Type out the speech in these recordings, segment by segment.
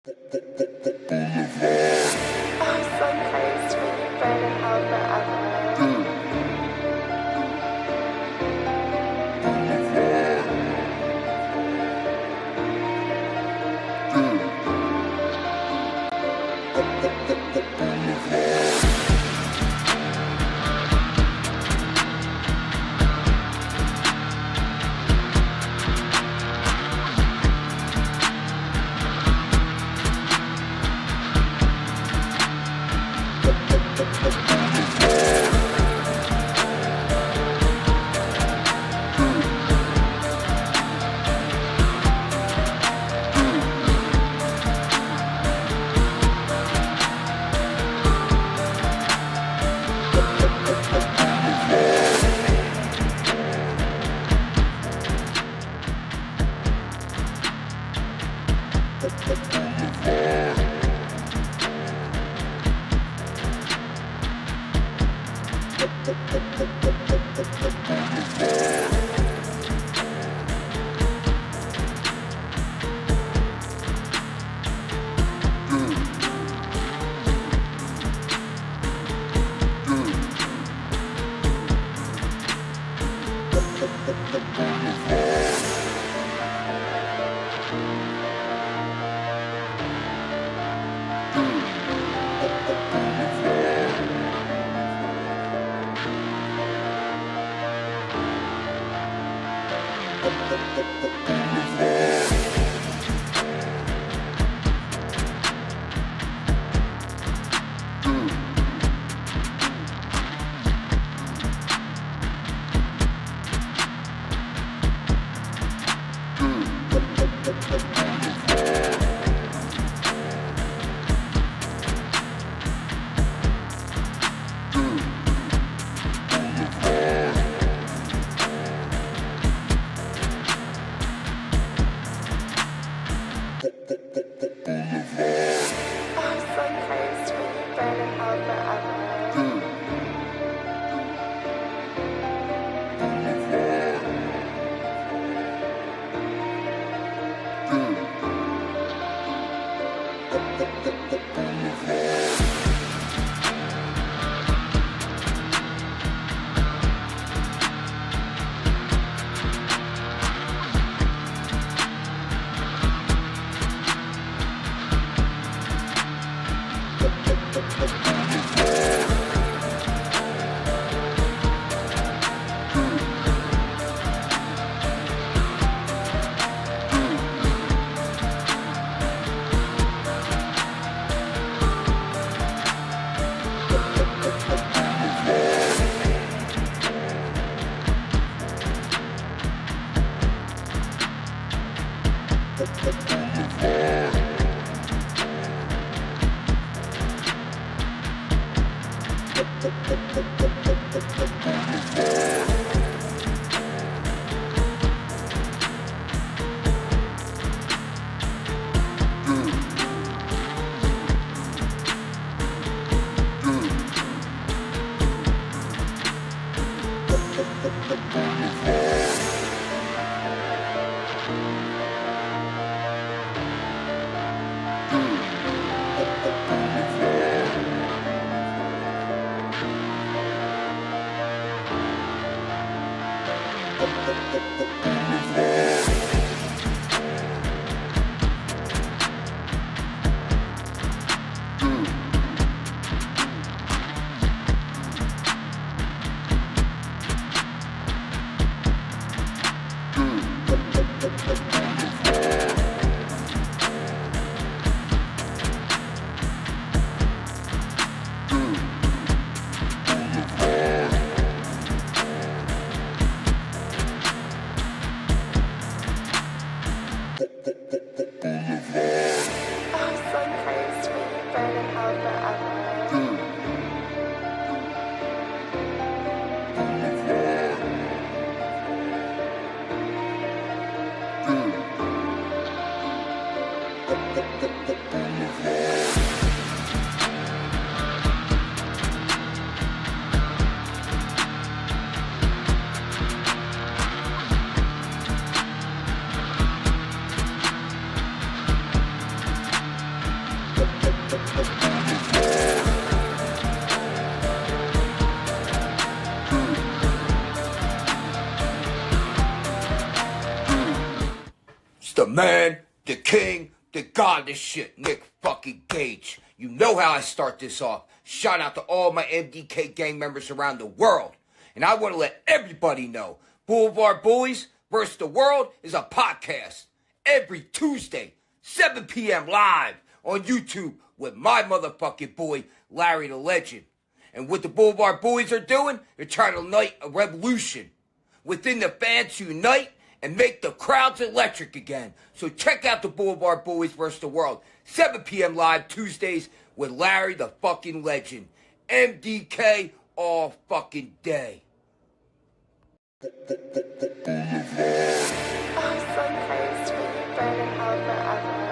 I'm so close to being burning hell forever. I'm so close to being burning hell forever. the man, the king, the god of this shit, Nick fucking Gage. You know how I start this off. Shout out to all my MDK gang members around the world. And I want to let everybody know, Blvd Bullies versus the World is a podcast every Tuesday, 7 p.m. live on YouTube with my motherfucking boy, Larry the Legend. And what the Blvd Bullies are doing, they're trying to ignite a revolution within the fans to unite and make the crowds electric again. So check out the Blvd Bullies vs. the World, 7 p.m. live Tuesdays with Larry the fucking Legend. MDK all fucking day. I'm so close when you burn in hell forever.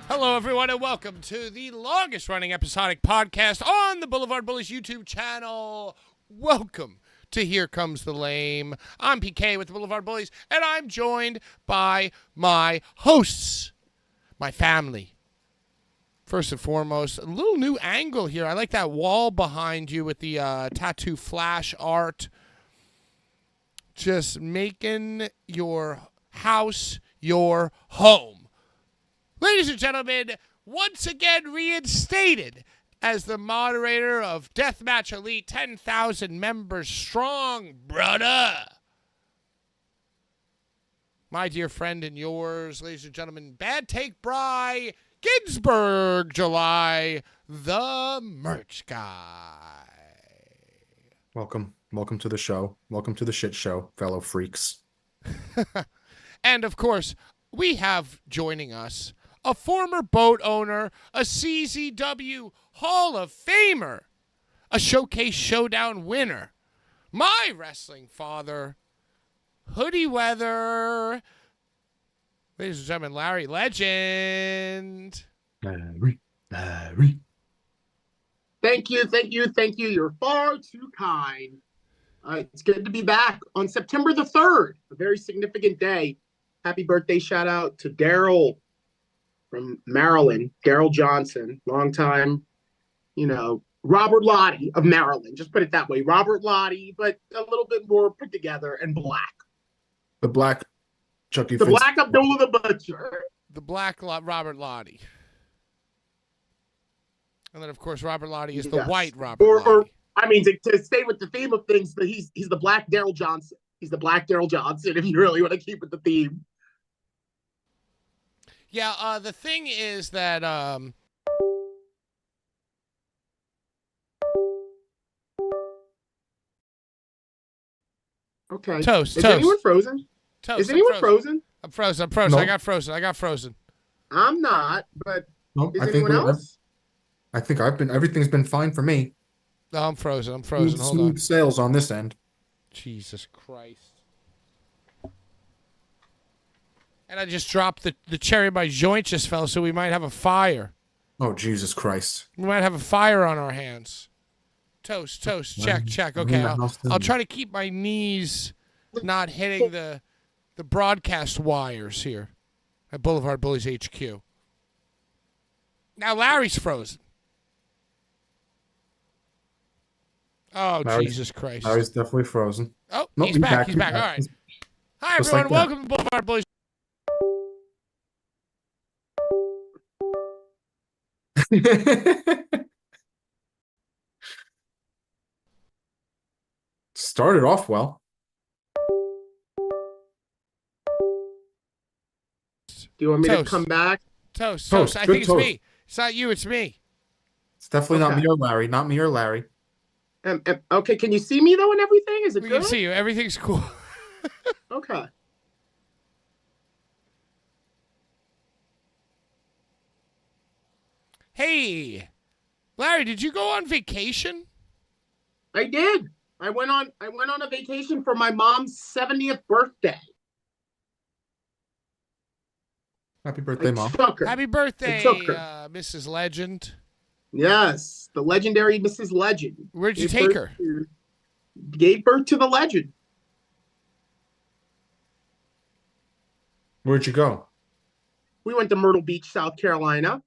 Hello, everyone, and welcome to the longest-running episodic podcast on the Blvd Bullies YouTube channel. Welcome to Here Comes the Lame. I'm PK with the Blvd Bullies, and I'm joined by my hosts, my family. First and foremost, a little new angle here. I like that wall behind you with the tattoo flash art. Just making your house your home. Ladies and gentlemen, once again reinstated as the moderator of Deathmatch Elite, 10,000 members strong, brother. My dear friend and yours, ladies and gentlemen, Bad Take Bry Ginsburg, July, the merch guy. Welcome to the show. Welcome to the shit show, fellow freaks. And of course, we have joining us a former boat owner, a CZW Hall of Famer, a Showcase Showdown winner, my wrestling father, Hoodie Weather, ladies and gentlemen, Larry Legend. Larry. Thank you. You're far too kind. It's good to be back on September the 3rd, a very significant day. Happy birthday shout out to Daryl from Maryland, Daryl Johnson, longtime, Robert Lottie of Maryland. Just put it that way. Robert Lottie, but a little bit more put together and black. The black Chucky. The black Abdullah the Butcher. The black Robert Lottie. And then, of course, Robert Lottie is the white Robert Lottie. Or I mean, to stay with the theme of things, he's the black Daryl Johnson. He's the black Daryl Johnson, if you really want to keep with the theme. Yeah, the thing is that okay. Toast. Is anyone frozen? Toast. Is anyone frozen? I'm frozen. No. I got frozen. I'm not, but Nope, is anyone else? I think everything's been fine for me. No, I'm frozen. Hold on. Smooth sails on this end. Jesus Christ. And I just dropped the cherry. My joint just fell, so we might have a fire. Oh, Jesus Christ. We might have a fire on our hands. Toast. Check. Okay, I'll try to keep my knees not hitting the broadcast wires here at Blvd Bullies HQ. Now Larry's frozen. Oh, Jesus Christ. Larry's definitely frozen. Oh, Nope, he's back. All right. Hi, Just everyone. like Welcome to Blvd Bullies. Started off well. Do you want me Toast. to come back? Toast. Toast. I Good think it's toast. me. It's not you. It's me. It's definitely Okay. not me or Larry. Not me or Larry. Okay, can you see me though and everything? Is it We good? can see you. Everything's cool. Okay. Hey, Larry, did you go on vacation? I did. I went on a vacation for my mom's 70th birthday. Happy birthday, Mom. Took her. Happy birthday, I took her. Mrs. Legend. Yes, the legendary Mrs. Legend. Where'd you Gave take birth her? Gave birth to the legend. Where'd you go? We went to Myrtle Beach, South Carolina.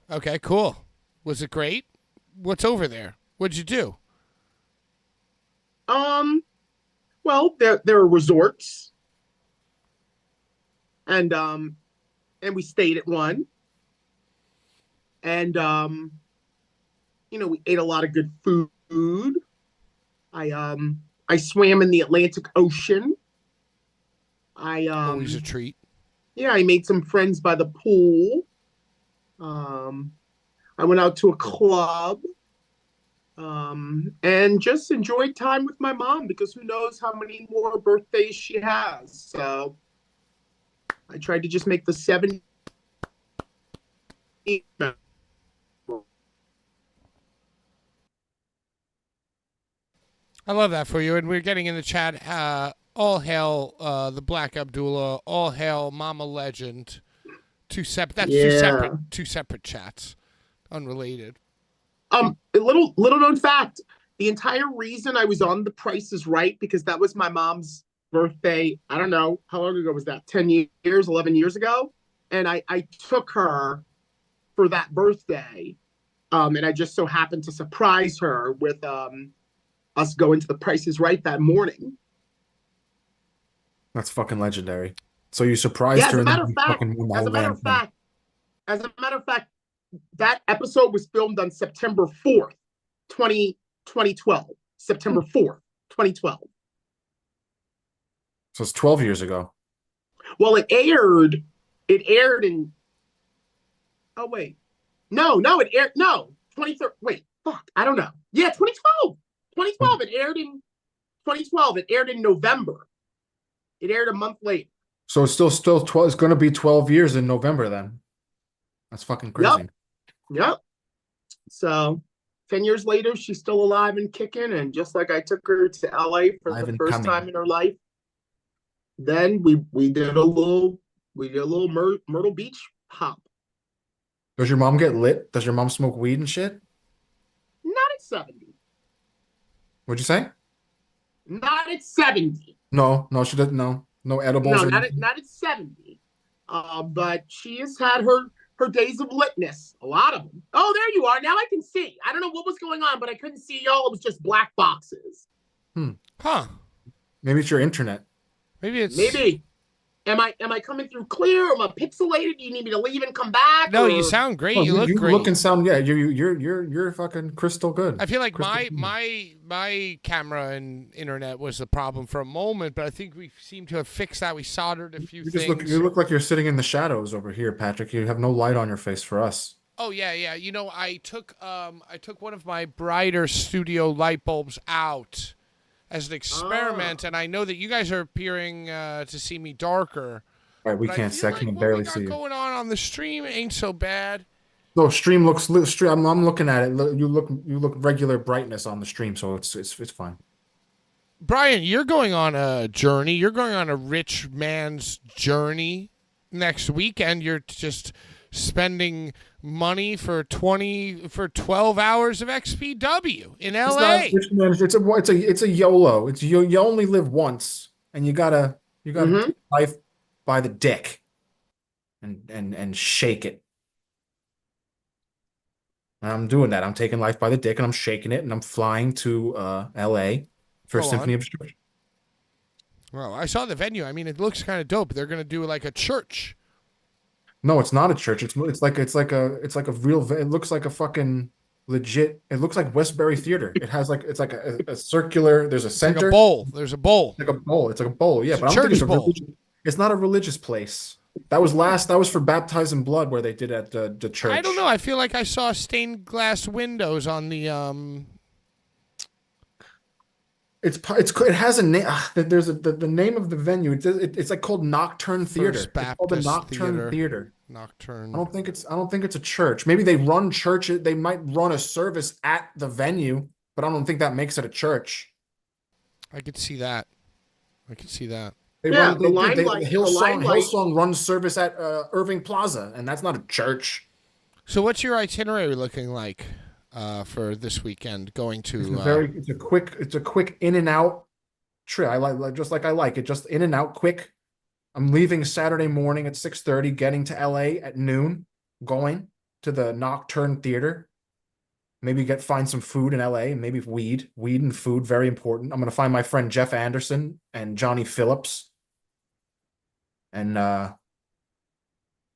Okay, cool. Was it great? What's over there? What'd you do? Well, there are resorts, and we stayed at one, and we ate a lot of good food. I swam in the Atlantic Ocean. Always a treat. Yeah, I made some friends by the pool. I went out to a club. And just enjoyed time with my mom because who knows how many more birthdays she has. So I tried to just make the 70. I love that for you. And we're getting in the chat, all hail the Black Abdullah, all hail Mama Legend. Two separate chats. Unrelated. A little known fact, the entire reason I was on The Price is Right, because that was my mom's birthday. I don't know, how long ago was that? 10 years, 11 years ago? And I took her for that birthday. And I just so happened to surprise her with us going to The Price is Right that morning. That's fucking legendary. So you surprised her. As a matter of fact, that episode was filmed on September 4th, 2012. September 4th, 2012. So it's 12 years ago. Well, it aired in, oh, wait. No, it aired, no, 2013, wait, fuck, I don't know. Yeah, 2012. 2012, it aired in 2012. It aired in November. It aired a month later. So it's still 12. It's going to be 12 years in November then. That's fucking crazy. Yep. So 10 years later, she's still alive and kicking. And just like I took her to LA for the first time in her life, then we did a little Myrtle Beach hop. Does your mom get lit? Does your mom smoke weed and shit? Not at 70. What'd you say? Not at 70. No, she doesn't. No edibles. No, not at 70. But she has had her days of litness, a lot of them. Oh, there you are. Now I can see. I don't know what was going on, but I couldn't see y'all. It was just black boxes. Huh. Maybe it's your internet. Maybe. Am I coming through clear? Am I pixelated? Do you need me to leave and come back? No, you sound great. You look great. You look and sound, yeah. You're fucking crystal good. I feel like my camera and internet was the problem for a moment, but I think we seem to have fixed that. We soldered a few things. You look like you're sitting in the shadows over here, Patrick. You have no light on your face for us. Oh yeah. You know, I took one of my brighter studio light bulbs out as an experiment, and I know that you guys are appearing to see me darker. All right, we can't see. I can barely see you. What's going on the stream ain't so bad. No, stream looks. I'm looking at it. You look regular brightness on the stream, so it's fine. Brian, you're going on a journey. You're going on a rich man's journey next weekend. You're just spending money for 12 hours of XPW in LA. It's a YOLO. It's you only live once, and you gotta take life by the dick and shake it. And I'm doing that. I'm taking life by the dick and I'm shaking it, and I'm flying to LA for Symphony of Destruction. Well, I saw the venue. I mean, it looks kind of dope. They're gonna do like a church. No, it's not a church. It's like a real. It looks like a fucking legit. It looks like Westbury Theater. It has it's like a circular. There's a center. Like a bowl. There's a bowl. It's like a bowl. It's like a bowl. Yeah, it's but I don't think bowl. It's not a religious place. That was for Baptized in Blood, where they did at the church. I don't know. I feel like I saw stained glass windows on the. It has a name. There's the name of the venue. It's like called Nocturne Theater. First Baptist it's called the Nocturne Theater. Nocturne. I don't think it's a church. Maybe they run churches. They might run a service at the venue, but I don't think that makes it a church. I could see that. Hillsong runs service at Irving Plaza, and that's not a church. So what's your itinerary looking like for this weekend? Going to it's a quick in and out. trip. I like just like I like it, just in and out, quick. I'm leaving Saturday morning at 6:30, getting to LA at noon, going to the Nocturne Theater. Maybe find some food in LA, maybe weed and food, very important. I'm gonna find my friend Jeff Anderson and Johnny Phillips. And yeah,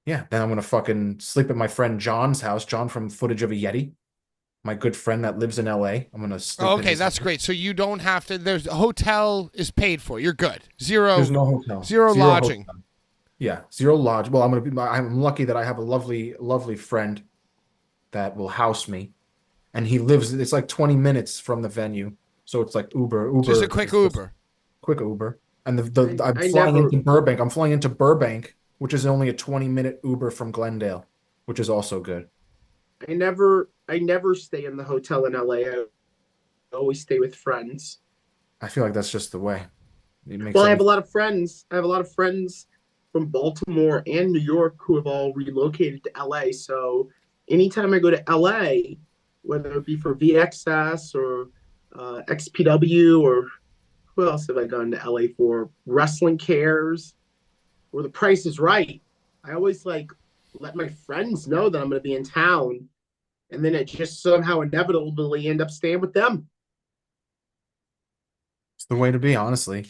then I'm gonna fucking sleep at my friend John's house, John from Footage of a Yeti, my good friend that lives in LA. I'm gonna sleep Oh, in okay, his that's house. great. So you don't have to. There's a hotel is paid for. You're good. There's no hotel. Zero lodging. Hotel. Yeah, zero lodge. Well, I'm lucky that I have a lovely friend that will house me. And he lives, it's like 20 minutes from the venue. So it's like Uber. Just a quick Uber. Quick Uber. And I'm I flying never- into Burbank. I'm flying into Burbank, which is only a 20-minute Uber from Glendale, which is also good. I never stay in the hotel in LA. I always stay with friends. I feel like that's just the way. It makes Well, I have a lot of friends. I have a lot of friends from Baltimore and New York who have all relocated to LA. So anytime I go to LA, whether it be for VXS or XPW or who else have I gone to LA for? Wrestling Cares or The Price is Right. I always like let my friends know that I'm going to be in town, and then it just somehow inevitably end up staying with them. It's the way to be, honestly.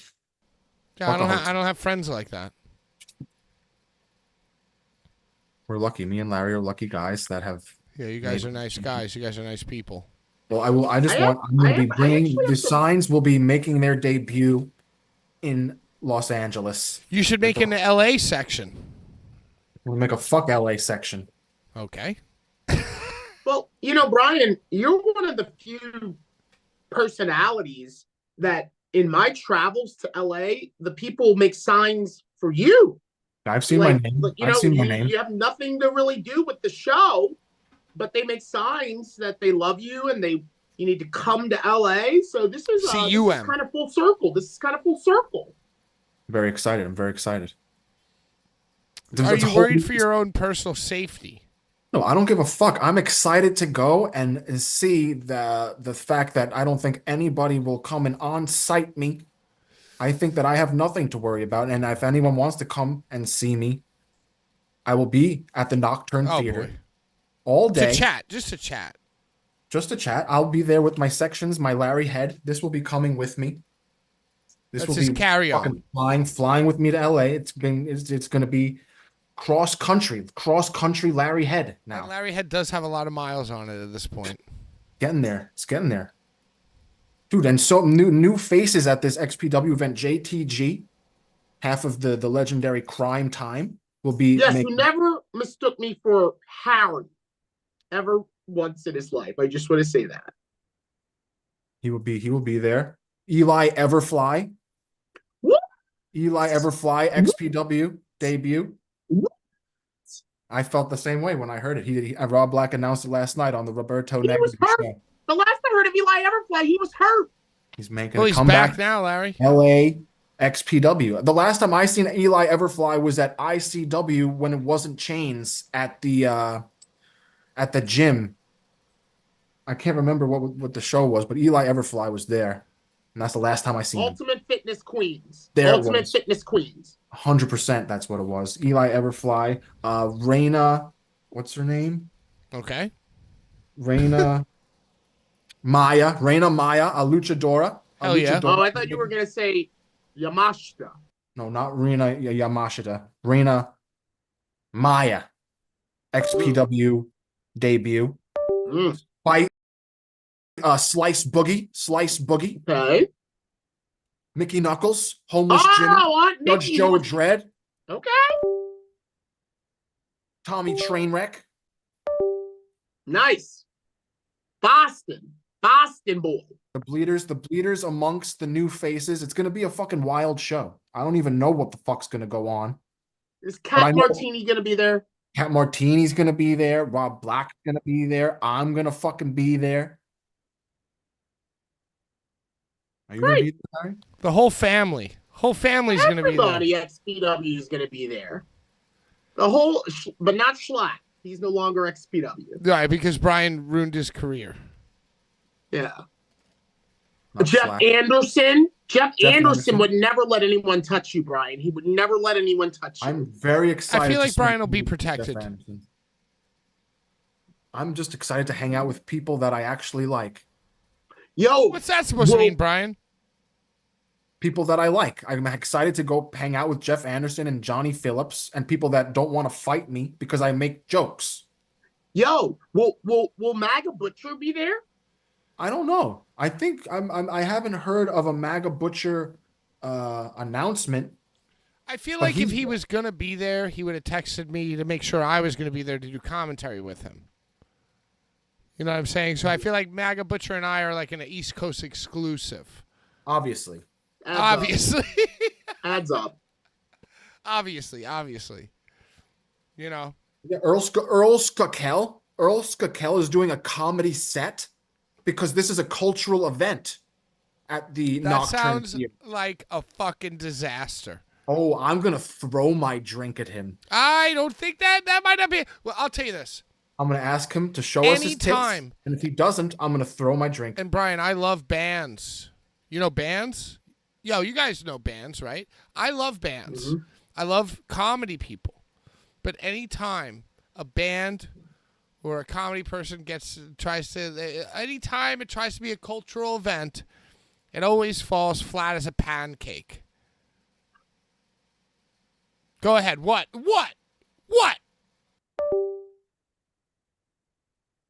Yeah, I don't have friends like that. We're lucky. Me and Larry are lucky guys that have. Yeah, you guys are nice guys. You guys are nice people. Well, I'm going to be bringing the signs. Will be making their debut in Los Angeles. You should make an LA section. We'll make a fuck LA section. Okay. Well, Brian, you're one of the few personalities that in my travels to LA, the people make signs for you. I've seen my name. I've seen my name. You have nothing to really do with the show, but they make signs that they love you and you need to come to LA. So this is kind of full circle. Very excited. I'm very excited. Are you worried for your own personal safety? No, I don't give a fuck. I'm excited to go and see the fact that I don't think anybody will come and on-site me. I think that I have nothing to worry about. And if anyone wants to come and see me, I will be at the Nocturne Theater all day. To chat. Just to chat. Just to chat. I'll be there with my sections, my Larry head. This will be coming with me. That's will be carry on. Flying with me to LA. It's going to be cross country Larry head now. And Larry head does have a lot of miles on it at this point. Getting there. It's getting there. Dude, and so new faces at this XPW event. JTG, half of the legendary Crime Time, will be. Yes, who never mistook me for Harry ever once in his life. I just want to say that. He will be there. Eli Everfly. What? Eli Everfly XPW debut. What? I felt the same way when I heard it. Rob Black announced it last night on the Roberto Negri show. The last I heard of Eli Everfly, he was hurt. He's making a comeback. Back now, Larry. LA XPW. The last time I seen Eli Everfly was at ICW when it wasn't chains at the gym. I can't remember what the show was, but Eli Everfly was there. And that's the last time I seen Ultimate him. Fitness Queens. Ultimate Fitness Queens. 100%, that's what it was. Eli Everfly. Reina, what's her name? Okay. Reina Maya, a luchadora. Hell yeah. Oh, I thought you were going to say Yamashita. No, not Reina Yamashita. Reina Maya. XPW debut. Fight Slice Boogie. Okay. Mickey Knuckles, Homeless Jimmy, Judge Joe Dredd. Okay. Tommy Trainwreck. Nice. Boston boy. The bleeders amongst the new faces. It's going to be a fucking wild show. I don't even know what the fuck's going to go on. Is Cat Martini going to be there? Cat Martini's going to be there. Rob Black's going to be there. I'm going to fucking be there. Are you going to be there? The whole family. Whole family's going to be there. Everybody at XPW is going to be there. The whole, but not Schlatt. He's no longer XPW. Right, because Brian ruined his career. Yeah. not Jeff Slack. Anderson. Jeff Anderson Anderson. would never let anyone touch you, Brian. He would never let anyone touch you. I'm very excited. I feel to like Brian spend will be time with protected. Jeff Anderson. I'm just excited to hang out with people that I actually like. Yo, What's that supposed to mean, Brian? People that I like. I'm excited to go hang out with Jeff Anderson and Johnny Phillips and people that don't want to fight me because I make jokes. Yo, will MAGA Butcher be there? I don't know. I think I haven't heard of a MAGA Butcher announcement. I feel But like if he- he was going to be there, he would have texted me to make sure I was going to be there to do commentary with him. You know what I'm saying? So I feel like MAGA Butcher and I are like an East Coast exclusive. Obviously. Obviously. Adds up. Obviously. You know. Yeah, Earl Skakel. Earl Skakel is doing a comedy set because this is a cultural event at the That Nocturne sounds Theater. like a fucking disaster. Oh, I'm gonna throw my drink at him. I don't think that might not be. Well, I'll tell you this. I'm gonna ask him to show us his tits, Anytime. and if he doesn't, I'm gonna throw my drink. And Brian, I love bands. You know bands? Yo, you guys know bands, right? I love bands. Mm-hmm. I love comedy people. But anytime a band or a comedy person anytime it tries to be a cultural event, it always falls flat as a pancake. Go ahead. What?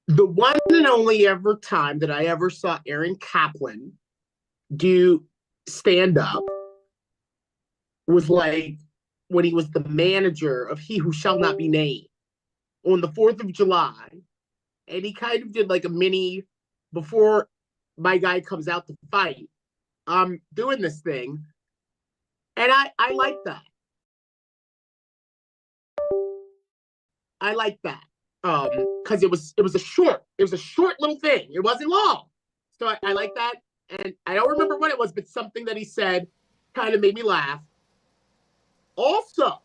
The one and only ever time that I ever saw Aaron Kaplan do stand up was like when he was the manager of He Who Shall Not Be Named on the 4th of July. And he kind of did like a mini before my guy comes out to fight. I'm doing this thing. And I like that. I like that. Because it was a short little thing. It wasn't long. So I like that. And I don't remember what it was, but something that he said kind of made me laugh. Also,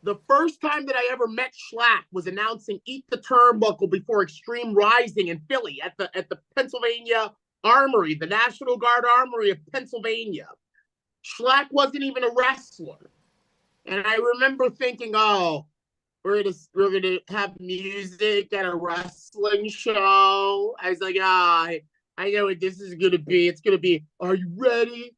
the first time that I ever met Schlack was announcing Eat the Turnbuckle before Extreme Rising in Philly at the Pennsylvania Armory, the National Guard Armory of Pennsylvania. Schlack wasn't even a wrestler. And I remember thinking, oh, we're gonna have music at a wrestling show. I was like, I know what this is gonna be. It's gonna be, are you ready?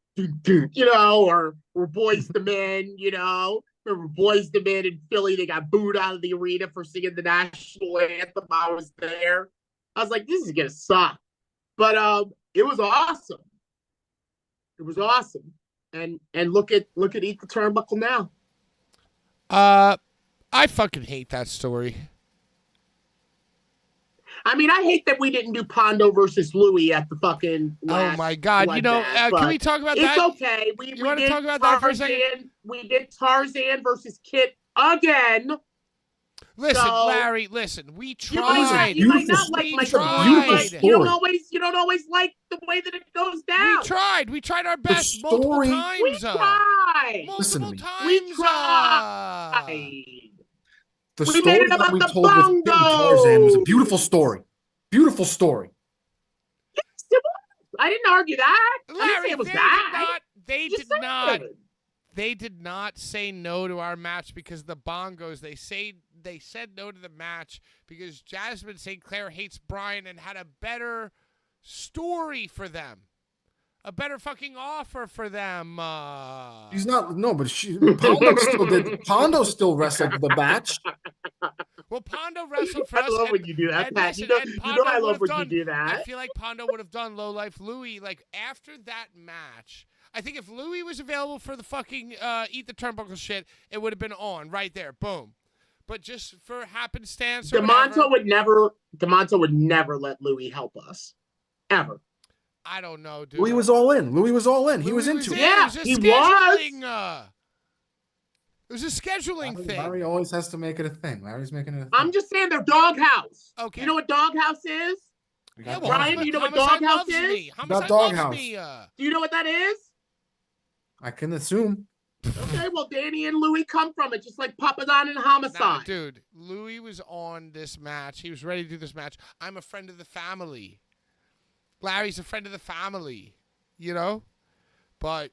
You know, or we're Boys the Men, you know. Remember Boys the Men in Philly, they got booed out of the arena for singing the national anthem. I was there. I was like, this is gonna suck. But it was awesome. It was awesome. And look at Eat the Turnbuckle now. I fucking hate that story. I mean, I hate that we didn't do Pondo versus Louis at the fucking Oh my God! You know, can we talk about that? It's okay. We want to did talk about that for a second? Tarzan. We did Tarzan versus Kit again. Listen, So- Larry. Listen, we You might tried. you might Beautiful not like story. my We tried. you don't always like the way that it goes down. We tried our best multiple story- times. We tried. Listen to Multiple me. times. We tried. The We made story it that about we the told with Kit and Tarzan was a bongos. beautiful story. Beautiful story. I didn't argue that. I didn't Larry, say it was they bad. They Just did saying. not. They did not say no to our match because the bongos. They said no to the match because Jasmine St. Clair hates Brian and had a better story for them, a better fucking offer for them. She's not but Pondo still wrestled the match. Well, Pondo wrestled for I us. love and- when you do that, and Pat. listen, You know and I Pondo love would've when you done- do that. I feel like Pondo would have done Low Life Louie. Like after that match, I think if Louie was available for the fucking Eat the Turnbuckle shit, it would have been on right there, boom. But just for happenstance, or whatever, DeMonto would never let Louis help us. Ever. I don't know, dude. Louis was all in. He was Louis into it. in. Yeah, it was a he scheduling. It was a scheduling thing. Larry always has to make it a thing. Larry's making it a thing. I'm just saying they're doghouse. Okay. You know what doghouse is? We Yeah, got well, Brian, do you know what Homicide Doghouse loves is? me. Homicide Doghouse. loves me. Do you know what that is? I can assume. Okay, well, Danny and Louis come from it, just like Papa Don and Homicide. Nah, dude, Louis was on this match. He was ready to do this match. I'm a friend of the family. Larry's a friend of the family, you know? But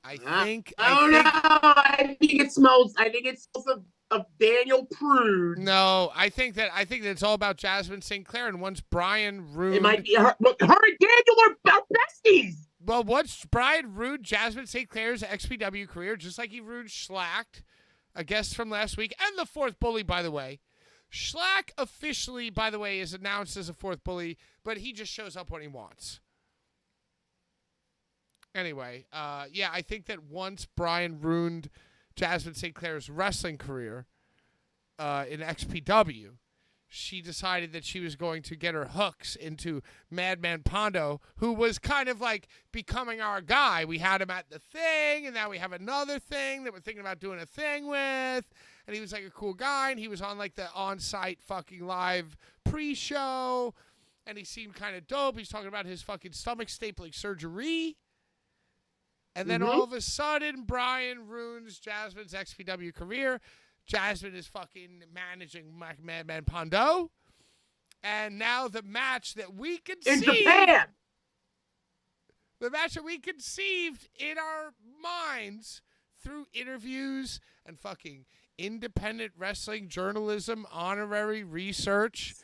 I think I think it smells of Daniel Prude. No, I think that it's all about Jasmine St. Clair, and once Brian ruined, It might be her. Look, her and Daniel are besties. well, once Brian ruined Jasmine St. Clair's XPW career, just like he ruined Schlack, a guest from last week, and the fourth bully, by the way. Schlack officially, by the way, is announced as a fourth bully, but he just shows up when he wants. Anyway, yeah, I think that once Brian ruined Jasmine St. Clair's wrestling career in XPW, she decided that she was going to get her hooks into Madman Pondo, who was kind of like becoming our guy. We had him at the thing, and now we have another thing that we're thinking about doing a thing with. And he was like a cool guy, and he was on like the on-site fucking live pre-show, and he seemed kind of dope. He's talking about his fucking stomach stapling surgery. And then all of a sudden, Brian ruins Jasmine's XPW career. Jasmine is fucking managing Madman Pondo. And now the match that we conceived. In Japan. The match that we conceived in our minds through interviews and fucking independent wrestling journalism, honorary research.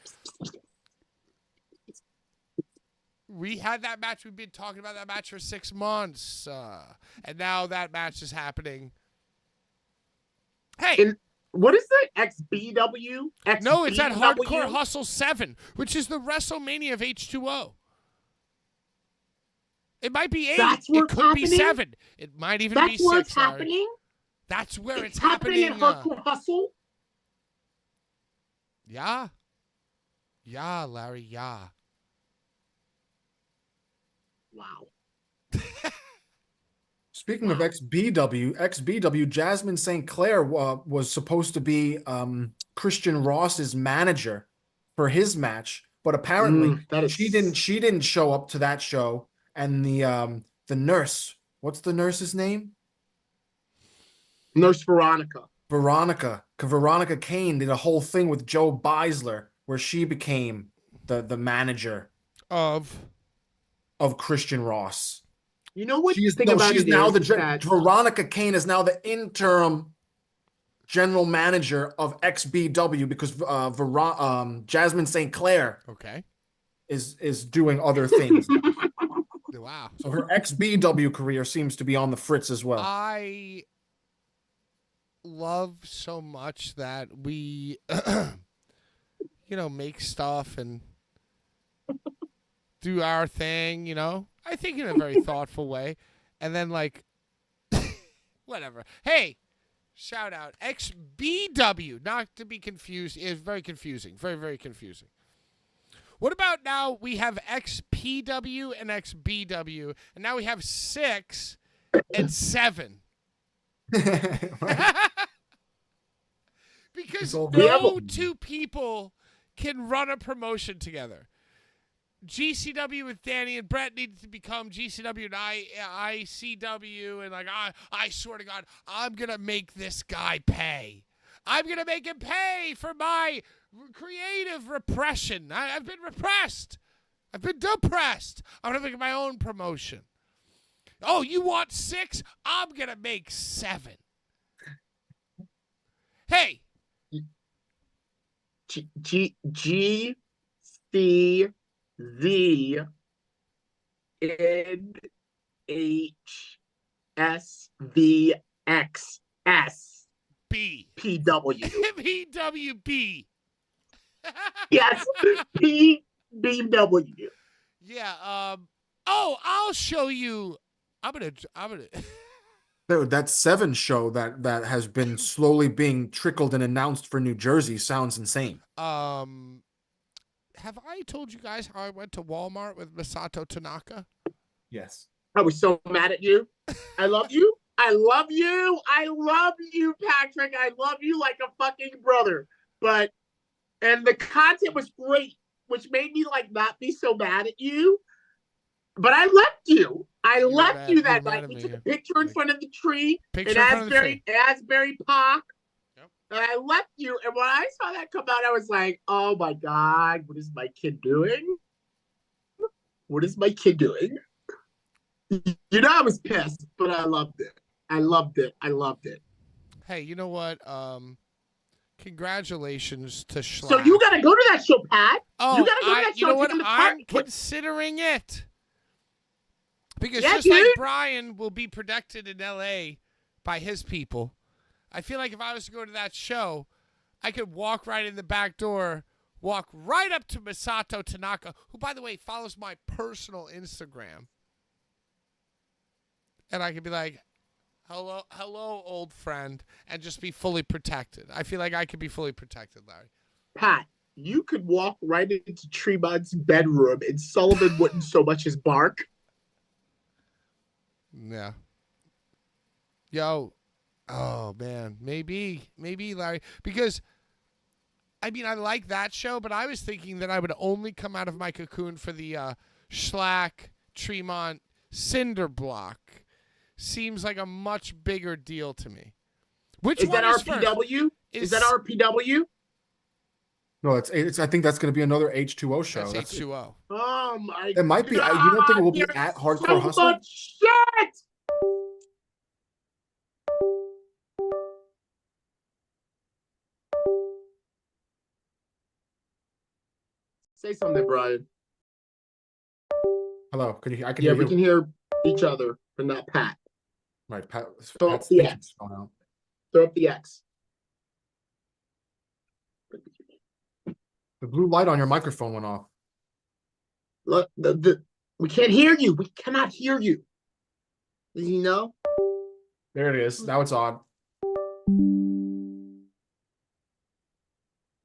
We had that match. We've been talking about that match for 6 months. And now that match is happening. Hey. What is that? XBW? No, it's at Hardcore Hustle 7, which is the WrestleMania of H2O. It might be 8. It could be 7. It might even be 6. That's where it's happening? That's where it's happening. At Hardcore Hustle? Yeah. Yeah, Larry, yeah. Wow. Speaking of XBW, Jasmine St. Clair was supposed to be Christian Ross's manager for his match, but apparently she didn't show up to that show. And the nurse, what's the nurse's name? Nurse Veronica. Veronica Kane did a whole thing with Joe Beisler where she became the manager of Christian Ross. You know what? Veronica Kane is now the interim general manager of XBW because Jasmine St. Clair is doing other things. Wow. So her XBW career seems to be on the fritz as well. I love so much that we make stuff and do our thing, I think in a very thoughtful way. And then, whatever. Hey, shout out. XBW, not to be confused, is very confusing. Very, very confusing. What about now we have XPW and XBW, and now we have 6 and 7. Because no two people can run a promotion together. GCW with Danny and Brett needed to become GCW and ICW, and I swear to God, I'm gonna make this guy pay. I'm gonna make him pay for my creative repression. I've been repressed. I've been depressed. I'm gonna make my own promotion. Oh, you want 6? I'm gonna make 7. Hey. GCVNHSVXS B. PW. PWB. Yes. PBW. Yeah. I'll show you. I'm gonna. Dude, that 7 show that has been slowly being trickled and announced for New Jersey sounds insane. Have I told you guys how I went to Walmart with Masato Tanaka? Yes. I was so mad at you. I love you. I love you. I love you, Patrick. I love you like a fucking brother. And the content was great, which made me not be so mad at you. But I left you. I left you that night. We took a picture in front of the tree in Asbury Park. Yep. And I left you. And when I saw that come out, I was like, oh my God, what is my kid doing? What is my kid doing? You know, I was pissed, but I loved it. I loved it. I loved it. Hey, you know what? Congratulations to Schlack. So you got to go to that show, Pat. Oh, you got to go to that show. You know what? Take him to I'm Pat. considering it. Because Yeah, just like dude. Brian will be protected in L.A. by his people, I feel like if I was to go to that show, I could walk right in the back door, walk right up to Masato Tanaka, who, by the way, follows my personal Instagram. And I could be like, hello, old friend, and just be fully protected. I feel like I could be fully protected, Larry. Pat, you could walk right into Tremont's bedroom and Sullivan wouldn't so much as bark. Yeah. Yo. Oh, man. Maybe, Larry. Because, I mean, I like that show, but I was thinking that I would only come out of my cocoon for the Schlack, Tremont, Cinder Block. Seems like a much bigger deal to me. Which Is one that is RPW? first? Is that RPW? No, it's. I think that's going to be another H2O show. That's H2O. Oh my! It might be. God, You don't think it will be there's at Hardcore so Hustle? much shit. Say something, Brian. Hello, can you? I can Yeah, hear we you. can hear each other, but not Pat. Right, Pat. Throw Pat's up the thinking X. going out. Throw up the X. The blue light on your microphone went off. Look, we can't hear you. We cannot hear you. Did you know? There it is. Now it's on.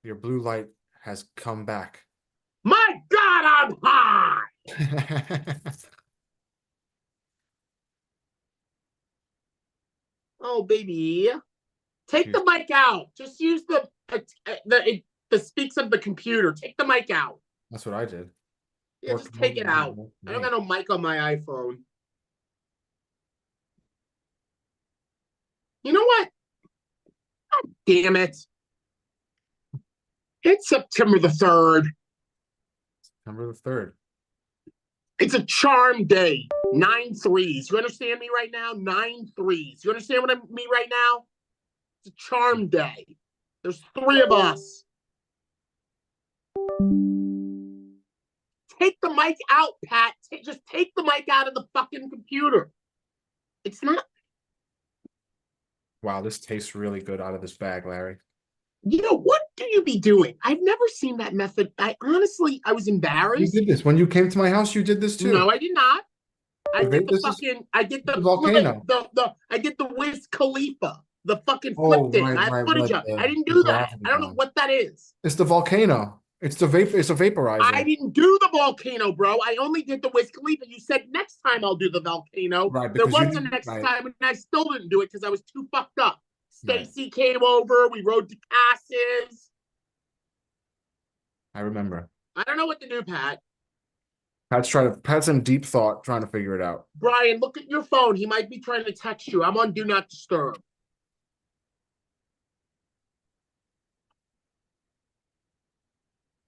Your blue light has come back. My God, I'm high. Oh, baby. Take the mic out. Just use the speaks of the computer. Take the mic out. That's what I did. Yeah, just take it out. I don't got no mic on my iPhone. You know what? God damn it. It's September the 3rd. September the 3rd. It's a charm day. 9 threes. You understand me right now? 9 threes. You understand what I mean right now? It's a charm day. There's 3 of us. Take the mic out, Pat. Just take the mic out of the fucking computer. It's not. Wow, this tastes really good out of this bag, Larry. You know, what do you be doing? I've never seen that method. I was embarrassed. You did this. When you came to my house, you did this too. No, I did not. I get the volcano. I get the Wiz Khalifa, the fucking flip Oh, thing. right, I have right, footage right, of it. the- I didn't the do that. gravity I don't know gun. what that is. It's the volcano. It's the It's a vaporizer. I didn't do the volcano, bro. I only did the Wiz Khalifa. You said next time I'll do the volcano. Right, There because you was a didn't- next right. time, and I still didn't do it because I was too fucked up. Right. Stacy came over. We rode to Cass's. I remember. I don't know what to do, Pat. Pat's in deep thought, trying to figure it out. Brian, look at your phone. He might be trying to text you. I'm on Do Not Disturb.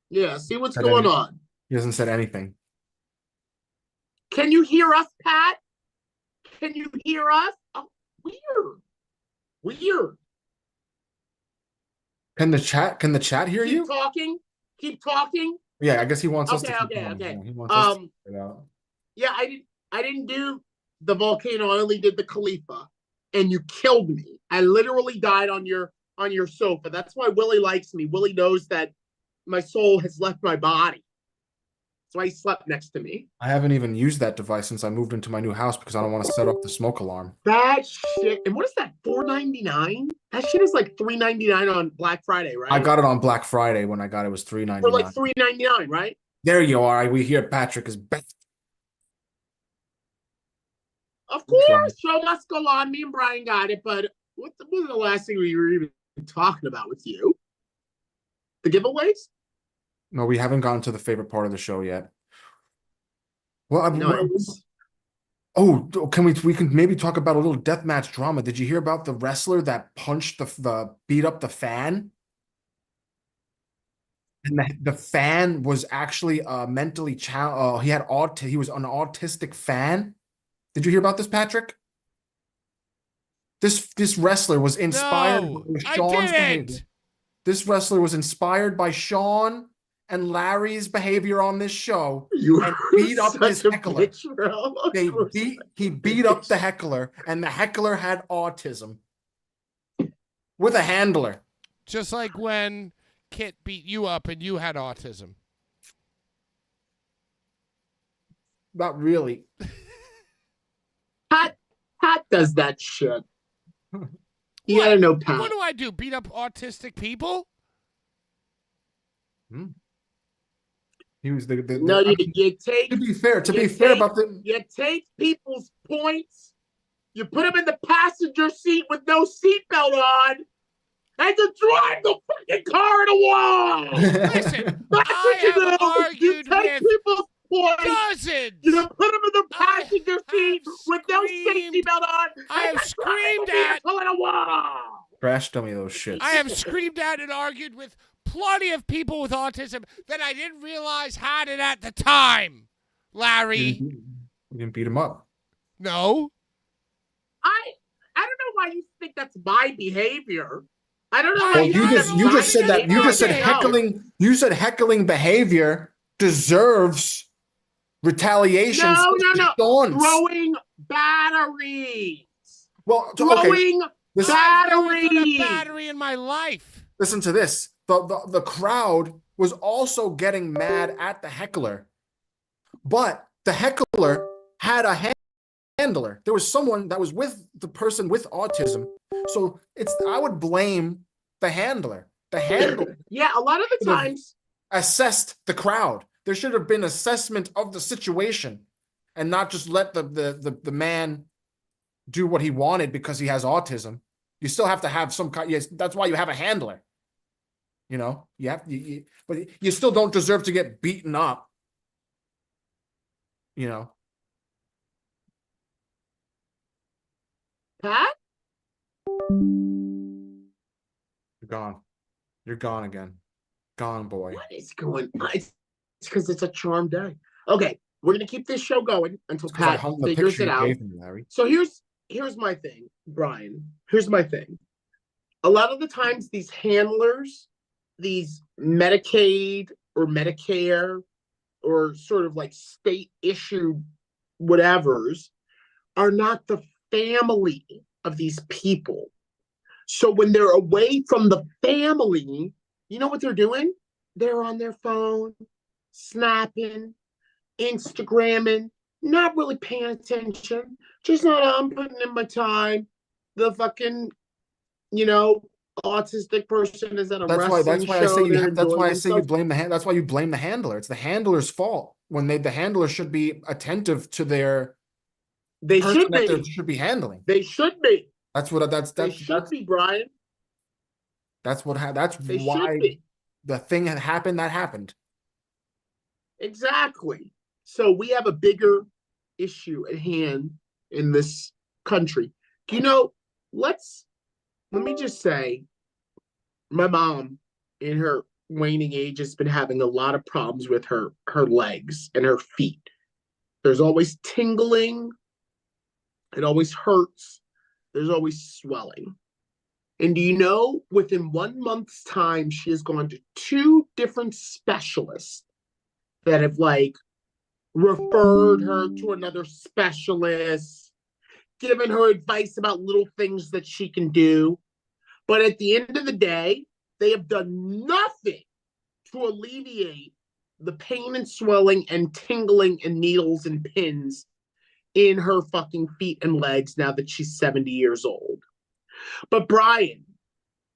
Yeah, see what's Said going any- on. He hasn't said anything. Can you hear us, Pat? Can you hear us? Oh, weird. Weird. Can the chat hear Keep you? talking. Keep talking. Yeah, I guess he wants us Okay, to keep okay, going. okay. Yeah, he wants us to figure it out. Yeah, I didn't do the volcano. I only did the Khalifa, and you killed me. I literally died on your sofa. That's why Willie likes me. Willie knows that my soul has left my body. That's why he slept next to me. I haven't even used that device since I moved into my new house because I don't want to set off the smoke alarm. That shit. And what is that? $4.99? That shit is like $3.99 on Black Friday, right? I got it on Black Friday when I got it was $3.99. For like $3.99, right? There you are. We hear Patrick is back. Of course, show must go on. Me and Brian got it, but what was the last thing we were even talking about with you? The giveaways? No, we haven't gotten to the favorite part of the show yet. Well, No, it was. oh, can we can maybe talk about a little deathmatch drama? Did you hear about the wrestler that punched the beat up the fan? And the fan was actually mentally challenged. He was an autistic fan. Did you hear about this, Patrick? This wrestler was inspired No, by I Sean's behavior. didn't. This wrestler was inspired by Sean and Larry's behavior on this show You and are beat up his such a heckler. bitch, bro. Of He course beat up the heckler, and the heckler had autism with a handler. Just like when Kit beat you up and you had autism. Not really. Pat does that shit. You What? gotta know Pat. What do I do? Beat up autistic people? He was the No, I you, mean, you take. to be fair take- about the You take people's points, you put them in the passenger seat with no seatbelt on, and you drive the fucking car in a wall. Listen, That's what you I have do. You argued take with people's points, dozens. you put them in the I passenger have seat with no screamed- safety belt on, I and have you drive screamed the at- vehicle in a wall. crash dummy those shits. I have screamed at and argued with plenty of people with autism that I didn't realize had it at the time. Larry. You didn't beat him up. No. I don't know why you think that's my behavior. I don't know Well, why Well, you just said that you just said heckling behavior deserves retaliation. No, for no. Sean's. Throwing batteries. Well, okay. Throwing Listen, I've never put a batteries. battery in my life. listen to this. The crowd was also getting mad at the heckler, but the heckler had a handler. There was someone that was with the person with autism. So I would blame the handler. The handler Yeah, a lot of the times. assessed the crowd. There should have been assessment of the situation and not just let the man do what he wanted because he has autism. You still have to have some kind. Yes, that's why you have a handler. You know, but you still don't deserve to get beaten up. You know. Pat? You're gone. You're gone again. Gone, boy. What is going on? It's because it's a charm day. Okay, we're gonna keep this show going until 'Cause I Pat hung the figures picture it you out. gave me, Larry. So here's my thing, Brian. Here's my thing. A lot of the times these handlers, these Medicaid or Medicare or sort of like state issued whatevers are not the family of these people. So when they're away from the family, you know what they're doing? They're on their phone, snapping, Instagramming, not really paying attention. Just not I'm putting in my time. The fucking, autistic person is at a That's why wrestling I say show. you. That's why I say you themselves. blame That's why you blame the handler. It's the handler's fault when the handler should be attentive to their They person should that they be. should be handling. They should be. That's what They should be, Brian. that's They why should be. the thing that happened. Exactly. So we have a bigger issue at hand in this country. Let me just say, my mom in her waning age has been having a lot of problems with her legs and her feet. There's always tingling. It always hurts. There's always swelling. And do you know, within 1 month's time, she has gone to 2 different specialists that have referred her to another specialist, given her advice about little things that she can do. But at the end of the day, they have done nothing to alleviate the pain and swelling and tingling and needles and pins in her fucking feet and legs now that she's 70 years old. But Brian,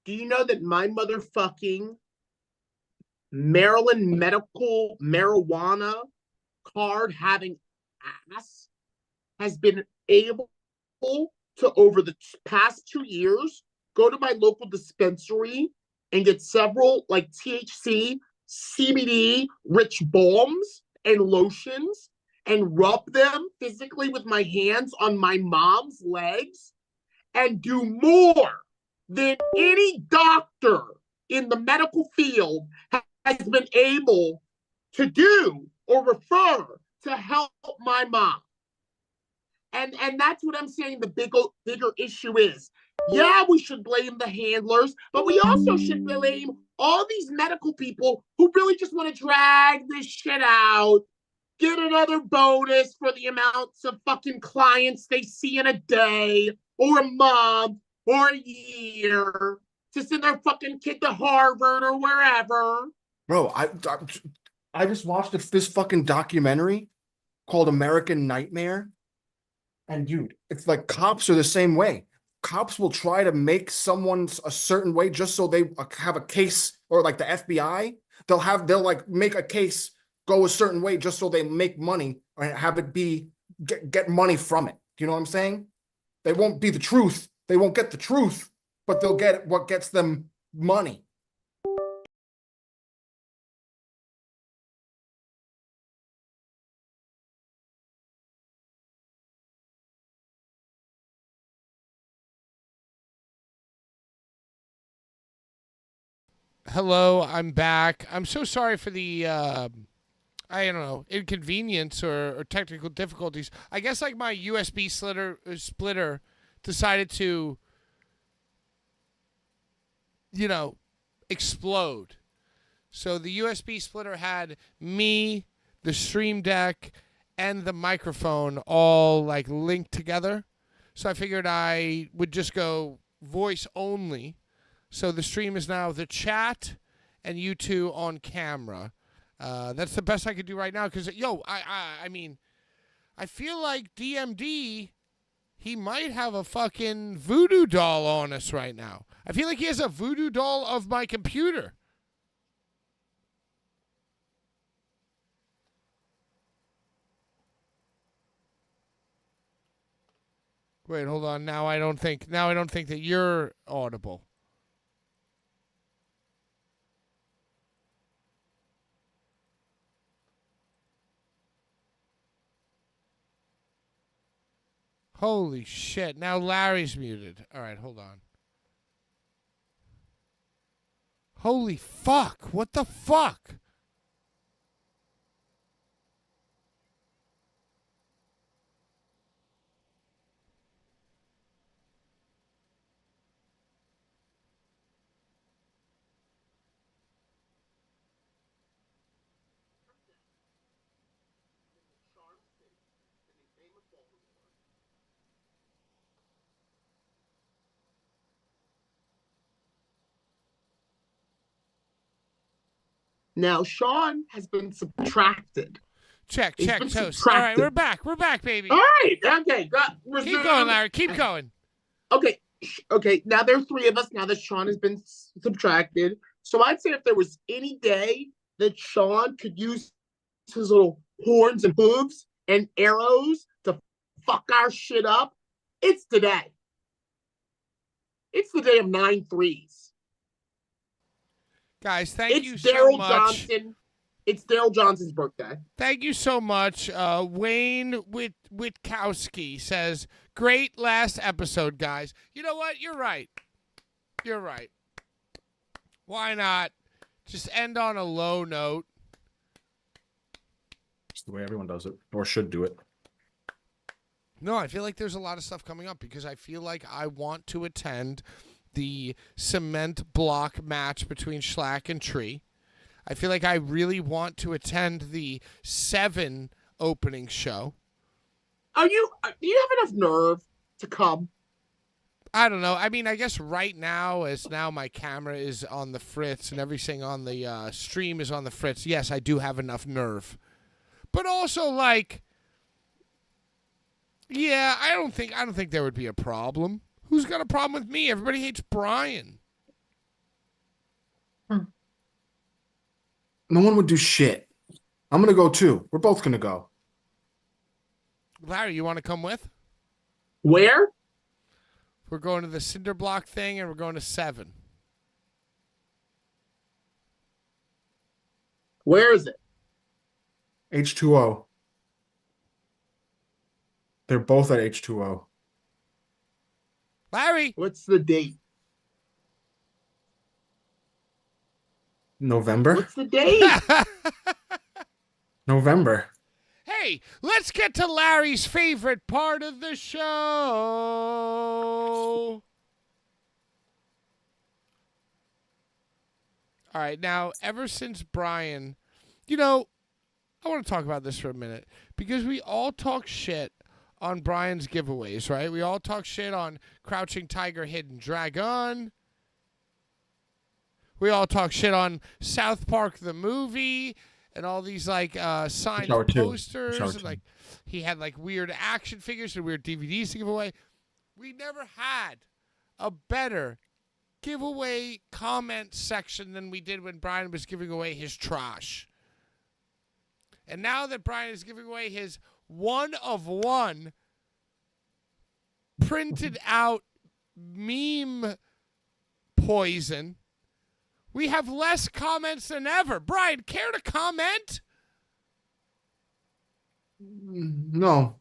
do you know that my motherfucking Maryland medical marijuana card having ass has been able to, over the past 2 years, go to my local dispensary and get several THC, CBD rich balms and lotions and rub them physically with my hands on my mom's legs and do more than any doctor in the medical field has been able to do or refer to help my mom. And that's what I'm saying the bigger issue is. Yeah, we should blame the handlers, but we also should blame all these medical people who really just want to drag this shit out, get another bonus for the amounts of fucking clients they see in a day or a month or a year to send their fucking kid to Harvard or wherever. Bro, I just watched this fucking documentary called American Nightmare. And dude, it's like cops are the same way. Cops will try to make someone a certain way just so they have a case, or like the FBI, they'll like make a case go a certain way just so they make money or have it be get money from it. Do you know what I'm saying? They won't be the truth. They won't get the truth, but they'll get what gets them money. Hello, I'm back. I'm so sorry for the I don't know, inconvenience or technical difficulties. I guess like my USB splitter decided to, explode. So the USB splitter had me, the Stream Deck, and the microphone all like linked together. So I figured I would just go voice only. So the stream is now the chat and you two on camera. That's the best I could do right now because, I mean, I feel like DMD, he might have a fucking voodoo doll on us right now. I feel like he has a voodoo doll of my computer. Wait, hold on. Now I don't think that you're audible. Holy shit. Now Larry's muted. All right, hold on. Holy fuck. What the fuck? Now, Sean has been subtracted. Check, He's check, been toast. subtracted. All right, we're back. We're back, baby. All right, okay. Keep going, Larry. Keep going. Okay. Now there are three of us now that Sean has been subtracted. So I'd say if there was any day that Sean could use his little horns and hooves and arrows to fuck our shit up, it's today. It's the day of 9 threes. Guys, thank you It's so Daryl much. Johnson. It's Daryl Johnson's birthday. Thank you so much. Wayne Witkowski says, great last episode, guys. You know what? You're right. You're right. Why not just end on a low note? It's the way everyone does it, or should do it. No, I feel like there's a lot of stuff coming up because I feel like I want to attend the cement block match between Schlack and Tree. I feel like I really want to attend the 7 opening show. Do you have enough nerve to come? I don't know. I mean, I guess right now, as now my camera is on the fritz and everything on the stream is on the fritz, yes, I do have enough nerve. But also, like, yeah, I don't think there would be a problem. Who's got a problem with me? Everybody hates Brian. No one would do shit. I'm gonna go too. We're both gonna go. Larry, you want to come with? Where? We're going to the cinder block thing, and we're going to 7. Where is it? H2O. They're both at H2O. Larry! What's the date? November. What's the date? November. Hey, let's get to Larry's favorite part of the show. All right, now, ever since Brian, I want to talk about this for a minute because we all talk shit on Brian's giveaways, right? We all talk shit on Crouching Tiger, Hidden Dragon. We all talk shit on South Park the movie and all these signed posters. And, like, he had like weird action figures and weird DVDs to give away. We never had a better giveaway comment section than we did when Brian was giving away his trash. And now that Brian is giving away his 1 of 1 printed out meme poison, we have less comments than ever. Brian, care to comment? No.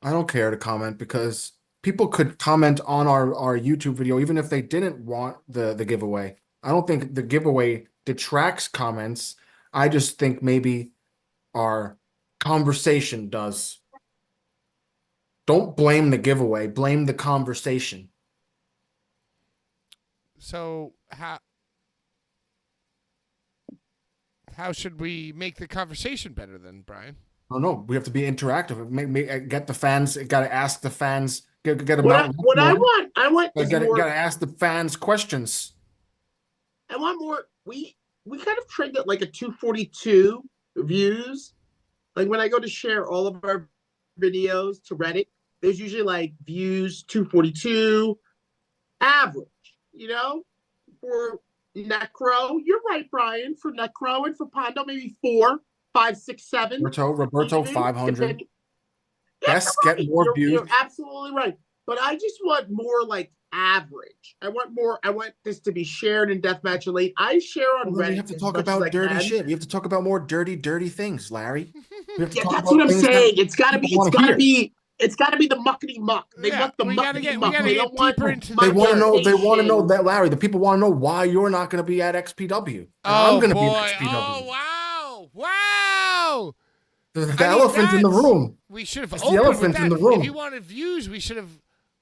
I don't care to comment because people could comment on our YouTube video even if they didn't want the giveaway. I don't think the giveaway detracts comments. I just think maybe our conversation does. Don't blame the giveaway, blame the conversation. So how should we make the conversation better then, Brian? Oh no, we have to be interactive. Get the fans. Got to ask the fans. Get them What out. I want is Got more. to ask the fans questions. I want more. We kind of trend at like a 242 views. Like when I go to share all of our videos to Reddit, there's usually like views 242 average. For Necro, you're right, Brian. For Necro and for Pondo, maybe 4, 5, 6, 7. Roberto 500. Yes, Right. get more views. You're absolutely right. But I just want more like average. I want this to be shared in Deathmatch Elite. I share on Reddit. We have to talk about dirty shit. We have to talk about more dirty things, Larry. That's what I'm saying. It's gotta be the muckety muck. They want the muckety muck. They don't want deeper into They want to know that, Larry. The people want to know why you're not going to be at XPW. I'm going to be at XPW. Oh, wow. The elephant in the room. We should have It's opened the elephant with that. in the room. If you wanted views, we should have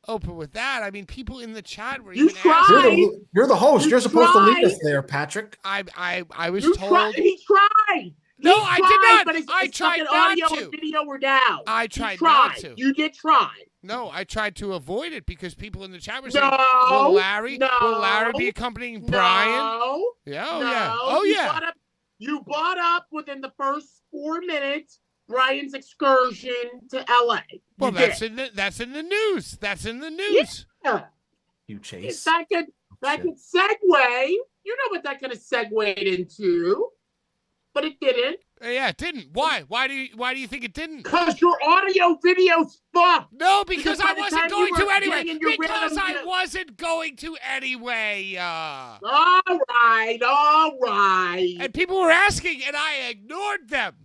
opened with that. I mean, people in the chat were You even tried. asking. You're the host. You're supposed to lead us there, Patrick. I was You told. tried. He tried. No, He I tried, did not. But it's I tried fucking not audio to. and video were down. I You tried not to. You did try. No, I tried to avoid it because people in the chat were saying, No. will Larry be accompanying Brian? No. Yeah, No. oh You yeah. You brought up within the first 4 minutes Brian's excursion to LA. Well, You that's did. in the news. That's in the news. Yeah. You chase. That could segue. You know what that could have segued into, but it didn't. Yeah, it didn't. Why? Why do you think it didn't? Because your audio video's fucked. No, because I by the wasn't time going you to were anyway. getting your Because I random- wasn't going to anyway. All right. And people were asking, and I ignored them.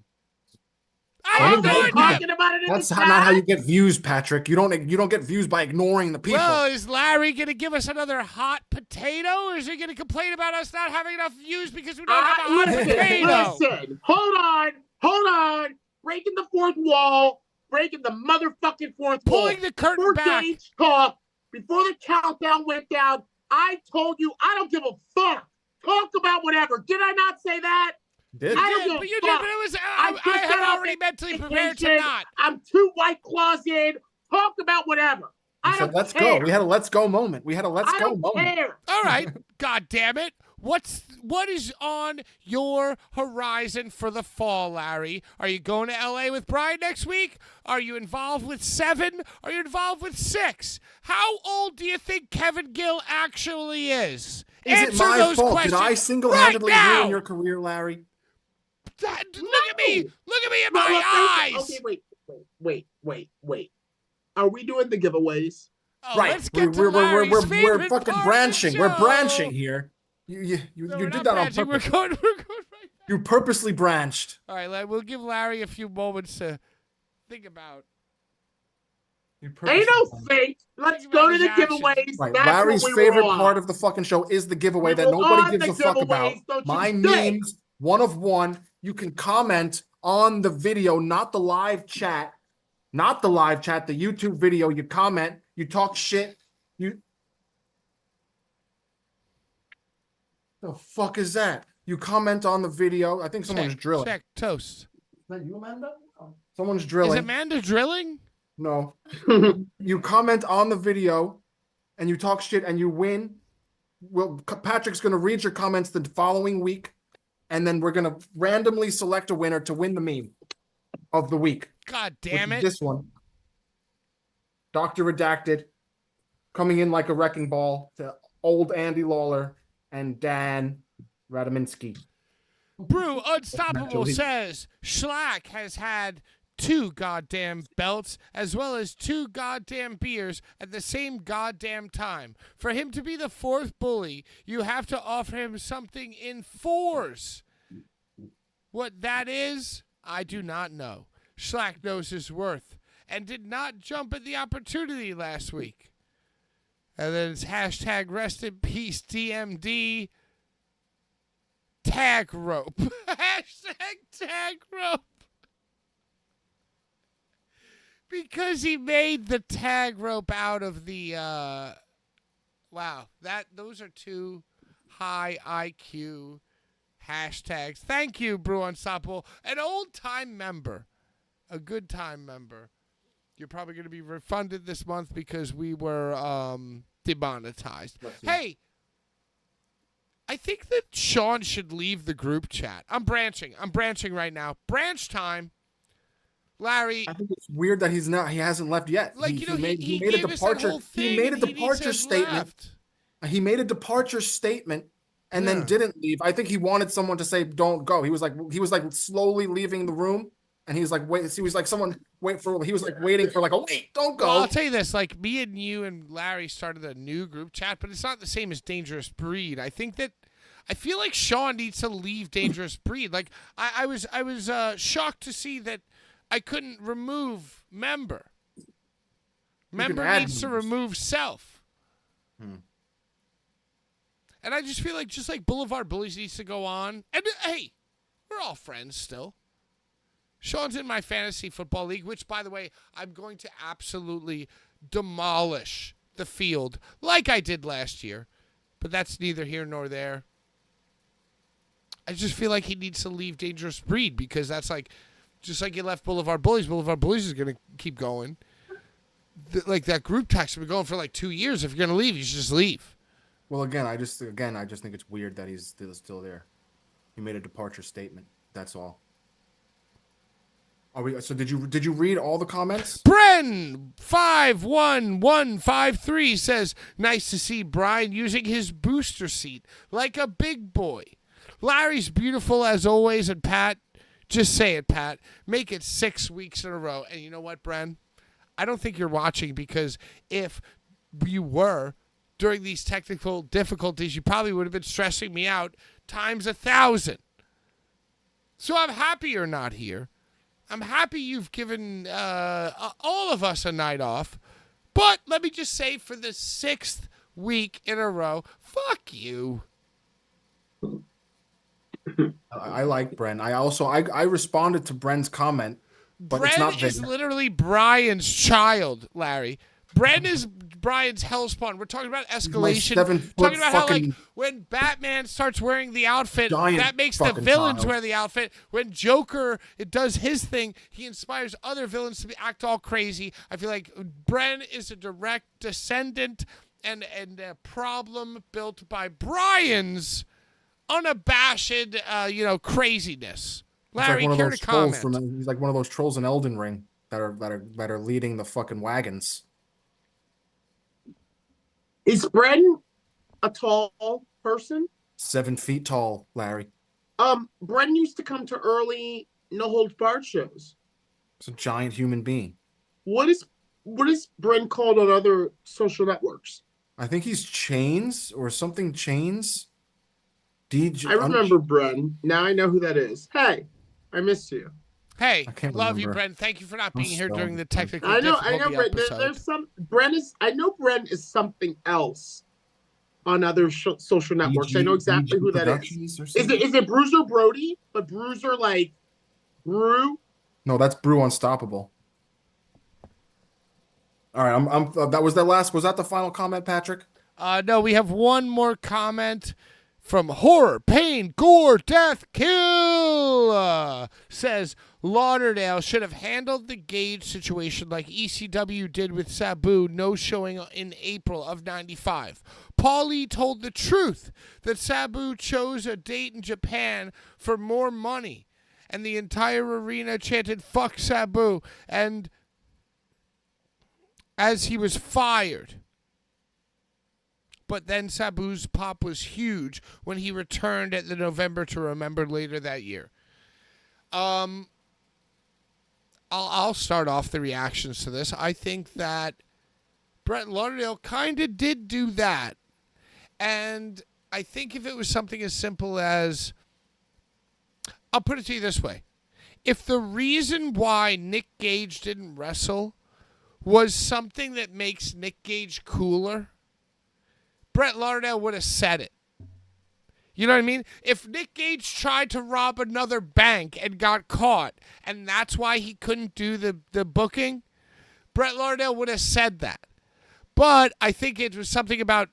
I Well, ignored them. talking about it in That's the not how chat. you get views, Patrick. You don't get views by ignoring the people. Well, is Larry going to give us another hot potato, or is he going to complain about us not having enough views because we don't have a hot potato? Listen, hold on. Breaking the fourth wall, breaking the motherfucking fourth wall. Pulling the curtain Before back. Gage talk, before the countdown went down, I told you I don't give a fuck. Talk about whatever. Did I not say that? Did. I don't give a But you fuck. did, but it was, I'm I just had out already on mentally prepared to vacation. not. I'm 2 White Claws in. Talk about whatever. You I said, don't let's care. go. We had a let's go moment. I don't care. All right, God damn it. What is on your horizon for the fall, Larry? Are you going to LA with Brian next week? Are you involved with 7? Are you involved with 6? How old do you think Kevin Gill actually is? Is Answer it my those fault? questions Did I single-handedly right now. ruin your career, Larry? Look at me in No, my eyes. Okay, wait. Are we doing the giveaways? Oh, Right. let's get to We're Larry's favorite fucking part of the branching. We're show. branching here. You No, we're did not that on branching. purpose. We're going right. You purposely branched. All right, we'll give Larry a few moments to think about You Ain't purposely- no fake. Let's Think go about to his the actions. giveaways. Right. That's Larry's what we favorite were on. part of the fucking show is the giveaway We that were nobody on gives the a fuck about. giveaways, don't you My say. memes, one of one. You can comment on the video, not the live chat. Not the live chat, the YouTube video. You comment, you talk shit. You the fuck is that? You comment on the video. I think someone's drilling. Check toast. Is that you, Amanda? Someone's Is drilling. Amanda drilling? No. You comment on the video and you talk shit and you win. Well, Patrick's going to read your comments the following week, and then we're going to randomly select a winner to win the meme of the week. God which damn is it. This one. Dr. Redacted coming in like a wrecking ball to old Andy Lawler and Dan Radominsky. Brew Unstoppable Actually. says Schlack has had 2 goddamn belts as well as 2 goddamn beers at the same goddamn time. For him to be the 4th bully, you have to offer him something in 4s. What that is, I do not know. Schlack knows his worth and did not jump at the opportunity last week. And then it's hashtag rest in peace DMD. Tag rope. Hashtag tag rope. Because he made the tag rope out of the wow. Those are 2 high IQ hashtags. Thank you, Brew Unstoppable. An old time member. A good time member. You're probably gonna be refunded this month because we were demonetized. Hey, I think that Sean should leave the group chat. I'm branching right now. Branch time. Larry, I think it's weird that he hasn't left yet. like, he made a gave us that departure. whole He thing made a and he needs to departure have statement. left. He made a departure statement and Yeah. then didn't leave. I think he wanted someone to say don't go. He was like slowly leaving the room, and he was like wait. He was like someone wait for. He was like waiting for like a wait. Don't go. Well, I'll tell you this: like me and you and Larry started a new group chat, but it's not the same as Dangerous Breed. I feel like Sean needs to leave Dangerous Breed. Like I was shocked to see that I couldn't remove member. Member needs to remove self. And I just feel like Blvd Bullies needs to go on. And hey, we're all friends still. Sean's in my fantasy football league, which, by the way, I'm going to absolutely demolish the field like I did last year. But that's neither here nor there. I just feel like he needs to leave Dangerous Breed because that's like, just like you left Blvd Bullies. Blvd Bullies is going to keep going. Like that group text has been going for like 2 years. If you're going to leave, you should just leave. Well, again, I just think it's weird that he's still there. He made a departure statement. That's all. So did you read all the comments? Bren 51153 says, nice to see Brian using his booster seat like a big boy. Larry's beautiful as always, and Pat, just say it, Pat. Make it 6 weeks in a row. And you know what, Bren? I don't think you're watching because if you were during these technical difficulties, you probably would have been stressing me out times 1,000. So I'm happy you're not here. I'm happy you've given all of us a night off. But let me just say, for the 6th week in a row, fuck you. I like Bren. I responded to Bren's comment, but it's not Bren is Vin. literally Brian's child, Larry. Bren is Brian's hellspawn. We're talking about escalation. 7-foot Talking about how, like, fucking when Batman starts wearing the outfit, giant that makes the fucking villains child. wear the outfit. When Joker does his thing, he inspires other villains to act all crazy. I feel like Bren is a direct descendant and a problem built by Brian's unabashed, craziness. Larry, He's like one care of to those trolls comment? he's like one of those trolls in Elden Ring that are leading the fucking wagons. Is Bren a tall person? 7 feet tall, Larry. Bren used to come to early No Holds Barred shows. It's a giant human being. What is Bren called on other social networks? I think he's Chains or something. Chains. DJ. I remember Bren. Now I know who that is. Hey, I miss you. Hey, I can't love you, remember. Brent. Thank you for not I'm being here during the stoned. technical I know, difficulty Brent. episode. There's some Brent is. I know Brent is something else on other social networks. I know exactly who that is. Productions or Is something? it Bruiser Brody? But Bruiser like Brew? No, that's Brew Unstoppable. All right, that was that the final comment, Patrick? No, we have one more comment from Horror, Pain, Gore, Death, Kill. Says Lauderdale should have handled the Gage situation like ECW did with Sabu, no showing in April of '95. Paulie told the truth that Sabu chose a date in Japan for more money, and the entire arena chanted "fuck Sabu," and as he was fired. But then Sabu's pop was huge when he returned at the November to Remember later that year. I'll start off the reactions to this. I think that Brett Lauderdale kind of did do that. And I think if it was something as simple as, I'll put it to you this way. If the reason why Nick Gage didn't wrestle was something that makes Nick Gage cooler, Brett Lauderdale would have said it. You know what I mean? If Nick Gage tried to rob another bank and got caught, and that's why he couldn't do the booking, Brett Lauderdale would have said that. But I think it was something about,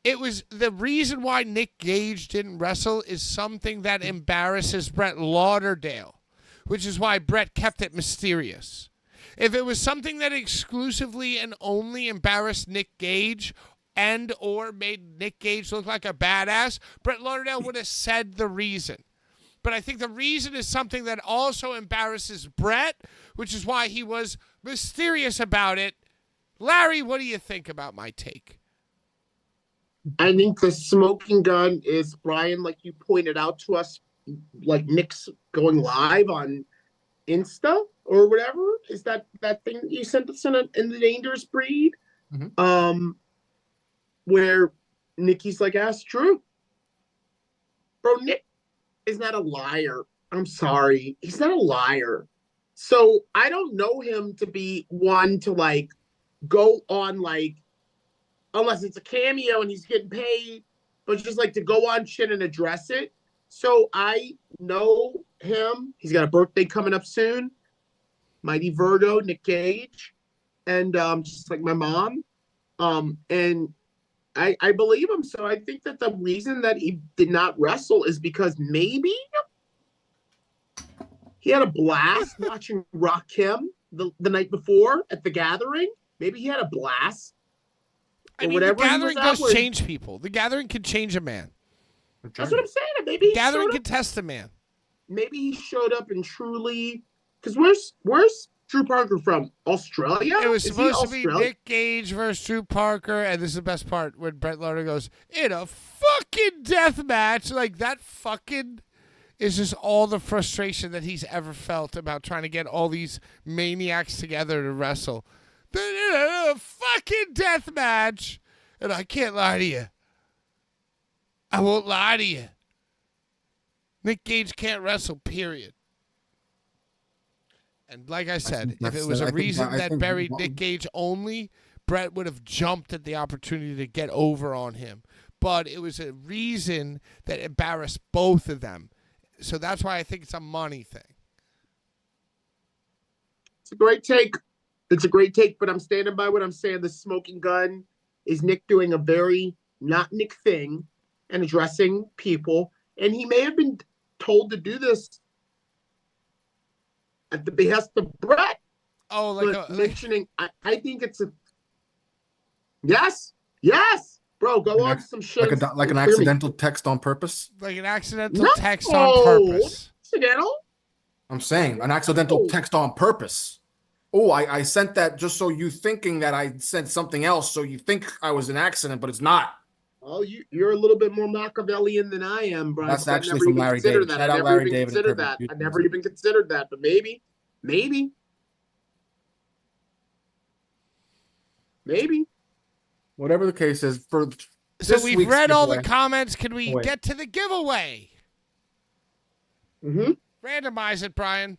it was the reason why Nick Gage didn't wrestle is something that embarrasses Brett Lauderdale, which is why Brett kept it mysterious. If it was something that exclusively and only embarrassed Nick Gage and or made Nick Gage look like a badass, Brett Lauderdale would have said the reason. But I think the reason is something that also embarrasses Brett, which is why he was mysterious about it. Larry, what do you think about my take? I think the smoking gun is, Brian, like you pointed out to us, like Nick's going live on Insta or whatever. Is that thing you sent us in the Dangerous Breed? Mm-hmm. Where Nikki's like, ask Drew. Bro, Nick is not a liar. I'm sorry. He's not a liar. So I don't know him to be one to like go on like, unless it's a cameo and he's getting paid, but just like to go on shit and address it. So I know him. He's got a birthday coming up soon. Mighty Virgo, Nick Gage. And just like my mom. And I believe him. So I think that the reason that he did not wrestle is because maybe he had a blast watching Rakim the night before at the Gathering. Maybe he had a blast. I mean, the Gathering does change people. The Gathering can change a man. That's what I'm saying. Maybe he Gathering can test a man. Maybe he showed up and truly, because where's Drew Parker from? Australia? It was supposed to be Nick Gage versus Drew Parker, and this is the best part when Brett Lauderdale goes, in a fucking death match. Like, that fucking is just all the frustration that he's ever felt about trying to get all these maniacs together to wrestle. A fucking death match, and I can't lie to you. I won't lie to you. Nick Gage can't wrestle, period. And like I said, if it was a reason that buried Nick Gage only, Brett would have jumped at the opportunity to get over on him. But it was a reason that embarrassed both of them. So that's why I think it's a money thing. It's a great take. It's a great take, but I'm standing by what I'm saying. The smoking gun is Nick doing a very not Nick thing and addressing people. And he may have been told to do this at the behest of Brett. Oh, like mentioning, I think it's a yes, bro. Go on some shit. Like an accidental text on purpose. Like an accidental text on purpose. Accidental? I'm saying an accidental text on purpose. Oh, I sent that just so you thinking that I sent something else, so you think I was an accident, but it's not. Oh, you're a little bit more Machiavellian than I am, Brian. That's actually from Larry David. Shout out Larry David. I never even considered that, but maybe. Whatever the case is, so we've read all the comments. Can we get to the giveaway? Mm-hmm. Randomize it, Brian.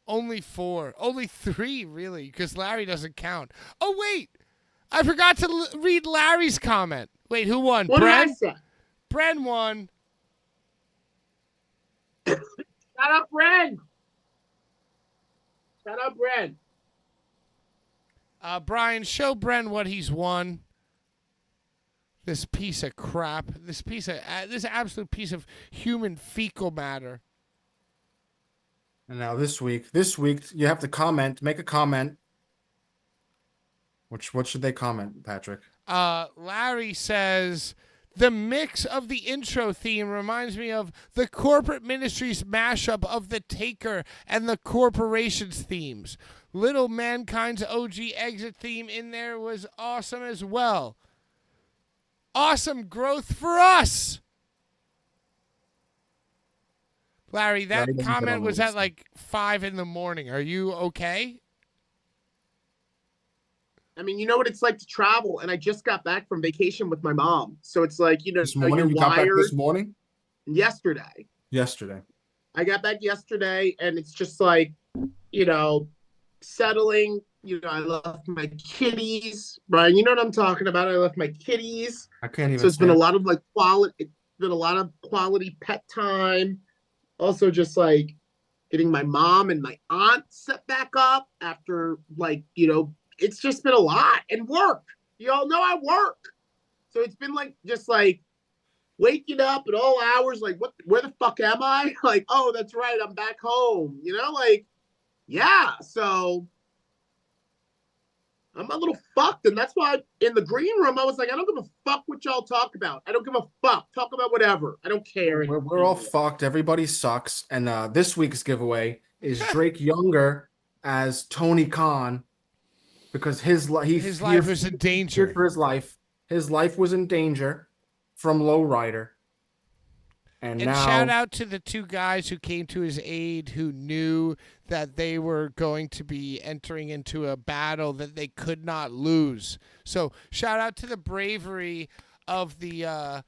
Only 4. Only 3, really, because Larry doesn't count. Oh, wait. I forgot to read Larry's comment. Wait, who won? What Bren? did I say? Bren won. Shout out, Bren. Shout out, Bren. Brian, show Bren what he's won. This piece of crap. This absolute piece of human fecal matter. And now this week you have to comment, make a comment. What should they comment, Patrick? Larry says, the mix of the intro theme reminds me of the Corporate Ministries mashup of The Taker and the Corporations themes. Little Mankind's OG exit theme in there was awesome as well. Awesome growth for us. Larry, that comment was at like 5 a.m. Are you okay? I mean, you know what it's like to travel, and I just got back from vacation with my mom. So it's like, This morning, you're you got back wired. this morning? Yesterday. I got back yesterday, and it's just like, settling. I left my kitties. Brian, you know what I'm talking about. I left my kitties. I can't even. So it's been a lot of quality. It's been a lot of quality pet time. Also, just like getting my mom and my aunt set back up after it's just been a lot, and work. You all know I work. So it's been just waking up at all hours, where the fuck am I? Oh, that's right, I'm back home. Yeah. So I'm a little fucked, and that's why in the green room I was like, I don't give a fuck what y'all talk about. I don't give a fuck. Talk about whatever. I don't care. We're all fucked. Everybody sucks. And this week's giveaway is Drake Younger as Tony Khan, because his life was in danger. For his life. His life was in danger from Lowrider. And now, shout out to the 2 guys who came to his aid, who knew that they were going to be entering into a battle that they could not lose. So shout out to the bravery of the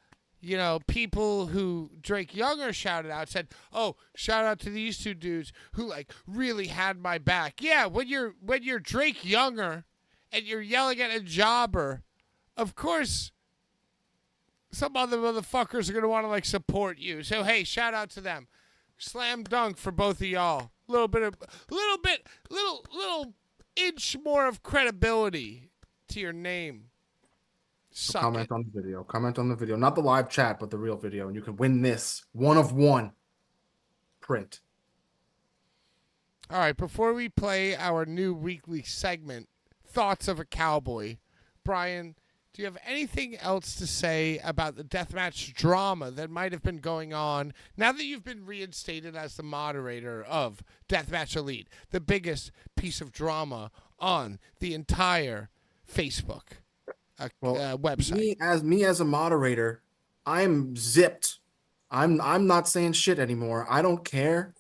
people who Drake Younger shouted out, said, oh, shout out to these 2 dudes who really had my back. Yeah, when you're Drake Younger and you're yelling at a jobber, of course some other motherfuckers are going to want to support you. So hey, shout out to them. Slam dunk for both of y'all. Little inch more of credibility to your name. So comment on the video. Comment on the video. Not the live chat, but the real video. And you can win this 1 of 1 print. All right, before we play our new weekly segment, Thoughts of a Cowboy, Brian, do you have anything else to say about the deathmatch drama that might have been going on now that you've been reinstated as the moderator of Deathmatch Elite, the biggest piece of drama on the entire Facebook website? Me as a moderator, I'm zipped. I'm not saying shit anymore. I don't care.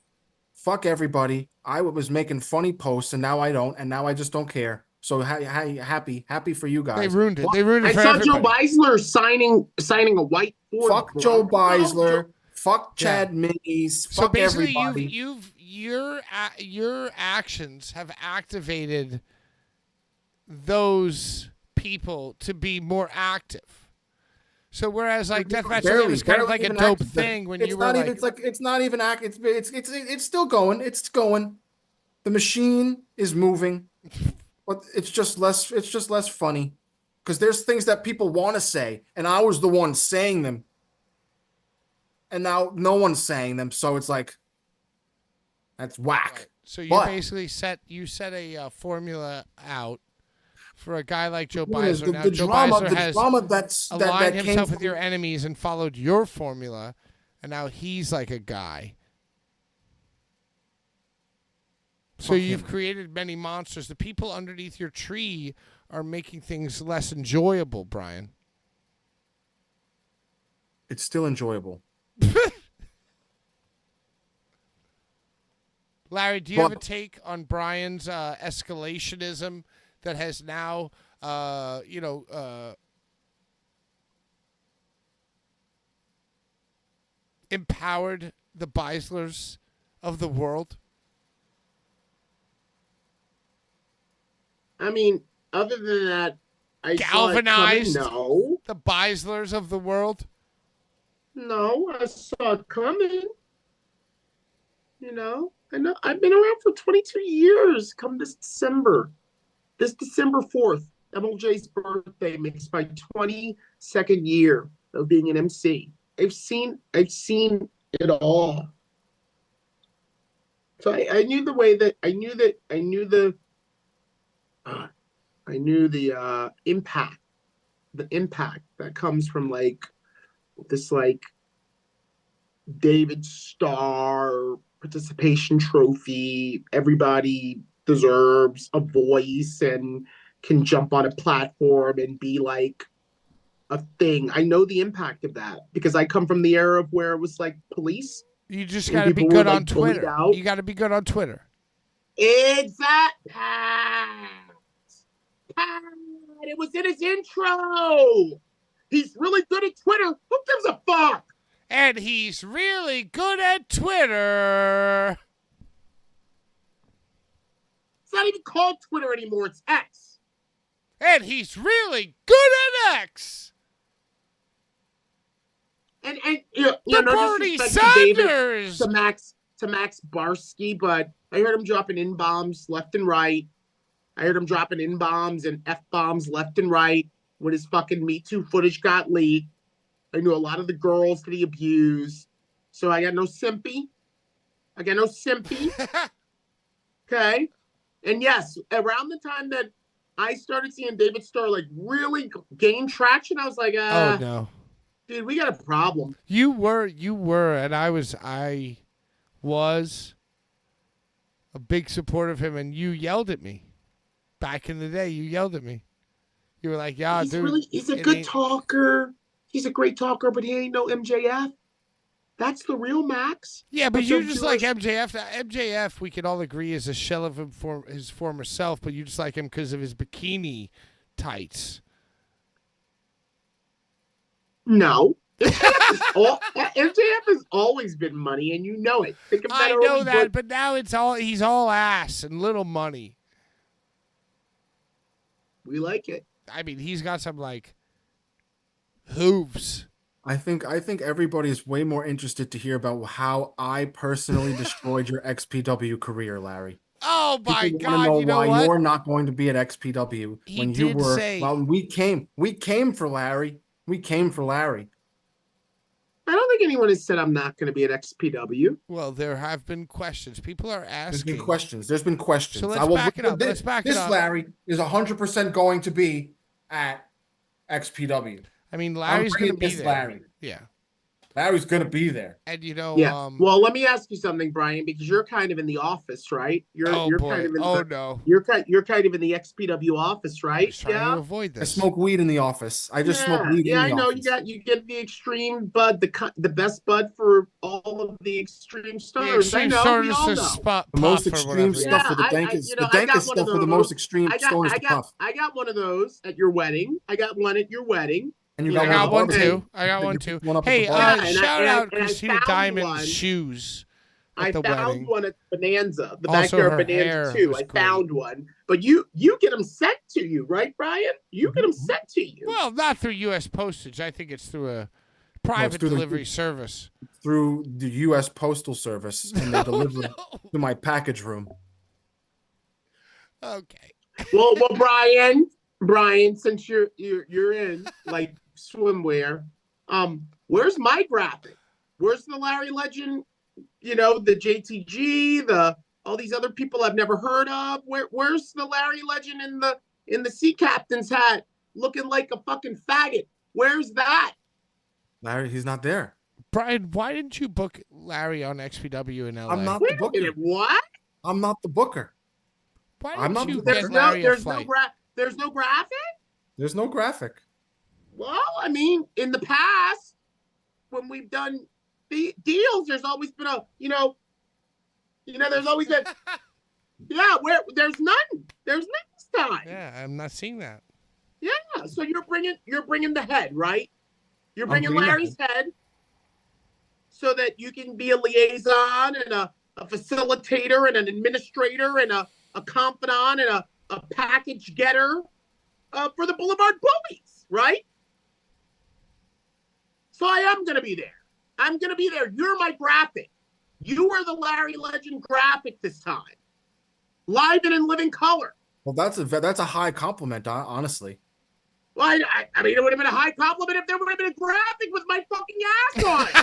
Fuck everybody. I was making funny posts, and now I don't, and now I just don't care. So happy for you guys. They ruined it. They ruined it. I for saw everybody. Joe Beisler signing a white Ford. Fuck Joe Beisler. Fuck Chad Minis. So Fuck basically, everybody. your actions have activated those people to be more active. So whereas Deathmatch Elite was kind of like a dope thing when you were it's not even active. It's still going. It's going. The machine is moving. But it's just less funny, because there's things that people want to say, and I was the one saying them, and now no one's saying them. So it's that's whack. Right. So you basically set a formula out for a guy like Joe Beisler. Now Joe Beisler has aligned himself with your enemies and followed your formula, and now he's like a guy. So you've created many monsters. The people underneath your tree are making things less enjoyable, Brian. It's still enjoyable. Larry, do you have a take on Brian's escalationism that has now, empowered the Beislers of the world? I mean, other than that, I saw it coming. Galvanized? No, The Beislers of the world? no, I saw it coming. You know, I know I've been around for 22 years. Come this December 4th, MLJ's birthday makes my 22nd year of being an MC. I've seen it all. So I knew the way that I knew the impact, that comes from like this like David Starr participation trophy. Everybody deserves a voice and can jump on a platform and be like a thing. I know the impact of that because I come from the era of where it was like police. You just And got to be people were, good on like, bullied Twitter. out. You got to be good on Twitter. Exactly. It was in his intro. He's really good at Twitter. Who gives a fuck? And he's really good at Twitter. It's not even called Twitter anymore. It's X. And he's really good at X. And you know, The no Bernie disrespect to David, Sanders. to Max Barsky, but I heard him dropping in-bombs left and right. I heard him dropping in-bombs and F-bombs left and right when his fucking Me Too footage got leaked. I knew a lot of the girls that he abused. So I got no sympathy. Okay? And yes, around the time that I started seeing David Starr like really gain traction, I was like, Oh, no. dude, we got a problem. You were, and I was a big supporter of him, and you yelled at me. Back in the day, you yelled at me. You were like, yeah, dude. He's a good talker. He's a great talker, but he ain't no MJF. That's the real Max. Yeah, but That's you so just Jewish. like MJF. MJF, we can all agree, is a shell of his former self, but you just like him because of his bikini tights. No. MJF has always been money, and you know it. Think of that I know early that, but now he's all ass and little money. we like it. I mean, he's got some like hooves. I think everybody's way more interested to hear about how I personally destroyed your XPW career, Larry. Oh my People God! want You to know know why what? you're not going to be at XPW He when you did were. say- Well, we came for Larry. We came for Larry. I don't think anyone has said I'm not going to be at XPW. Well, there have been questions. People are There's asking. been questions. There's been questions. So let's back it up. This, Let's back it this up. Larry is 100% going to be at XPW. I mean, Larry's going to be this there. Larry. Yeah, Larry's going to be there. and you know, Yeah. Well, let me ask you something, Brian, because you're kind of in the office, right? You're boy. kind of in No. You're kind of in the XPW office, I'm right? just trying to avoid I this. smoke weed in the office. I just smoke weed in the I know office. you get the extreme bud, the best bud for all of the extreme The stars. extreme I know, stars we all to know. spot The most puff or extreme whatever. stuff for the Yeah, dankest. you know, The I got dankest one of stuff for the those. most extreme I stoners to puff. got one of those at your wedding. I got one at your wedding. And you Yeah, I got got one barbecue. too. I got You one picked too. one up at Hey, the bar. and shout I- out and I Christina found Diamond's one. shoes I at the found wedding. one at Bonanza, the Also, backyard her Bonanza hair too. was I great. found one, but you get them sent to you, right, Brian? You get them sent to you. Well, not through U.S. postage. I think it's through a private through the- delivery service. Through the U.S. Postal Service, and they deliver it to my package room. Okay. Well, Brian, since you're in like swimwear, where's my graphic? Where's the Larry Legend? You know, the JTG, all these other people I've never heard of. Where's the Larry Legend in the sea captain's hat, looking like a fucking faggot? Where's that? Larry, he's not there. Brian, why didn't you book Larry on XPW in LA? I'm not the Wait a booker. minute, what? I'm not the booker. Why I'm didn't not you the booker. get Larry a flight? There's no graphic? There's no graphic. Well, I mean, in the past, when we've done the deals, there's always been there's always been, where there's none. There's none this time. Yeah, I'm not seeing that. Yeah, so you're bringing the head, right? You're I'm bringing bringing the Larry's head. so that you can be a liaison and a facilitator and an administrator and a confidant and a package getter for the Boulevard Bullies, right? So I am going to be there. I'm going to be there. You're my graphic. You are the Larry Legend graphic this time. Live and in living color. Well, that's a high compliment, honestly. Well, I mean, it would have been a high compliment if there would have been a graphic with my fucking ass on it.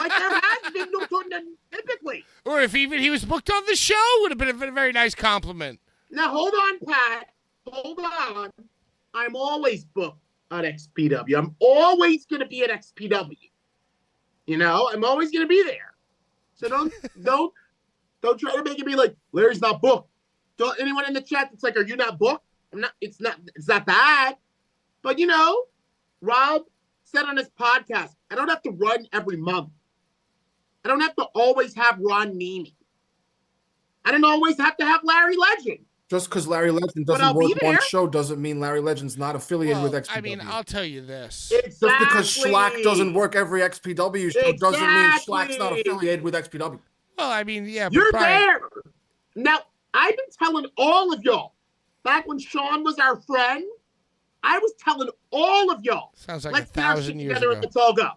Like there has been typically. Or if even he was booked on the show, would have been a very nice compliment. Now, hold on, Pat. Hold on. I'm always booked on XPW. I'm always going to be at XPW. You know, I'm always going to be there. So don't try to make it be like, Larry's not booked. Don't anyone in the chat that's like, are you not booked? I'm not. It's not bad. But, you know, Rob said on his podcast, I don't have to run every month. I don't have to always have Ron Nemi. I don't always have to have Larry Legend. Just because Larry Legend doesn't work one show doesn't mean Larry Legend's not affiliated with XPW. I mean, I'll tell you this. Exactly. Just because Schlack doesn't work every XPW show doesn't mean Schlack's not affiliated with XPW. Well, I mean, yeah. But You're Brian, there. Now, I've been telling all of y'all, back when Sean was our friend, I was telling all of y'all. Sounds like let's 1,000 years together ago. and let's all go.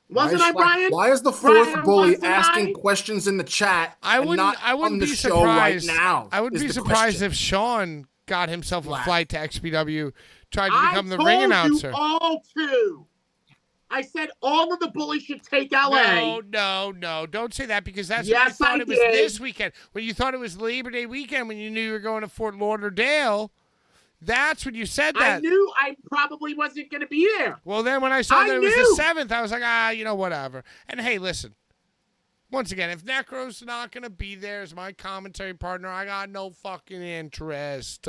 Wasn't I, Brian? Why is the fourth Brian, bully wasn't asking I? questions in the chat I and not wouldn't on the be show right surprised. now? I wouldn't be is the surprised question. if Sean got himself a Wow. flight to XPW, tried to become the I ring told announcer. you all to. I said all of the bullies should take LA. No. Don't say that because that's Yes, when you thought I it was did. this weekend. When you thought it was Labor Day weekend, when you knew you were going to Fort Lauderdale, that's when you said that. I knew I probably wasn't going to be there. Well, then when I saw I that it was knew. the 7th, I was like, whatever. And hey, listen. Once again, if Necro's not going to be there as my commentary partner, I got no fucking interest.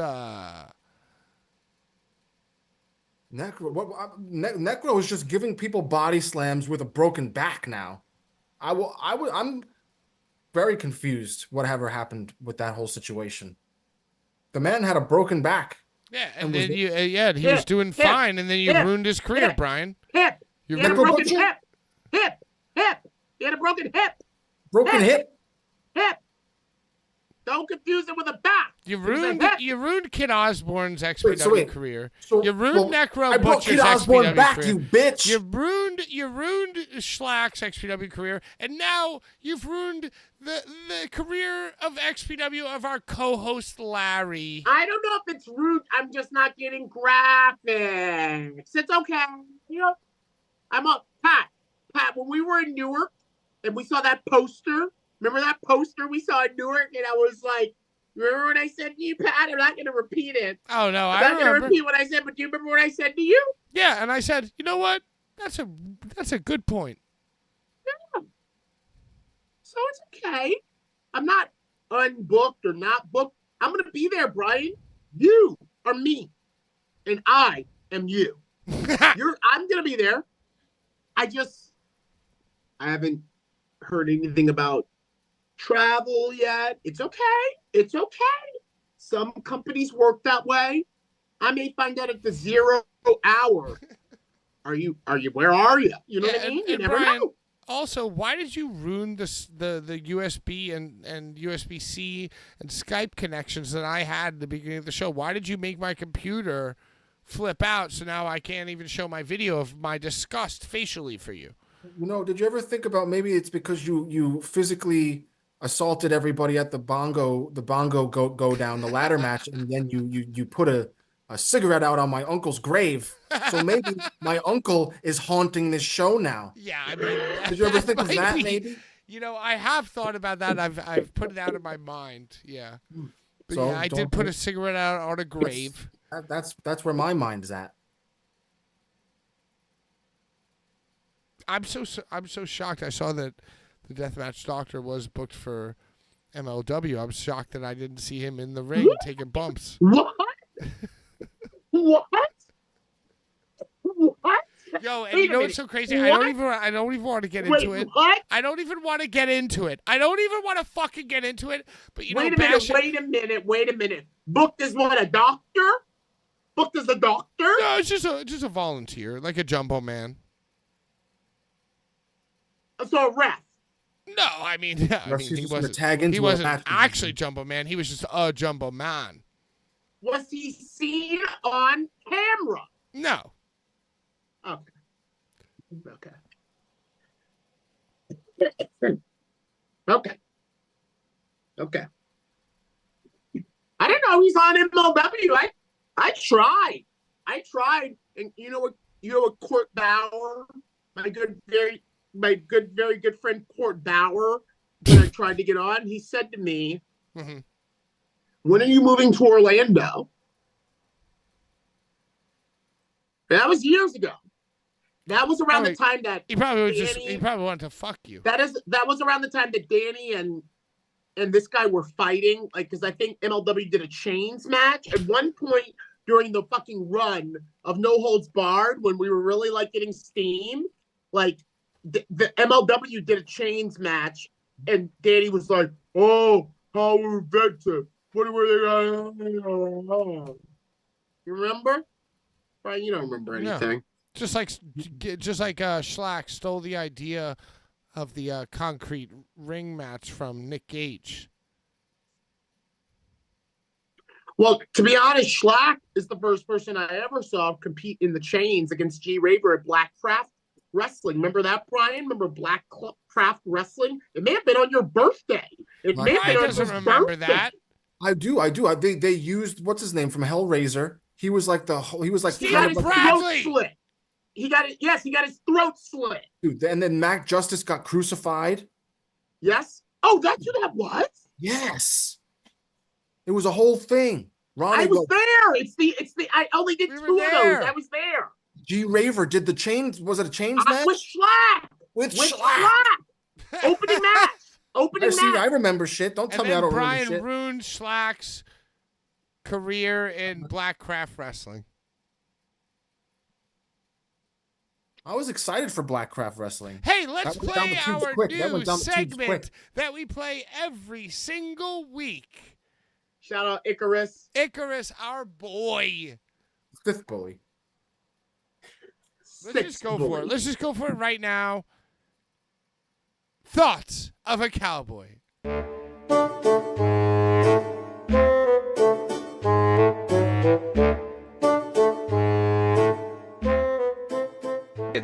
Necro is just giving people body slams with a broken back now. I'm very confused whatever happened with that whole situation. The man had a broken back. Yeah, And and was then he was doing fine, and then you ruined his career, Brian. Hip. You He had a ruined- broken hip. Hip. He had a broken hip. Broken hip. Don't confuse it with a back. You It was a ruined hip. you ruined Kid Osborne's XPW wait. career. So, You ruined Necro I brought Butcher's Kid Osborne XPW back, career. you bitch. You ruined Schlack's XPW career, and now you've ruined the career of XPW of our co-host Larry. I don't know if it's rude. I'm just not getting graphics. It's okay. You know, I'm up. Pat, when we were in Newark and we saw that poster, remember that poster we saw in Newark? And I was like, remember what I said to you, Pat? I'm not going to repeat it. Oh no, I'm I not going to remember. repeat what I said, but do you remember what I said to you? Yeah, and I said, you know what? That's a good point. So it's okay. I'm not unbooked or not booked. I'm going to be there, Brian. You are me, and I am you. I'm going to be there. I haven't heard anything about travel yet. It's okay. It's okay. Some companies work that way. I may find out at the 0 hour. Where are you? You know what I mean? You never Brian, know. Also, why did you ruin the USB and USB-C and Skype connections that I had at the beginning of the show? Why did you make my computer flip out so now I can't even show my video of my disgust facially for you? You know, did you ever think about maybe it's because you physically assaulted everybody at the bongo go down the ladder match, and then you put a cigarette out on my uncle's grave. So maybe my uncle is haunting this show now. Yeah, I mean, Did you ever think of might that be- maybe? You know, I have thought about that. I've put it out of my mind. Yeah, but So yeah, I did don't put a think- cigarette out on a grave. That's where my mind's at. I'm so shocked. I saw that the Deathmatch Doctor was booked for MLW. I'm shocked that I didn't see him in the ring taking bumps. What? What? What? Yo, and Wait you a know minute. what's so crazy? What? I don't even want to get Wait, into it. what? I don't even want to get into it. I don't even want to fucking get into it. But you know, Wait a minute, bashing- wait a minute. Booked as what, a doctor? Booked as a doctor? No, it's just a volunteer, like a jumbo man. So a ref. No, I mean, yeah, I Refs mean, just gonna tag into he a wasn't match. actually Jumbo Man. He was just a Jumbo Man. Was he seen on camera? No. Okay. Okay. I didn't know he's on MLW. I tried. And you know what? Court Bauer, my very good friend Court Bauer, when I tried to get on, he said to me, Mm-hmm. "When are you moving to Orlando?" And that was years ago. That was around the time that he probably wanted to fuck you. That was around the time that Danny and this guy were fighting, like, because I think MLW did a chains match at one point during the fucking run of No Holds Barred when we were really like getting steam. Like the MLW did a chains match, and Danny was like, "Oh, Howard Vector, what were they gonna?" You remember? Right? You don't remember anything. Just like Schlack stole the idea of the concrete ring match from Nick Gage. Well, to be honest, Schlack is the first person I ever saw compete in the chains against G Raver at Black Craft Wrestling. Remember that, Brian? Remember Black Craft Wrestling? It may have been on your birthday. It may have been on your remember birthday. that. I do. They used what's his name from Hellraiser. He was like He got his throat slit. He got his throat slit. Dude, and then Mac Justice got crucified. Yes. Oh, that's who that was? Yes. It was a whole thing. Ronnie I was there. I only did two of those. I was there. G Raver did the chains. Was it a chains match? With Schlack. With Schlack. Opening match. I remember shit. Don't tell me I don't remember shit. Brian ruined Schlack's career in Black Craft Wrestling. I was excited for Black Craft Wrestling. Hey, let's play our new segment that we play every single week. Shout out Icarus. Icarus, our boy. Fifth bully. Let's just go for it. Let's just go for it right now. Thoughts of a cowboy.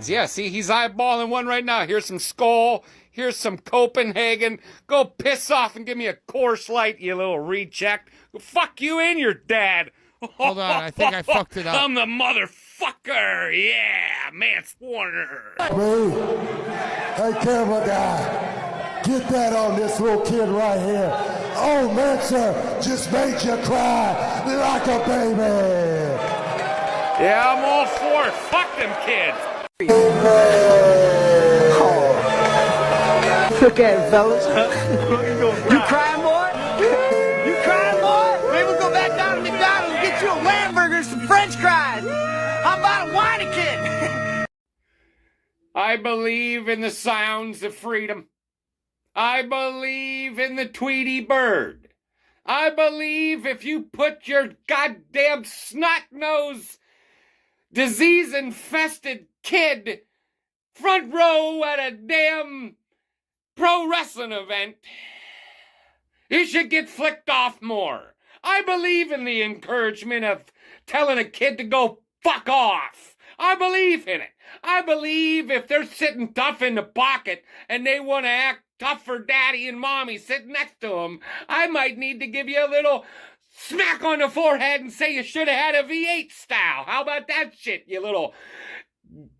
Yeah, see, he's eyeballing one right now. Here's some Skull. Here's some Copenhagen. Go piss off and give me a Coors Light, you little reject. Fuck you and your dad. Hold on, I think I fucked it up. I'm the motherfucker. Yeah, Mance Warner. Hey, camera guy, get that on this little kid right here. Oh, Manser just made you cry like a baby. Yeah, I'm all for it. Fuck them kids. Look at it, fellas. You crying, boy? You crying, boy? Maybe we'll go back down to McDonald's and get you a Lamburger and some French fries. How about a Weineken? I believe in the sounds of freedom. I believe in the Tweety Bird. I believe if you put your goddamn snot-nosed, disease-infested kid front row at a damn pro wrestling event, he should get flicked off more. I believe in the encouragement of telling a kid to go fuck off. I believe in it. I believe if they're sitting tough in the pocket and they want to act tough for daddy and mommy sitting next to them, I might need to give you a little smack on the forehead and say you should have had a V8 style. How about that shit, you little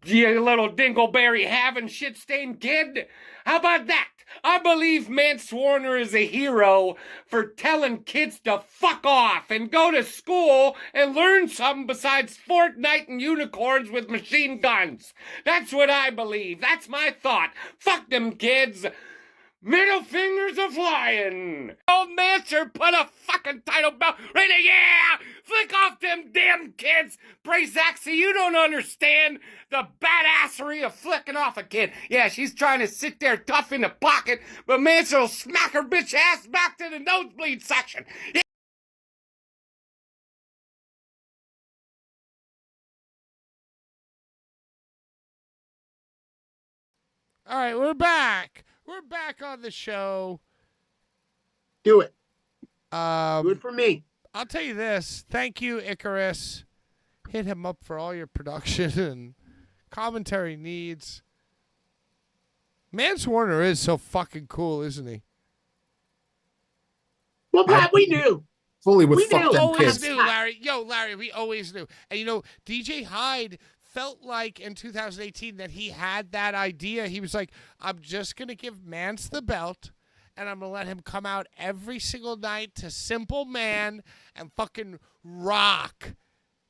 dingleberry having shit-stained kid? How about that? I believe Mance Warner is a hero for telling kids to fuck off and go to school and learn something besides Fortnite and unicorns with machine guns. That's what I believe. That's my thought. Fuck them kids. Middle fingers are flying. Old Manser put a fucking title belt right there. Yeah! Flick off them damn kids. Praise Zaxy, you don't understand the badassery of flicking off a kid. Yeah, she's trying to sit there tough in the pocket, but Manser will smack her bitch ass back to the nosebleed section. Yeah. All right, we're back. We're back on the show. Do it. Do it for me. I'll tell you this. Thank you, Icarus. Hit him up for all your production and commentary needs. Mance Warner is so fucking cool, isn't he? Well, Pat, we knew. Fully with We fucked knew. up Always kids. knew, Larry. Yo, Larry, we always knew. And you know, DJ Hyde felt like in 2018 that he had that idea. He was like, I'm just going to give Mance the belt, and I'm going to let him come out every single night to Simple Man and fucking rock.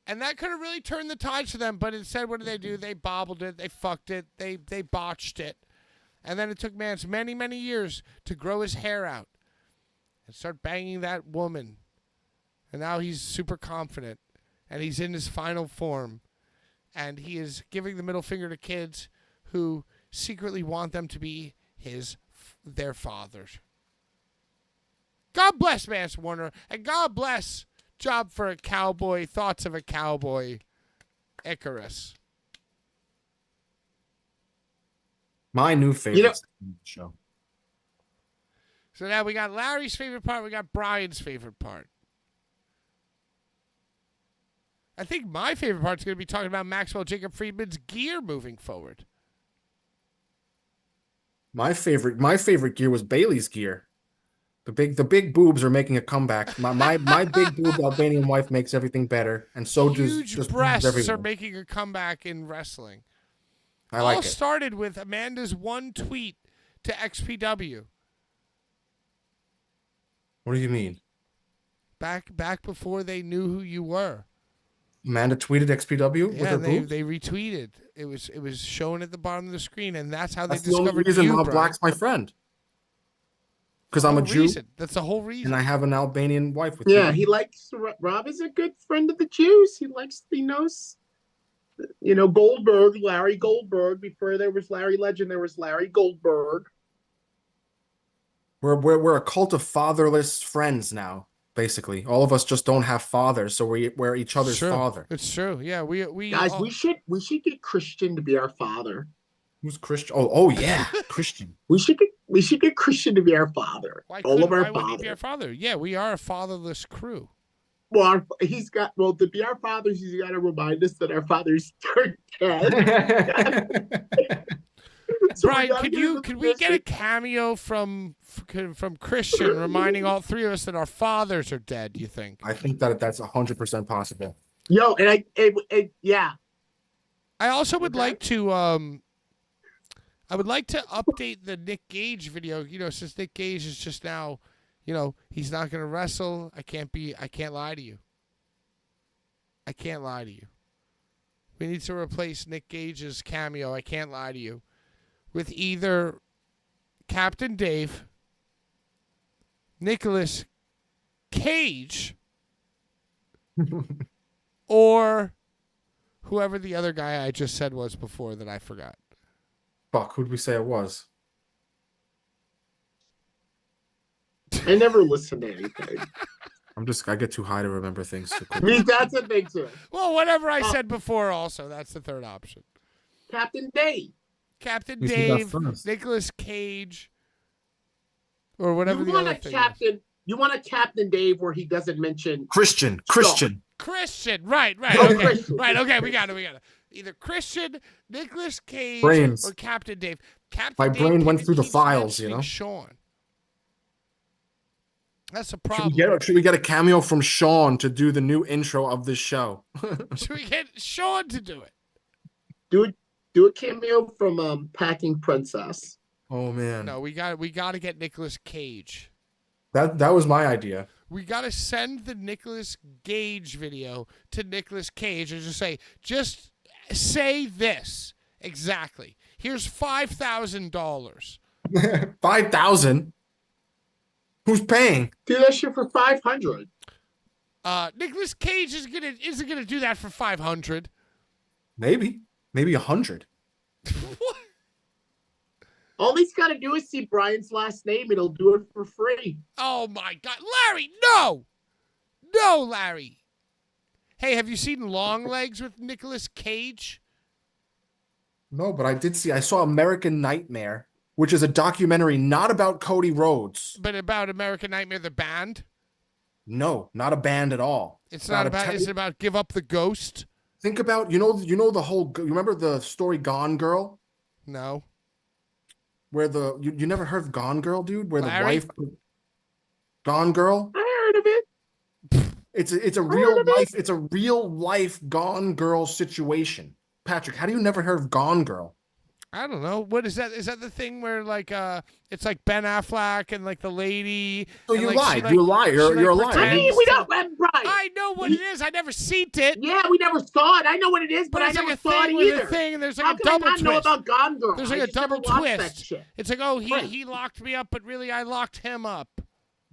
And that could have really turned the tides for them, but instead, what did they do? They bobbled it. They fucked it. They botched it. And then it took Mance many, many years to grow his hair out and start banging that woman. And now he's super confident, and he's in his final form. And he is giving the middle finger to kids who secretly want them to be their fathers. God bless Mance Warner, and God bless Job for a Cowboy, Thoughts of a Cowboy, Icarus. My new favorite show. So now we got Larry's favorite part, we got Brian's favorite part. I think my favorite part is going to be talking about Maxwell Jacob Friedman's gear moving forward. My favorite gear was Bailey's gear. The big boobs are making a comeback. My big boob Albanian wife makes everything better, and so Huge does breasts everyone. are making a comeback in wrestling. I like All it. started with Amanda's one tweet to XPW. What do you mean? Back before they knew who you were. Amanda tweeted XPW with Yeah, her they boobs? retweeted. It was shown at the bottom of the screen, and that's how That's they the only discovered reason you, why Brian. Black's my friend. Because I'm a Jew, That's the whole reason. and I have an Albanian wife with Yeah, me. he likes. Rob is a good friend of the Jews. He likes. He knows. Goldberg, Larry Goldberg. Before there was Larry Legend, there was Larry Goldberg. We're a cult of fatherless friends now. Basically, all of us just don't have fathers, so we're each other's True. father. It's true. Yeah, we Guys, all- we should get Christian to be our father. Who's Christian? Oh yeah, Christian. We should get Christian to be our father. Why All of our wouldn't he be our fathers. father? Yeah, we are a fatherless crew. Well, to be our fathers, he's got to remind us that our fathers turned dead. So Brian, gotta could we get a cameo from Christian reminding all three of us that our fathers are dead? You think? I think that's 100% possible. Yo, and yeah. I also would Okay. like to I would like to update the Nick Gage video. Since Nick Gage is just now, he's not going to wrestle. I can't lie to you. I can't lie to you. We need to replace Nick Gage's cameo. I can't lie to you. With either Captain Dave, Nicolas Cage, or whoever the other guy I just said was before that I forgot. Fuck, who'd we say it was? I never listen to anything. I get too high to remember things too I quickly. mean, that's a big too. Well, whatever I said before also, that's the third option. Captain Dave. Captain You said that Dave, first. Nicolas Cage, or whatever You the want other a thing Captain? is. You want a Captain Dave where he doesn't mention Christian. Christian, right, Oh, okay, Christian. right, okay, we got it. Either Christian, Nicolas Cage, Brains. or Captain Dave. Captain My Dave brain went keeps through the files, mentioning you know? Sean. That's a Should problem. we get a cameo from Sean to do the new intro of this show? Should we get Sean to do it? do a cameo from Packing Princess. Oh man. No, we got to get Nicolas Cage. That was my idea. We got to send the Nicolas Cage video to Nicolas Cage and just say this exactly. Here's $5,000. 5,000. Who's paying? Do that shit for 500. Nicolas Cage isn't gonna do that for 500. Maybe 100. What? All he's got to do is see Brian's last name, and he'll do it for free. Oh my God, Larry! No, Larry. Hey, have you seen Long Legs with Nicolas Cage? No, but I saw American Nightmare, which is a documentary not about Cody Rhodes. But about American Nightmare, the band? No, not a band at all. It's not about, is it about Give Up the Ghost? Think about, you know the whole, you remember the story Gone Girl? No. Where you never heard of Gone Girl, dude? Where Larry? the wife, Gone Girl? I heard of it. It's a real life Gone Girl situation. Patrick, how do you never heard of Gone Girl? I don't know. What is that? Is that the thing where like it's like Ben Affleck and like the lady? So and, you like, lied. she, You lie. You're a liar. I mean, we don't. Right. I know what it is. I never seen it. Yeah, we never saw it. I know what it is, but I it's never like a saw it thing with either. a thing, and there's like How a can I double not know twist. about Gone Girl? There's like I a just never double watched that twist. shit. It's like, oh, Right. he locked me up, but really I locked him up.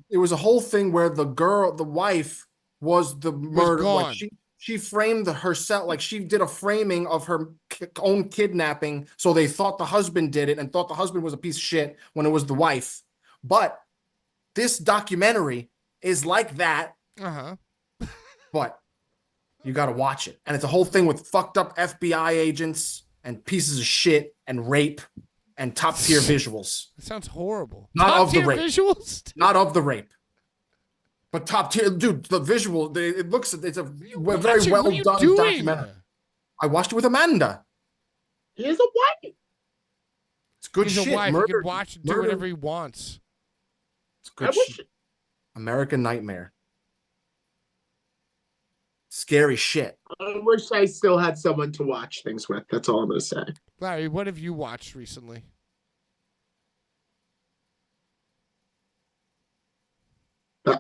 It was a whole thing where the wife was the murder. gone. Like she framed herself, like she did a framing of her own kidnapping. So they thought the husband did it and thought the husband was a piece of shit when it was the wife. But this documentary is like that. But you got to watch it. And it's a whole thing with fucked up FBI agents and pieces of shit and rape and top tier visuals. It sounds horrible. Not Top of the tier rape. visuals? Not of the rape. But top tier, dude, the visual, it's a very well done documentary. I watched it with Amanda. He has a wife. It's good He's shit. a wife. Murder, He can watch and do murder. whatever he wants. It's good shit. American Nightmare. Scary shit. I wish I still had someone to watch things with. That's all I'm going to say. Larry, what have you watched recently?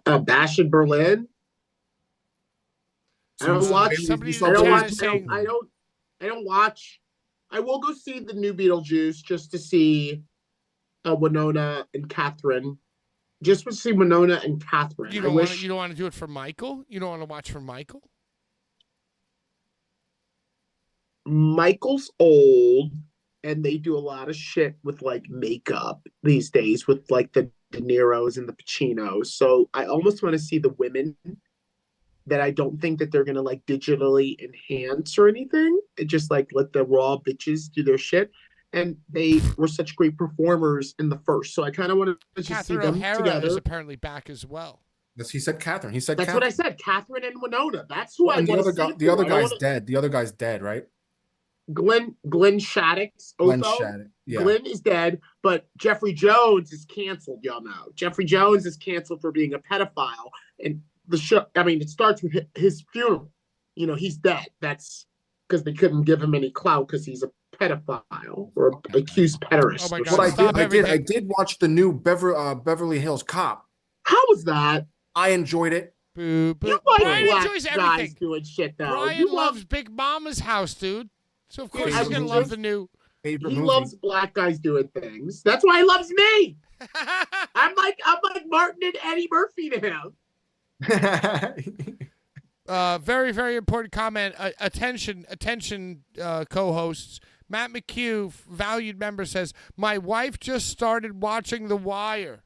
Bash in Berlin. I don't watch. I don't watch. I will go see the new Beetlejuice just to see Winona and Catherine. Just to see Winona and Catherine. You don't want to do it for Michael? You don't want to watch for Michael? Michael's old, and they do a lot of shit with like makeup these days with like the De Niro's and the Pacinos. So I almost want to see the women that I don't think that they're gonna like digitally enhance or anything. It just like let the raw bitches do their shit. And they were such great performers in the first. So I kind of want to just see them O'Hara together. is apparently back as well. Yes, he said Catherine. He said That's Catherine. what I said. Catherine and Winona. That's who I And want to see. the other guy's dead. The other guy's dead, right? Glenn Shattuck's Glenn Otho. Shattuck. Yeah. Glenn is dead, but Jeffrey Jones is canceled, y'all know. Jeffrey Jones is canceled for being a pedophile. And the show, I mean, it starts with his funeral. You know, he's dead. That's because they couldn't give him any clout because he's a pedophile or accused pederast. Oh my or God, something. I did watch the new Beverly Hills Cop. How was that? I enjoyed it. Boo, boo. You like Brian black enjoys guys everything. doing shit, though. Brian You loves Big Mama's House, dude. So of course Yeah, he's gonna love the new. He loves black guys doing things. That's why he loves me. I'm like Martin and Eddie Murphy to him. Very, very important comment. Attention, co-hosts. Matt McHugh, valued member, says, my wife just started watching The Wire.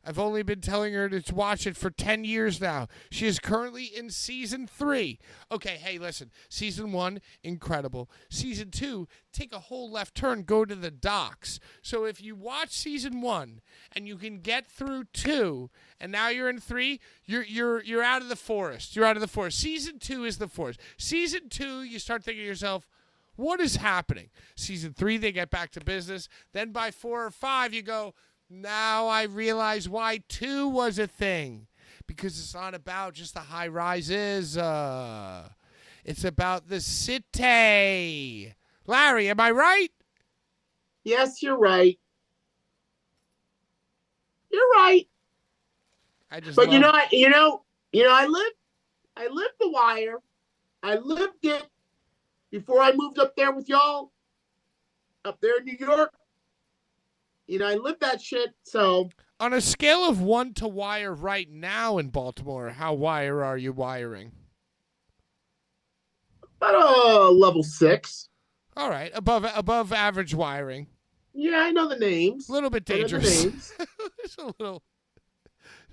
I've only been telling her to watch it for 10 years now. She is currently in season 3. Okay, hey, listen. Season 1, incredible. Season 2, take a whole left turn, go to the docks. So if you watch season 1 and you can get through 2, and now you're in 3, you're out of the forest. You're out of the forest. Season 2 is the forest. Season 2, you start thinking to yourself, what is happening? Season 3, they get back to business. Then by 4 or 5, you go, now I realize why 2 was a thing. Because it's not about just the high rises. It's about the city. Larry, am I right? Yes, you're right. You're right. I lived The Wire. I lived it before I moved up there with y'all. Up there in New York. You know, I lived that shit, so. On a scale of 1 to Wire right now in Baltimore, how wire are you wiring? About level 6. All right, above average wiring. Yeah, I know the names. A little bit dangerous. There's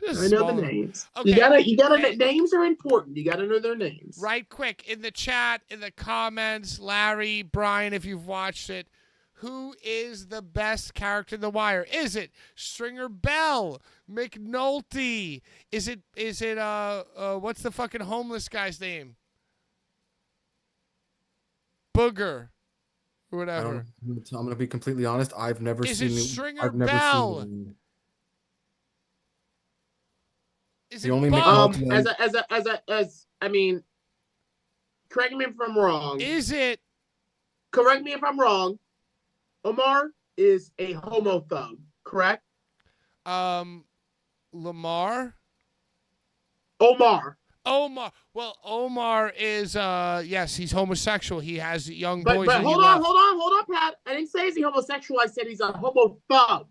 I know the names. Okay. You gotta. Names are important. You gotta know their names. Right quick, in the chat, in the comments, Larry, Brian, if you've watched it, who is the best character in The Wire? Is it Stringer Bell, McNulty? Is it what's the fucking homeless guy's name? Booger. Or whatever. I'm gonna be completely honest. I've never Is seen it it. Stringer I've never Bell? seen it. Is The it only Bob? McNulty I mean, correct me if I'm wrong. Is it? Correct me if I'm wrong. Omar is a homo thug, correct? Lamar? Omar. Well, Omar is yes, he's homosexual. He has young But boys. hold on, Pat. I didn't say he's a homosexual. I said he's a homo thug.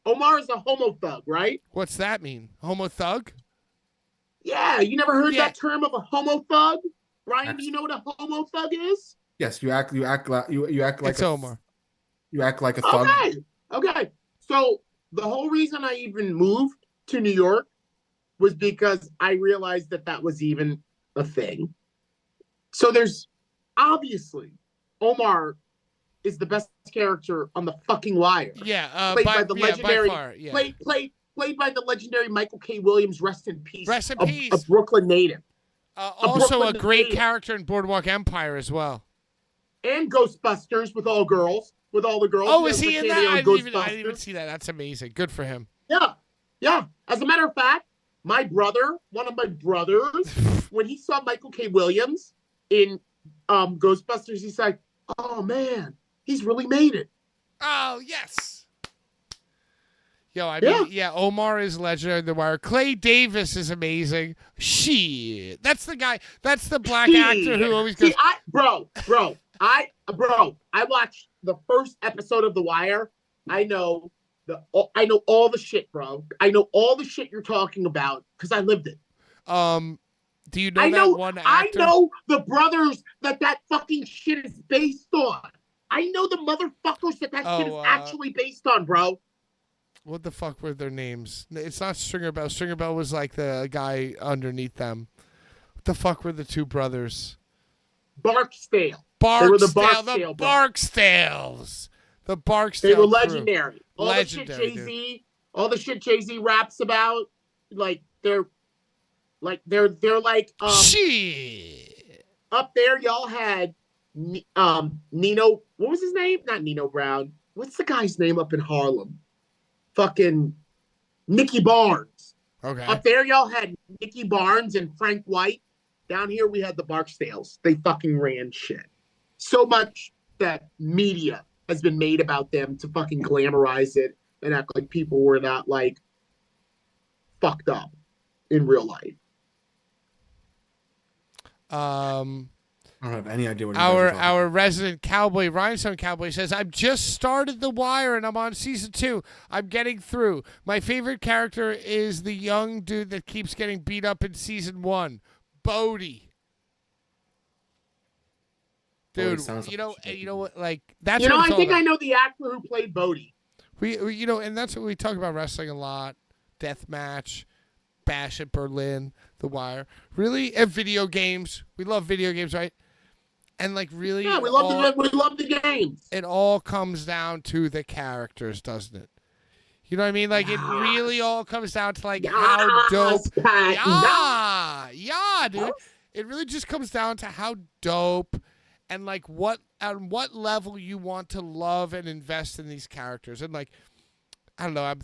Omar is a homo thug, right? What's that mean? Homo thug? Yeah, you never heard Yeah. that term of a homo thug? Ryan, do you know what a homo thug is? Yes, you act like It's Omar. You act like a thug. Okay. So the whole reason I even moved to New York was because I realized that was even a thing. So there's obviously Omar is the best character on the fucking Wire. Yeah, played by the legendary, by far, yeah. played by the legendary Michael K. Williams. Rest in peace. Rest in a, peace. A Brooklyn native. Also Brooklyn a great native. character in Boardwalk Empire as well. And Ghostbusters with all the girls. Oh, is he in that? I didn't even Ghostbusters. see that. That's amazing. Good for him. Yeah. As a matter of fact, my brother, one of my brothers, when he saw Michael K. Williams in Ghostbusters, he's like, "Oh man, he's really made it." Oh yes. Yo, I mean, yeah, Omar is legendary in The Wire. Clay Davis is amazing. Shit, that's the guy. That's the black actor who always goes. I watched the first episode of The Wire. I know all the shit, bro. I know all the shit you're talking about because I lived it. Do you know that one actor? I know the brothers that fucking shit is based on. I know the motherfuckers that shit is actually based on, bro. What the fuck were their names? It's not Stringer Bell. Stringer Bell was like the guy underneath them. What the fuck were the two brothers? Barksdale. They were were the Barksdale. Barksdale. Barksdales. The Barksdale. They were crew. legendary. Legendary, all the shit Jay-Z raps about, they're like shit. Up there, y'all had Nino. What was his name? Not Nino Brown. What's the guy's name up in Harlem? Fucking Nicky Barnes. Okay. Up there, y'all had Nicky Barnes and Frank White. Down here, we had the Barksdales. They fucking ran shit. So much that media has been made about them to fucking glamorize it and act like people were not fucked up in real life. I don't have any idea what our resident cowboy, Rhinestone Cowboy, says, "I've just started The Wire and I'm on season 2. I'm getting through. My favorite character is the young dude that keeps getting beat up in season 1, Bodie." Dude, you know what? Like that's. You know, what I think I know the actor who played Bodie. We and that's what we talk about wrestling a lot. Deathmatch, Bash at Berlin, The Wire. Really, and video games. We love video games, right? And really, yeah, we love the games. It all comes down to the characters, doesn't it? You know what I mean? Like it really all comes down to how dope. Yeah, dude. It really just comes down to how dope and what level you want to love and invest in these characters. And I don't know, I'm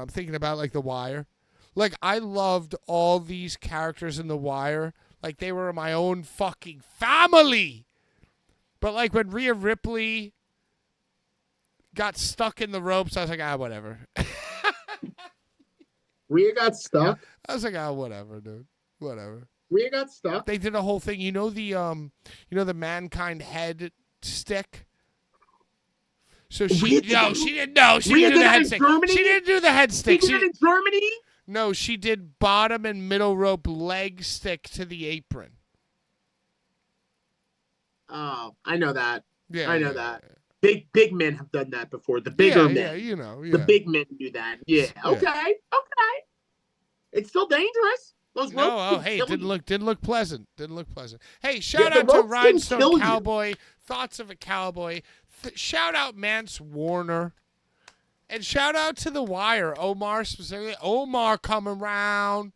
thinking about The Wire. I loved all these characters in The Wire. They were my own fucking family. But when Rhea Ripley got stuck in the ropes, I was like, whatever. Rhea got stuck? I was like, whatever, dude. Whatever. Rhea got stuck? They did a whole thing. You know the Mankind head stick? So she didn't do the head stick. She didn't do the head stick. She did it in Germany? No, she did bottom and middle rope leg stick to the apron. Oh, I know that. Yeah, I know that. Big men have done that before. The bigger men. Yeah, The big men do that. Yeah. Okay. It's still dangerous. Those No, ropes oh can hey, kill didn't you. look pleasant. Didn't look pleasant. Hey, Yeah, shout the out to ropes can Rhinestone kill you. Cowboy. Thoughts of a Cowboy. Shout out Mance Warner. And shout out to The Wire. Omar specifically. Omar coming round.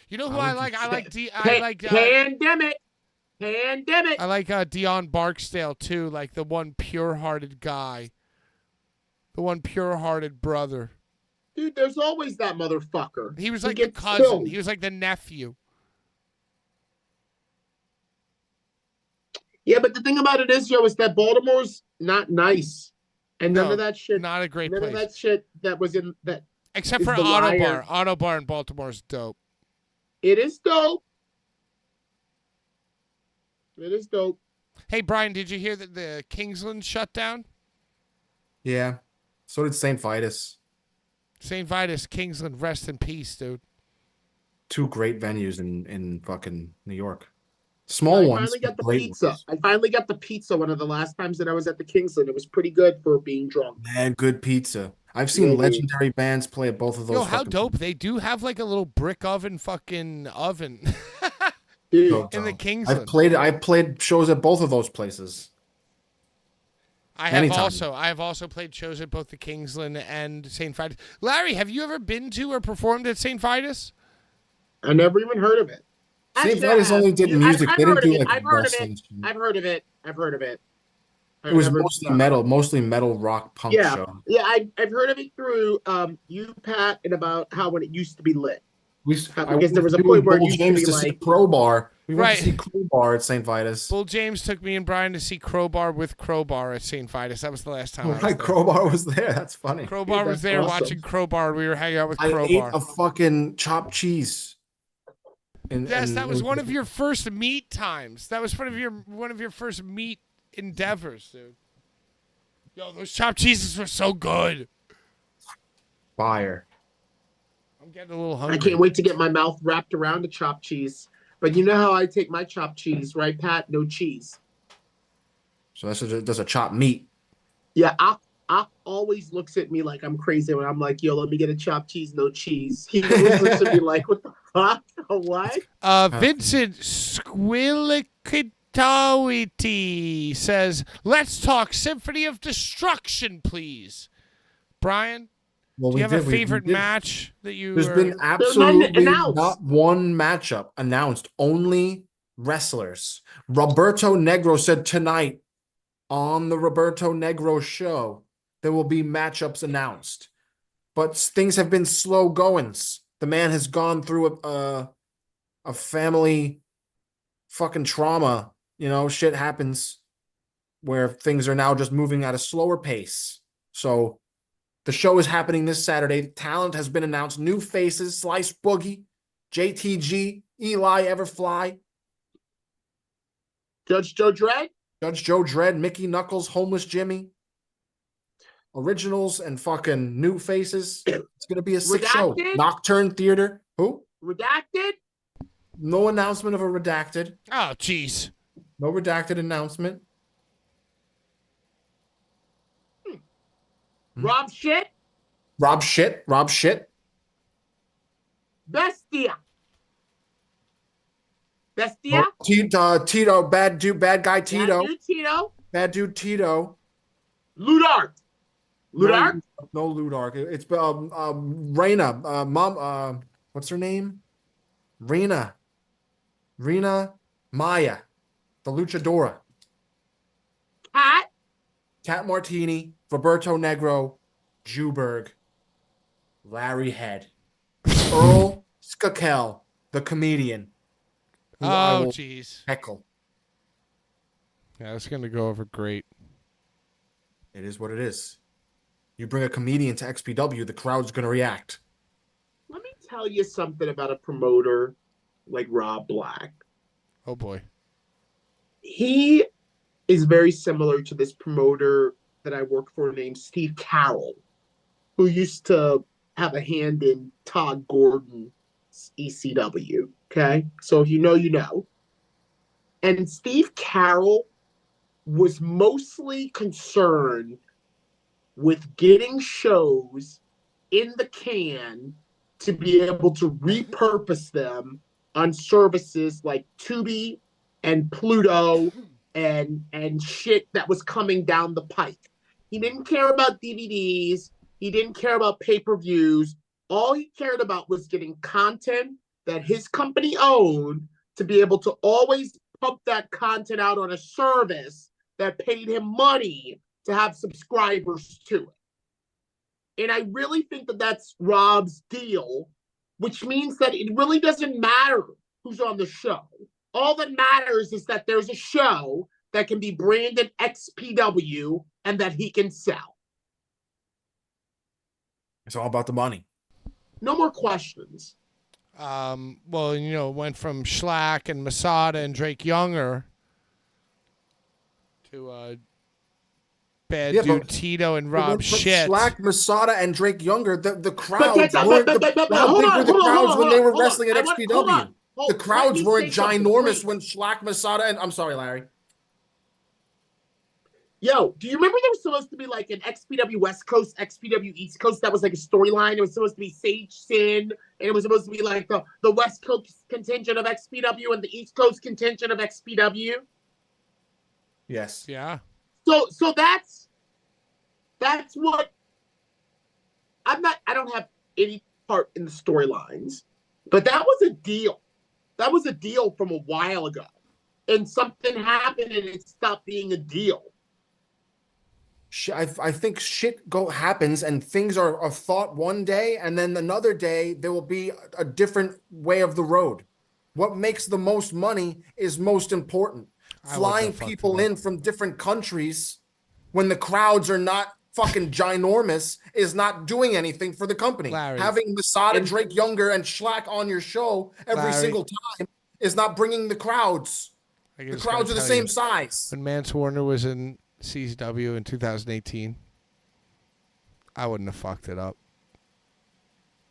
You know who I like? I like Pandemic. I like Dion Barksdale too, like the one pure-hearted guy. The one pure-hearted brother. Dude, there's always that motherfucker. He was He like the gets cousin. killed. He was like the nephew. Yeah, but the thing about it is, Joe, is that Baltimore's not nice. And none No, of that shit. not a great None place. of that shit that was in that. Except is for the Auto Wire. Bar. Auto Bar in Baltimore is dope. It is dope. It is dope. Hey, Brian, did you hear that the Kingsland shut down? Yeah. So did St. Vitus. St. Vitus, Kingsland, rest in peace, dude. Two great venues in fucking New York. Small I ones. finally got the but great pizza. ones. I finally got the pizza one of the last times that I was at the Kingsland. It was pretty good for being drunk. Man, good pizza. I've seen Yeah, dude. legendary bands play at both of those. Yo, how fucking dope. They do have like a little brick oven fucking oven Dude, So in the dope. Kingsland. I've played shows at both of those places. I've anytime. also played shows at both the Kingsland and St. Vitus. Larry, have you ever been to or performed at St. Vitus? I never even heard of it. St. Actually, Vitus I have. only did Yeah, music. I've They didn't heard do of it. like I've heard of wrestling. it. I've heard of it. I've heard of it. It was Never- mostly metal rock punk Yeah, show. yeah. I've heard of it through you, Pat, and about how when it used to be lit. I guess there was a point where it Bull used to James be to see like- Crowbar. We went Right. to see Crowbar at St. Vitus. Bull James took me and Brian to see Crowbar with Crowbar at St. Vitus. That was the last time I was Right, there. Crowbar was there. That's funny. Crowbar Dude, was that's there awesome. watching Crowbar. We were hanging out with I ate Crowbar. a fucking chopped cheese. Yes, And that it was one of your first meet times. That was one of your first meet endeavors, dude. Yo, those chopped cheeses were so good. fire. I'm getting a little hungry. I can't wait to get my mouth wrapped around a chopped cheese. But you know how I take my chopped cheese, right, Pat? No cheese. So that's a chopped meat. Yeah, Op always looks at me like I'm crazy when I'm like, yo, let me get a chopped cheese, no cheese. He always looks at me like, what the fuck? What? Vincent Squillicatawiti says, "Let's talk Symphony of Destruction, please." Brian, Well, do you have a favorite match that you? There's were- been absolutely announced. not one matchup announced. Only wrestlers. Roberto Negro said tonight on the Roberto Negro show there will be matchups announced, but things have been slow goings. The man has gone through a family fucking trauma. You know, shit happens where things are now just moving at a slower pace. So the show is happening this Saturday. Talent has been announced. New faces: Slice Boogie, JTG, Eli Everfly, Judge Joe Dredd? Judge Joe Dredd, Mickey Knuckles, Homeless Jimmy. Originals and fucking new faces. It's gonna be a sick show. Redacted? Nocturne Theater. Who? Redacted? No announcement of a redacted. Oh, jeez. No redacted announcement. Rob Shit? Rob Shit. Bestia? Bestia? Tito, bad guy Tito. Bad dude Tito? Bad dude Tito. Ludart? Ludart? No Ludark. It's Reina. Mom. What's her name? Rena Maya, the Luchadora. Cat Martini, Roberto Negro, Jewberg, Larry Head, Earl Skakel, the comedian. Who I Oh, will jeez. heckle. Yeah, it's gonna go over great. It is what it is. You bring a comedian to XPW, the crowd's gonna react. Let me tell you something about a promoter like Rob Black. Oh boy. He is very similar to this promoter that I work for named Steve Carroll, who used to have a hand in Todd Gordon's ECW. Okay. So if you know, you know. And Steve Carroll was mostly concerned with getting shows in the can to be able to repurpose them on services like Tubi and Pluto and shit that was coming down the pike. He didn't care about DVDs. He didn't care about pay-per-views. All he cared about was getting content that his company owned to be able to always pump that content out on a service that paid him money to have subscribers to it. And I really think that that's Rob's deal, which means that it really doesn't matter who's on the show. All that matters is that there's a show that can be branded XPW and that he can sell. It's all about the money. No more questions. Well, you know, it went from Schlack and Masada and Drake Younger to Bad Dude Tito and Rob Shit. Schlack, Masada, and Drake Younger, the crowds weren't how big were the crowds when they were wrestling at XPW? The crowds weren't ginormous when Schlack, Masada, and I'm sorry, Larry. Yo, do you remember there was supposed to be like an XPW West Coast, XPW East Coast that was like a storyline? It was supposed to be Sage Sin, and it was supposed to be like the West Coast contingent of XPW and the East Coast contingent of XPW. Yes. Yeah. So that's what I don't have any part in the storylines, but that was a deal. That was a deal from a while ago, and something happened and it stopped being a deal. I think shit happens and things are thought one day, and then another day there will be a different way of the road. What makes the most money is most important. Flying people in from different countries when the crowds are not fucking ginormous is not doing anything for the company. Larry. Having Masada, Drake Younger, and Schlack on your show every single time is not bringing the crowds. The crowds are the same size. When Mance Warner was in CCW in 2018, I wouldn't have fucked it up.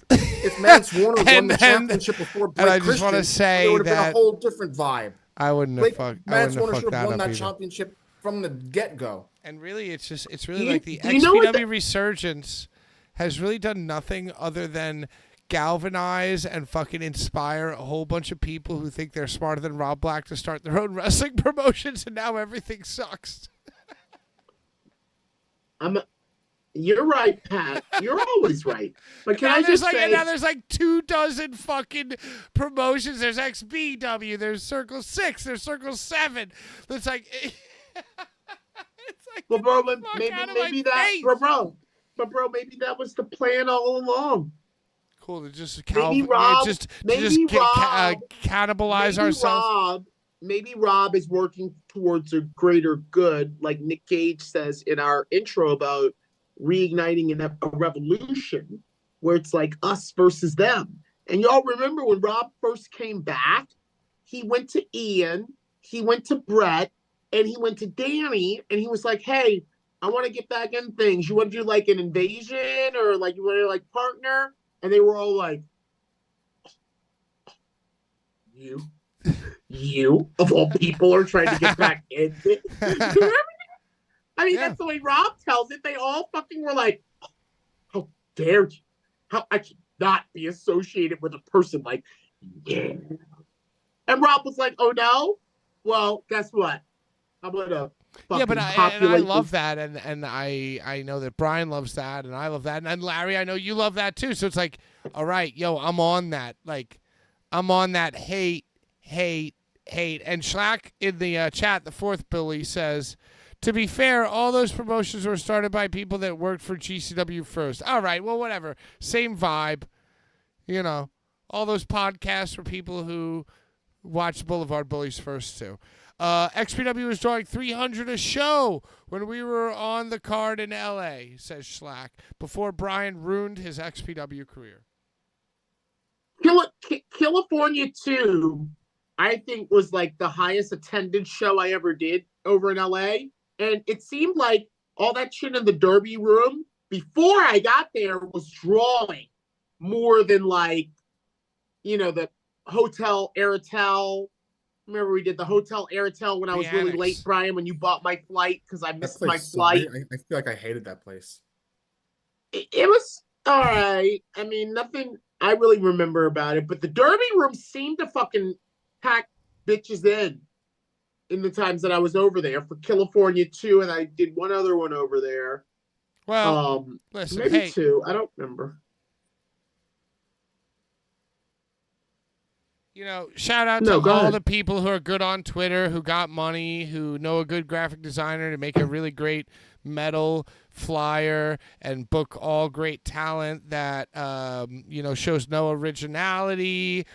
If Mance Warner won the championship before Blake I just want to say it would have that been a whole different vibe. I wouldn't have fucked. Mance Warner should have won that either. championship from the get-go. And really, it's really like the XPW resurgence has really done nothing other than galvanize and fucking inspire a whole bunch of people who think they're smarter than Rob Black to start their own wrestling promotions, and now everything sucks. You're right, Pat. You're always right. But can I just say... Now there's like 24 fucking promotions. There's XBW. There's Circle 6. There's Circle 7. It's like... Well, bro, maybe maybe that was the plan all along. Cool. To just cannibalize ourselves. Maybe Rob is working towards a greater good, like Nick Gage says in our intro about reigniting a revolution where it's like us versus them. And y'all remember when Rob first came back, he went to Ian, he went to Brett, and he went to Danny, and he was like, hey, I want to get back in things. You want to do like an invasion or like you want to like partner? And they were all like, you of all people are trying to get back in it. I mean, that's the way Rob tells it. They all fucking were like, how dare you? How I should not be associated with a person like, yeah. And Rob was like, oh no? Well, guess what? I'm gonna fucking I love that, and I know that Brian loves that, and I love that, and Larry, I know you love that too. So it's like, all right, yo, I'm on that. Like, I'm on that hate. And Schlack in the chat, the fourth Billy says, to be fair, all those promotions were started by people that worked for GCW first. All right, well, whatever. Same vibe. You know, all those podcasts were people who watched Blvd Bullies first, too. XPW was drawing 300 a show when we were on the card in L.A., says Schlack, before Brian ruined his XPW career. California 2, I think, was like the highest attended show I ever did over in L.A., and it seemed like all that shit in the Derby room before I got there was drawing more than like, you know, the Hotel Airtel. Remember we did the Hotel Airtel when I was really late, Brian, when you bought my flight because I missed my flight. I feel like I hated that place. It was all right. I mean, nothing. I really remember about it. But the Derby room seemed to fucking pack bitches in the times that I was over there for California 2, and I did one other one over there. Well, listen, maybe hey, 2. I don't remember. You know, shout out to go all ahead. the people who are good on Twitter, who got money, who know a good graphic designer to make a really great metal flyer and book all great talent that, shows no originality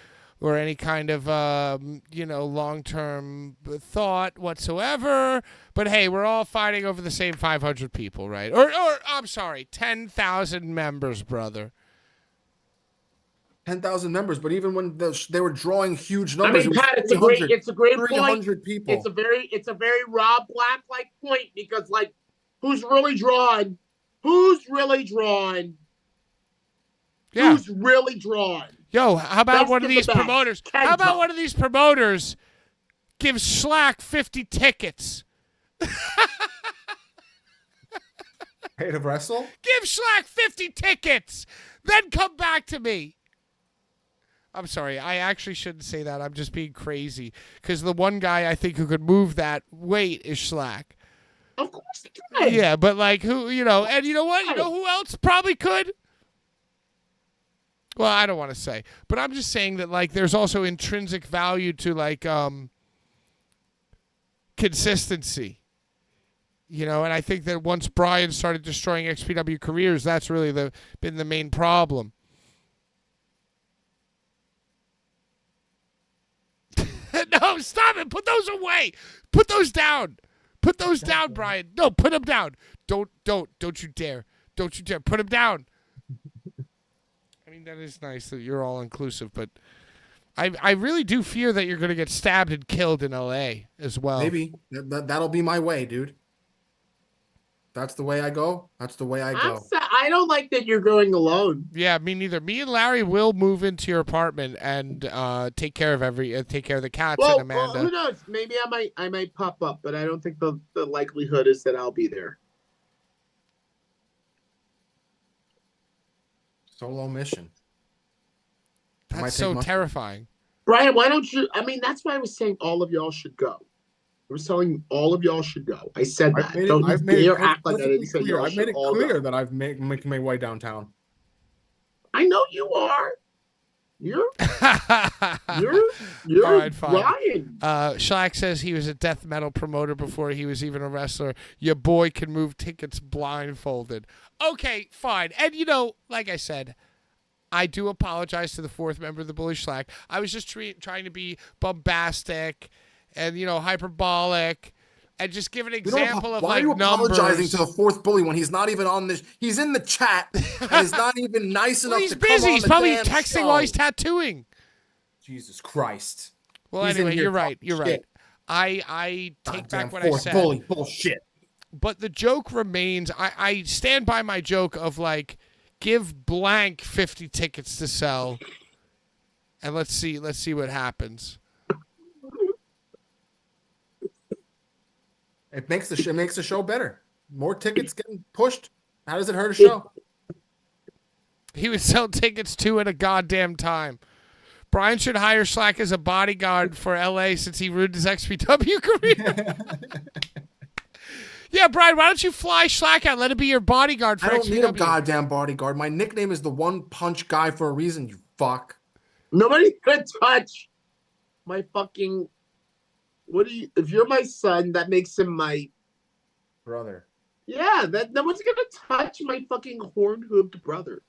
or any kind of, long-term thought whatsoever. But, hey, we're all fighting over the same 500 people, right? Or I'm sorry, 10,000 members, brother. 10,000 members, but even when they were drawing huge numbers, I mean, Pat, it's a great point. 300 people. It's a very Rob Black like point because, like, who's really drawn? Yeah. Who's really drawn? Yo, how about Best one of of the these best. promoters? Kenta. How about one of these promoters gives Slack 50 tickets? Pay to wrestle? Give Slack 50 tickets. Then come back to me. I'm sorry. I actually shouldn't say that. I'm just being crazy. Because the one guy I think who could move that weight is Slack. Of course he can. Yeah, but like who, and you know what? You know who else probably could? Well, I don't want to say. But I'm just saying that like there's also intrinsic value to like consistency. And I think that once Brian started destroying XPW careers, that's really been the main problem. No, stop it. Put those away. Put those down. Put those down, Brian. No, put them down. Don't you dare. Don't you dare. Put them down. I mean, that is nice that you're all inclusive, but I really do fear that you're going to get stabbed and killed in LA as well. Maybe. That'll be my way, dude. That's the way I go. That's the way I go. I don't like that you're going alone. Yeah, me neither. Me and Larry will move into your apartment and take care of the cats and Amanda. Well, who knows? Maybe I might pop up, but I don't think the likelihood is that I'll be there. Solo mission. That's so terrifying. Brian, why don't you? I mean, that's why I was saying all of y'all should go. I was telling you all of y'all should go. I said that. I've made it act like I didn't say y'all I've made it should all clear go. that I've making my way downtown. I know you are. You're All right, fine. Ryan. Shlack says he was a death metal promoter before he was even a wrestler. Your boy can move tickets blindfolded. Okay, fine. And like I said, I do apologize to the fourth member of the Bully Shlack. I was just trying to be bombastic and hyperbolic and just give an example of why are you numbers. apologizing to the fourth bully when he's not even on this? He's in the chat and he's not even nice enough He's to busy. come on He's the probably damn texting show. while he's tattooing. Jesus Christ. Well, He's in anyway, here you're right. talking You're right. shit. I take back what I Fourth said. bully bullshit. But the joke remains. I stand by my joke of like, give blank 50 tickets to sell, and let's see what happens. It makes the show better. More tickets getting pushed. How does it hurt a show? He would sell tickets 2 at a goddamn time. Brian should hire Slack as a bodyguard for LA since he ruined his XPW career. Yeah, Brian, why don't you fly Slack out? Let it be your bodyguard for I don't XPW. need a goddamn bodyguard. My nickname is the one punch guy for a reason, you fuck. Nobody's gonna touch my fucking. What do you? If you're my son, that makes him my brother. Yeah, that no one's gonna touch my fucking horn-hooved brother.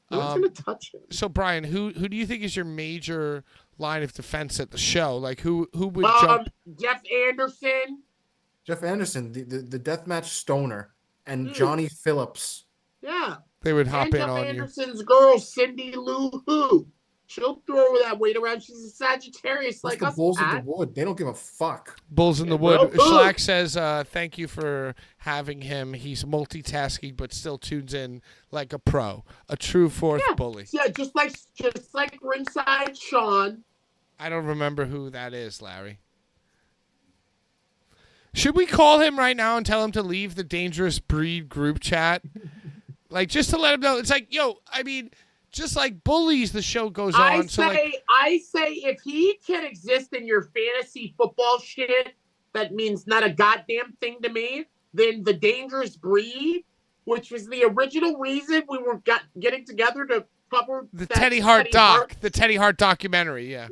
No one's gonna touch him. So, Brian, who do you think is your major line of defense at the show? Like, who would jump? Jeff Anderson. Jeff Anderson, the deathmatch stoner, and Johnny Phillips. Yeah. They would hop in Jeff on Anderson's girl, Cindy Lou Who. She'll throw that weight around. She's a Sagittarius like the us. Bulls of the Wood. They don't give a fuck. Bulls in the Wood. Well, Schlack says, thank you for having him. He's multitasking, but still tunes in like a pro. A true fourth bully. Yeah, just like ringside Sean. I don't remember who that is, Larry. Should we call him right now and tell him to leave the Dangerous Breed group chat? Like, just to let him know. It's like, yo, I mean, Just like Bullies, the show goes I on. I say if he can exist in your fantasy football shit, that means not a goddamn thing to me. Then The Dangerous Breed, which was the original reason we were getting together to cover the Teddy Hart the Teddy Hart documentary. Yeah.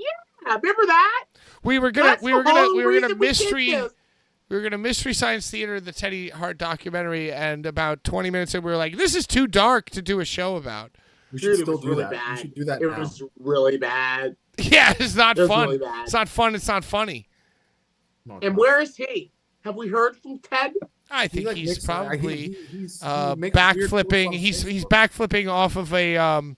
Yeah, remember that? We were gonna mystery science theater the Teddy Hart documentary, and about 20 minutes in, we were like, this is too dark to do a show about. We should still do really that. Bad. We should do that It now. was really bad. Yeah, it's not fun. Really bad. It's not fun. It's not funny. No, And where is he? Have we heard from Ted? I think he's probably he's backflipping. He's backflipping off of a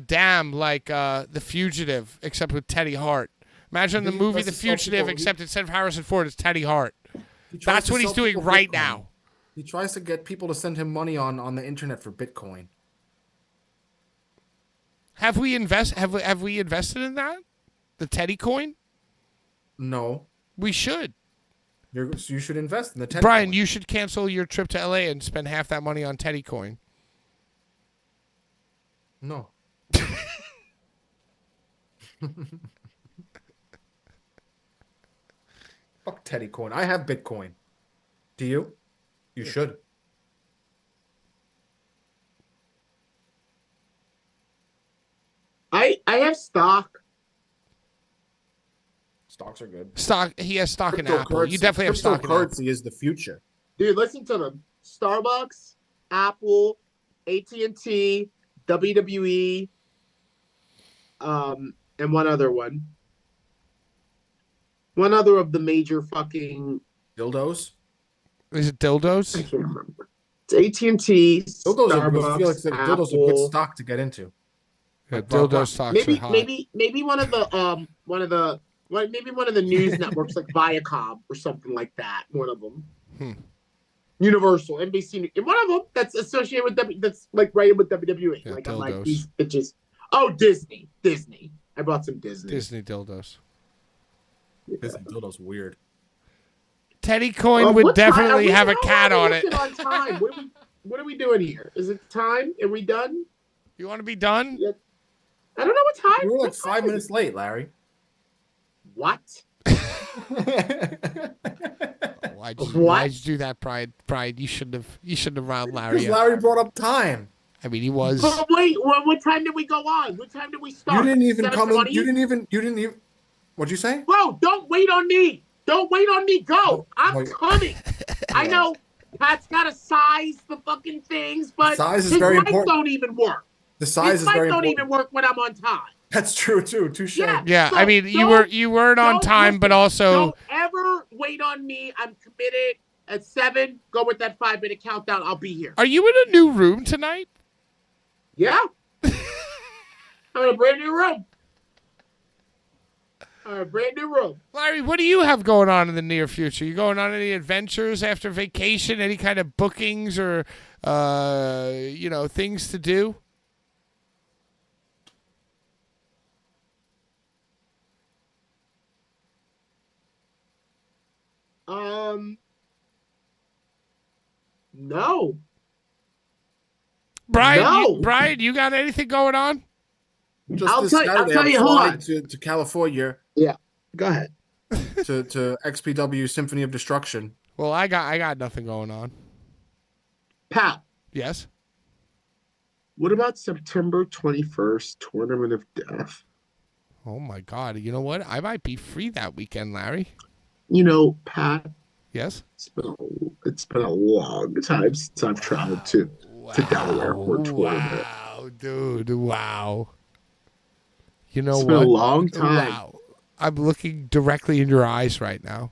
dam like The Fugitive, except with Teddy Hart. Imagine the movie The Fugitive, except instead of Harrison Ford, it's Teddy Hart. That's what he's doing right now. He tries to get people to send him money on the internet for Bitcoin. Have we invested in that? The Teddy coin? No. We should. You should invest in the Teddy Brian, coin. you should cancel your trip to LA and spend half that money on Teddy coin. No. Fuck Teddy coin. I have Bitcoin. Do you? You should. I have stock. Stocks are good. He has stock in Apple. You definitely have stock in Apple. Cryptocurrency is the future. Dude, listen to them. Starbucks, Apple, AT&T, WWE, and one other one. One other of the major fucking dildos. Is it dildos? I can't remember. It's AT&T. Dildos Starbucks, I feel like dildos are good stock to get into. Yeah, dildo stocks maybe, are hot. Maybe one of the maybe one of the news networks like Viacom or something like that. One of them. Universal, NBC, and one of them that's associated with that's like right with WWE. Yeah, like dildos. I'm like these bitches. Oh, Disney. I bought some Disney. Disney dildos. Yeah. Disney dildos weird. Teddy coin would definitely have a cat on it. On time? What are we doing here? Is it time? Are we done? You want to be done? Yeah. I don't know what time. You were like 5 minutes late, Larry. What? Why'd you do that, Brian? Brian, you shouldn't have round Larry. Because Larry brought up time. I mean, he was. But wait, what time did we go on? What time did we start? You didn't even 7:20? You didn't even. What'd you say? Bro, don't wait on me. Don't wait on me. Go. I'm Wait. coming. I know Pat's got to size the fucking things, but Size is his very mic important. don't even work. The size His is mic very don't important. even work when I'm on time. That's true too. Touche. Yeah, so I mean, you weren't on don't time, listen. but also Don't ever wait on me. I'm committed. At 7, go with that 5-minute countdown. I'll be here. Are you in a new room tonight? Yeah. I'm in a brand new room. Larry, what do you have going on in the near future? You going on any adventures after vacation? Any kind of bookings or things to do? No. Brian, No. Brian, you got anything going on? Just I'll this tell Saturday, you, I'm hold flying on. to California Yeah. Go ahead. to XPW Symphony of Destruction. Well, I got nothing going on. Pat, Yes. what about September 21st, Tournament of Death? Oh my God! You know what? I might be free that weekend, Larry. You know, Pat, Yes. it's been a long time since I've traveled to Delaware for a tournament. Wow, dude! Wow. You know It's what? been a long time. Wow. I'm looking directly in your eyes right now.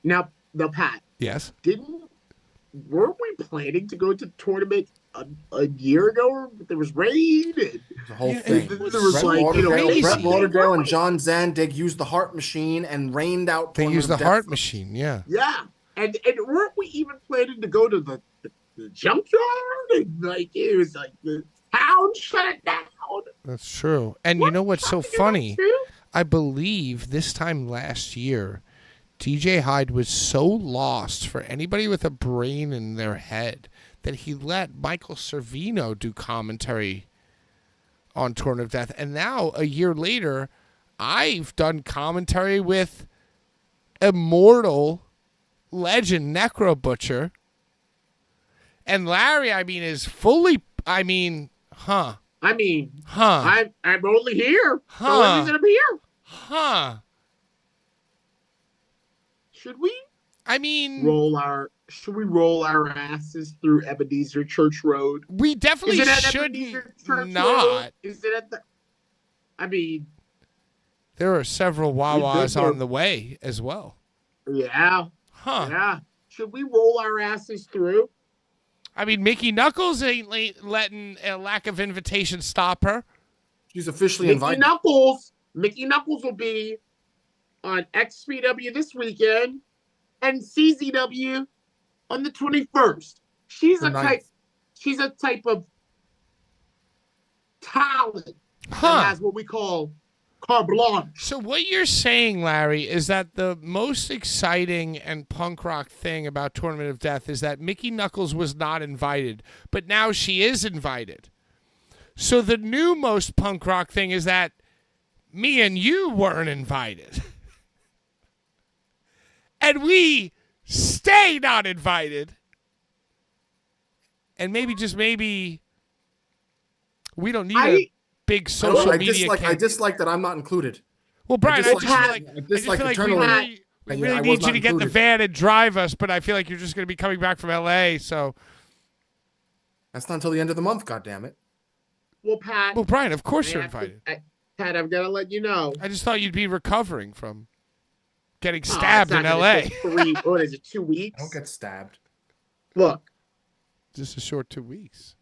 Now, Pat, Yes. weren't we planning to go to the tournament a year ago? There was rain. And The whole Yeah, thing. there was like, crazy. Brett Lauderdale and John Zandig used the Heart Machine and rained out. They Tournament use the of Death. heart machine. Yeah. Yeah, and weren't we even planning to go to the junkyard? And like it was like the town shut it down. That's true. And you know what's so funny? Too? I believe this time last year, DJ Hyde was so lost for anybody with a brain in their head that he let Michael Servino do commentary on Tournament of Death. And now, a year later, I've done commentary with immortal legend Necro Butcher. And Larry, is fully, I'm Huh. I'm only here. Huh. The only reason I'm here. Huh. Should we should we roll our asses through Ebenezer Church Road? We definitely Is it at shouldn't Ebenezer Church not. Road? Is it at the There are several Wawas on the way as well. Yeah. Huh. Yeah. Should we roll our asses through? Mickey Knuckles ain't letting a lack of invitation stop her. She's officially invited. Mickey Knuckles will be on XPW this weekend and CZW on the 21st. She's a type of talent that has what we call carte blanche. So what you're saying, Larry, is that the most exciting and punk rock thing about Tournament of Death is that Mickey Knuckles was not invited, but now she is invited. So the new most punk rock thing is that me and you weren't invited. And we stay not invited. And maybe, just maybe, we don't need a big social media I dislike that I'm not included. Well, Brian, I just feel like we really need you to get in the van and drive us, but I feel like you're just going to be coming back from L.A., so. That's not until the end of the month, goddammit. Well, Pat. Well, Brian, of course you're invited. Pat, I'm going to let you know. I just thought you'd be recovering from getting stabbed in L.A. What is it, 2 weeks? I don't get stabbed. Look. Just a short 2 weeks.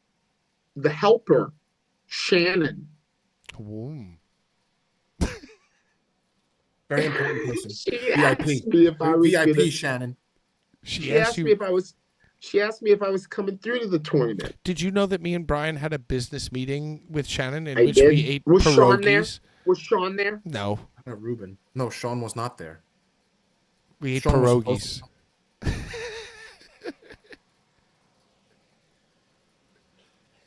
The helper, Shannon. Whoa. Very important person. VIP Shannon. She asked me if I was coming through to the tournament. Did you know that me and Brian had a business meeting with Shannon in which we ate pierogies? Was Sean there? No. Not Ruben. No, Sean was not there. We ate pierogies.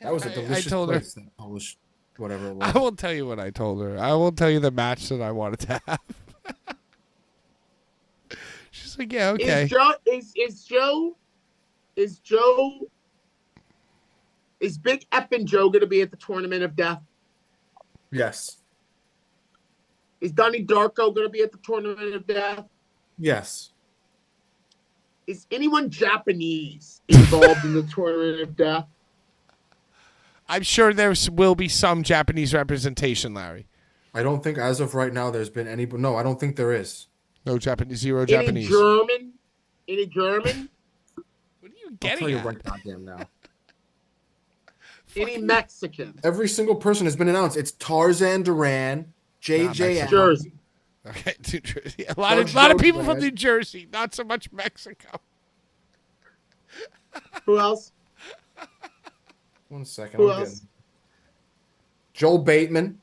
That was a delicious place, that Polish, whatever it was. I will tell you what I told her. I will tell you the match that I wanted to have. She's like, yeah, okay. Is Big Eppin' Joe going to be at the Tournament of Death? Yes. Is Donnie Darko going to be at the Tournament of Death? Yes. Is anyone Japanese involved in the Tournament of Death? I'm sure there will be some Japanese representation, Larry. I don't think as of right now there's been any. No, I don't think there is. No Japanese, zero Japanese. Any German? What are you getting I'll tell you at? right goddamn now. Any Mexican? Every single person has been announced. It's Tarzan Duran, JJ Allen. Jersey. Okay, New Jersey. A lot of people from New Jersey, not so much Mexico. Who else? 1 second. Who else? Joel Bateman.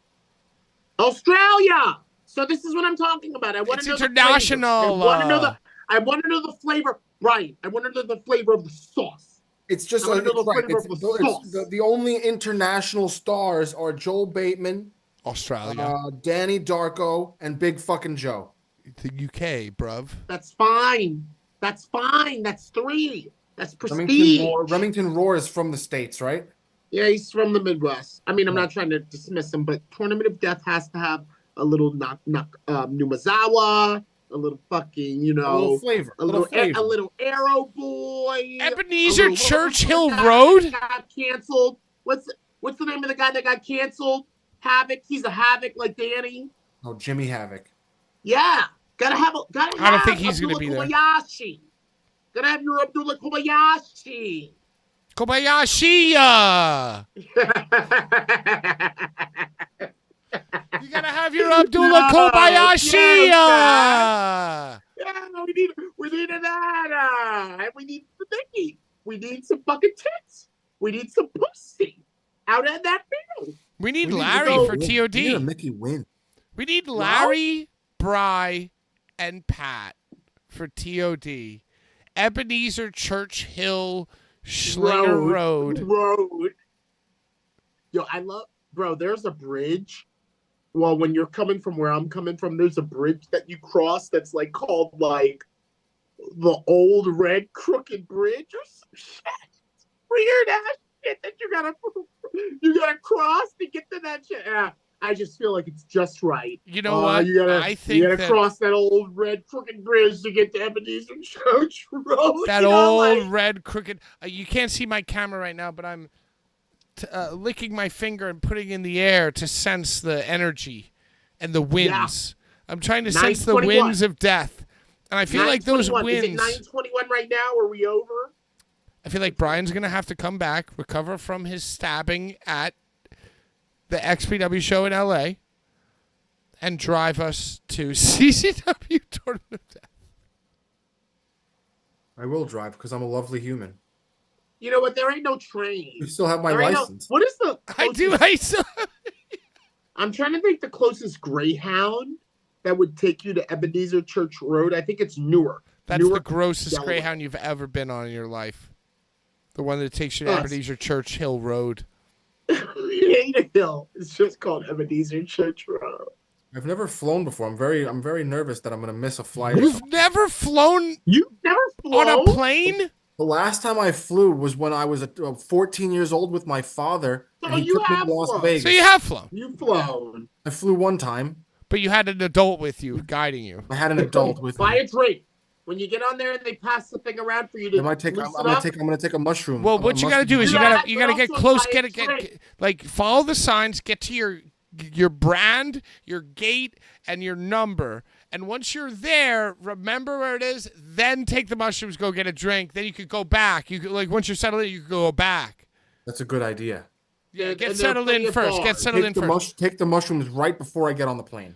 Australia. So this is what I'm talking about. I want It's to know international. I want to know the flavor. Right. I want to know the flavor of the sauce. It's just the only international stars are Joel Bateman, Australia, Danny Darko, and Big fucking Joe. The UK, bruv. That's fine. That's 3. That's prestige. Remington Roar is from the States, right? Yeah, he's from the Midwest. I mean, I'm not trying to dismiss him, but Tournament of Death has to have a little Numazawa, a little fucking, a little flavor, a little Arrow Boy, Ebenezer Churchill Road got canceled. What's the name of the guy that got canceled? Havoc. He's a Havoc like Danny. Oh, Jimmy Havoc. Yeah, gotta have. I don't think he's gonna be there. Kobayashi. Gotta have your Abdullah Kobayashi. Kobayashi! You gotta have your Abdullah Kobayashi! Yeah, we need that. And we need the Mickey. We need some fucking tits. We need some pussy out of that field. We need Larry for TOD. We need a Mickey win. We need Larry, Bry, and Pat for TOD. Ebenezer Churchill Schlinger Road. Yo, I love bro, there's a bridge. Well, when you're coming from where I'm coming from, there's a bridge that you cross that's like called like the old red crooked bridge or some shit. Weird ass shit that you gotta cross to get to that shit. Yeah, I just feel like it's just right. You know what? You gotta that cross that old red crooked bridge to get to Ebenezer Church Road. that old red crooked. You can't see my camera right now, but I'm licking my finger and putting in the air to sense the energy and the winds. Yeah. I'm trying to sense the winds of death, and I feel like those winds. Is it 9:21 right now? Are we over? I feel like Brian's gonna have to come back, recover from his stabbing at the XPW show in LA, and drive us to CCW Tournament of Death. I will drive because I'm a lovely human. You know what? There ain't no train. You still have my license. What is the closest? I do. I still. I'm trying to think the closest Greyhound that would take you to Ebenezer Church Road. I think it's Newark. That's Newark, the grossest Delaware. Greyhound you've ever been on in your life. The one that takes you to Ebenezer Church Hill Road. It ain't a hill. It's just called Ebenezer Church Road. I've never flown before. I'm very nervous that I'm gonna miss a flight. You've never flown? You've never flown on a plane? The last time I flew was when I was 14 years old with my father. So and he you took me have to Las flown. Vegas. So you have flown. You've flown. I flew one time. But you had an adult with you, guiding you. I had an adult with Buy me. a drink. When you get on there and they pass the thing around for you to I'm gonna take a mushroom. Well, what you gotta do is you gotta get close, get like follow the signs, get to your brand, your gate, and your number. And once you're there, remember where it is. Then take the mushrooms, go get a drink. Then you could go back. You could once you're settled in, you could go back. That's a good idea. Yeah, get settled in first. Get settled in first. Take the mushrooms right before I get on the plane.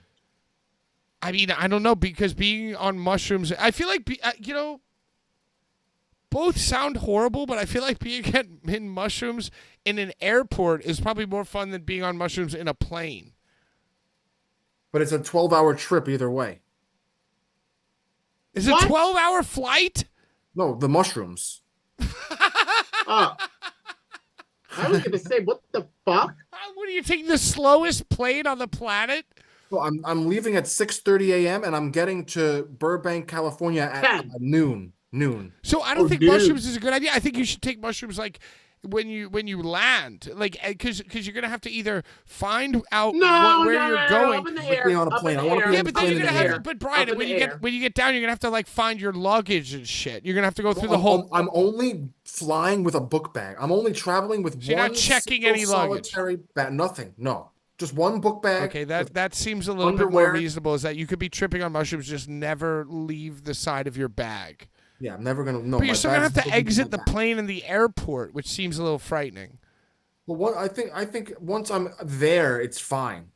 I mean, I don't know, because being on mushrooms, I feel like, both sound horrible, but I feel like being in mushrooms in an airport is probably more fun than being on mushrooms in a plane. But it's a 12-hour trip either way. Is it a 12-hour flight? No, the mushrooms. I was going to say, what the fuck? What are you taking, the slowest plane on the planet? Well, I'm leaving at 6:30 a.m. and I'm getting to Burbank, California at noon. So I don't think mushrooms is a good idea. I think you should take mushrooms like when you land, like because you're gonna have to either find out where you're going. Up in the air. On a plane. I want to be on the plane in the air. But Brian, when you get down, you're gonna have to like find your luggage and shit. You're gonna have to go through the whole. I'm only flying with a book bag. I'm only traveling with you're one not checking any luggage. Solitary bag. Nothing. No. Just one book bag. Okay, that seems a little bit more reasonable. Is that you could be tripping on mushrooms, just never leave the side of your bag. Yeah, I'm never gonna. No, but you're still gonna have to exit the plane in the airport, which seems a little frightening. Well, I think once I'm there, it's fine.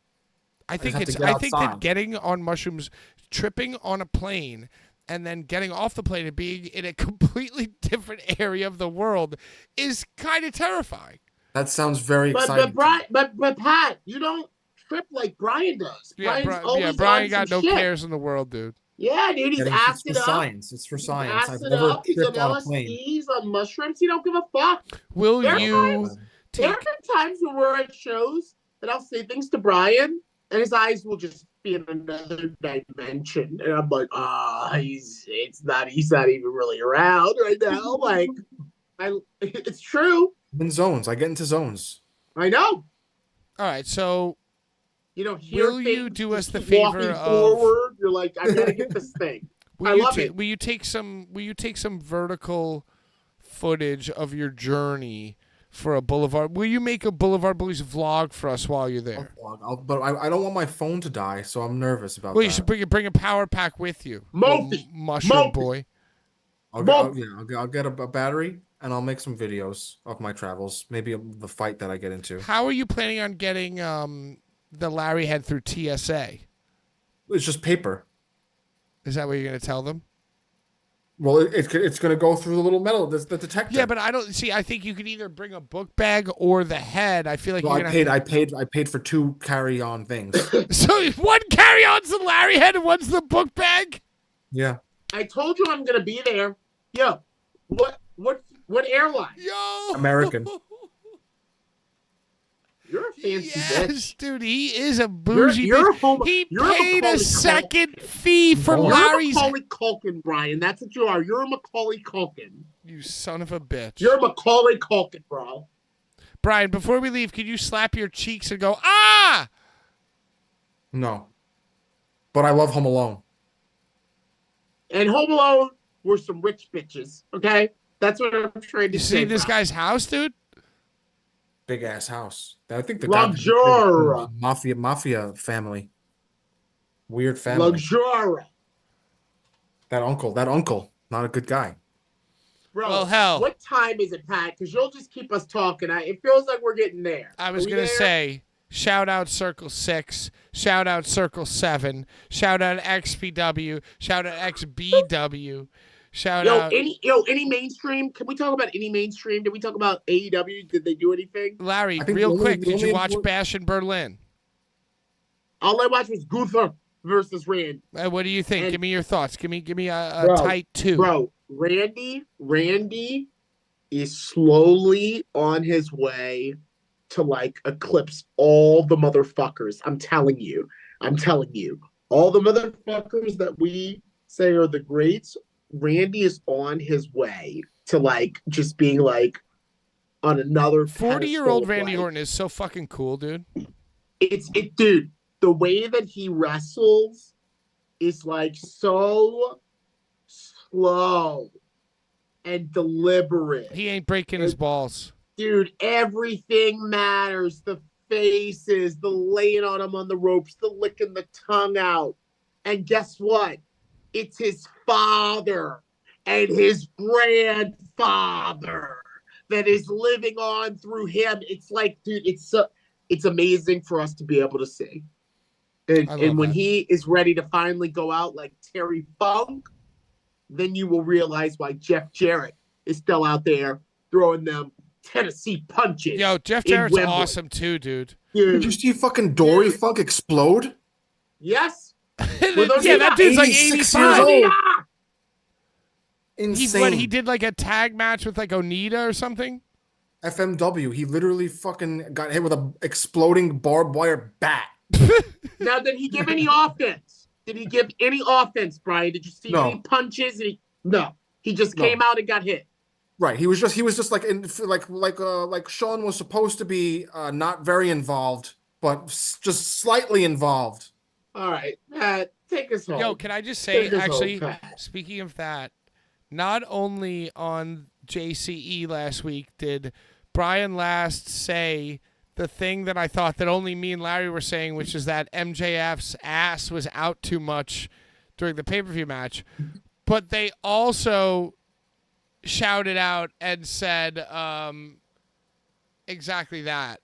I think that getting on mushrooms, tripping on a plane, and then getting off the plane and being in a completely different area of the world is kind of terrifying. That sounds very exciting. But Pat, you don't trip like Brian does. Brian got no cares in the world, dude. Yeah, dude, he's assed it up. It's for science. I've never tripped on a plane. He's on mushrooms. He don't give a fuck. There have been times when we're at shows that I'll say things to Brian, and his eyes will just be in another dimension, and I'm like, he's not even really around right now. Like, it's true. I'm in zones. I get into zones. I know. All right, so will you do us the favor of forward? You're like, I gotta get this thing. I love it. Will you take some vertical footage of your journey for a Boulevard? Will you make a Boulevard Bullies vlog for us while you're there? But I don't want my phone to die, so I'm nervous about that. Well, you should bring a power pack with you. Mushroom boy. I'll get a battery. And I'll make some videos of my travels, maybe the fight that I get into. How are you planning on getting the Larry head through TSA? It's just paper. Is that what you're going to tell them? Well, it's going to go through the little metal, the detector. Yeah, but I don't see. I think you could either bring a book bag or the head. I feel like I paid for 2 carry-on things. So one carry-on's the Larry head and one's the book bag. Yeah. I told you I'm going to be there. Yo, what airline? Yo, American. You're a fancy Yes, bitch. dude, he is a bougie You're bitch. He you're a paid a Macaulay second Culkin. fee for You're a You're a Larry's. Macaulay Culkin, Brian. That's what you are. You're a Macaulay Culkin. You son of a bitch. You're a Macaulay Culkin, bro. Brian, before we leave, could you slap your cheeks and go, ah? No. But I love Home Alone. And Home Alone were some rich bitches, okay? That's what I'm trying to You say. see this bro. guy's house, dude? Big ass house. I think the Luxura. guy mafia family. Weird family. Luxura. That uncle, not a good guy. Bro, Well, hell. what time is it, Pat? Because you'll just keep us talking. It feels like we're getting there. I was Are we going to there? say, shout out Circle 6, shout out Circle 7, shout out XPW, shout out XBW, shout out. Any mainstream? Can we talk about any mainstream? Did we talk about AEW? Did they do anything? Larry, I think real the only- quick, the did you only watch important- Bash in Berlin? All I watched was Gunther versus Rand. What do you think? And- Give me your thoughts. Give me a Bro, tight 2. Bro, Randy is slowly on his way to like eclipse all the motherfuckers. I'm telling you. All the motherfuckers that we say are the greats, Randy is on his way to like just being like on another 40-year-old pedestal, Randy like, Orton is so fucking cool, dude. dude, the way that he wrestles is like so slow and deliberate. He ain't breaking his balls. Dude, everything matters. The faces, the laying on him on the ropes, the licking the tongue out. And guess what? It's his father and his grandfather that is living on through him. It's like, dude, it's amazing for us to be able to see. I love And when that. he is ready to finally go out like Terry Funk, then you will realize why Jeff Jarrett is still out there throwing them Tennessee punches. Yo, Jeff in Jarrett's Wembley. awesome too, dude. Did you see fucking Dory Funk explode? Yes. Yeah, that dude's like 86 85. years old. He, Insane. he did like a tag match with like Onita or something? FMW. He literally fucking got hit with a exploding barbed wire bat. Now, did he give any offense? Did he give any offense, Brian? Did you see No. any punches? No. He just No. came out and got hit. Right. He was just like like Sean was supposed to be not very involved, but just slightly involved. All right. Take us home. Yo, can I just say, Take us home, actually, Pat. speaking of that, not only on JCE last week did Brian Last say the thing that I thought that only me and Larry were saying, which is that MJF's ass was out too much during the pay-per-view match, but they also shouted out and said exactly that,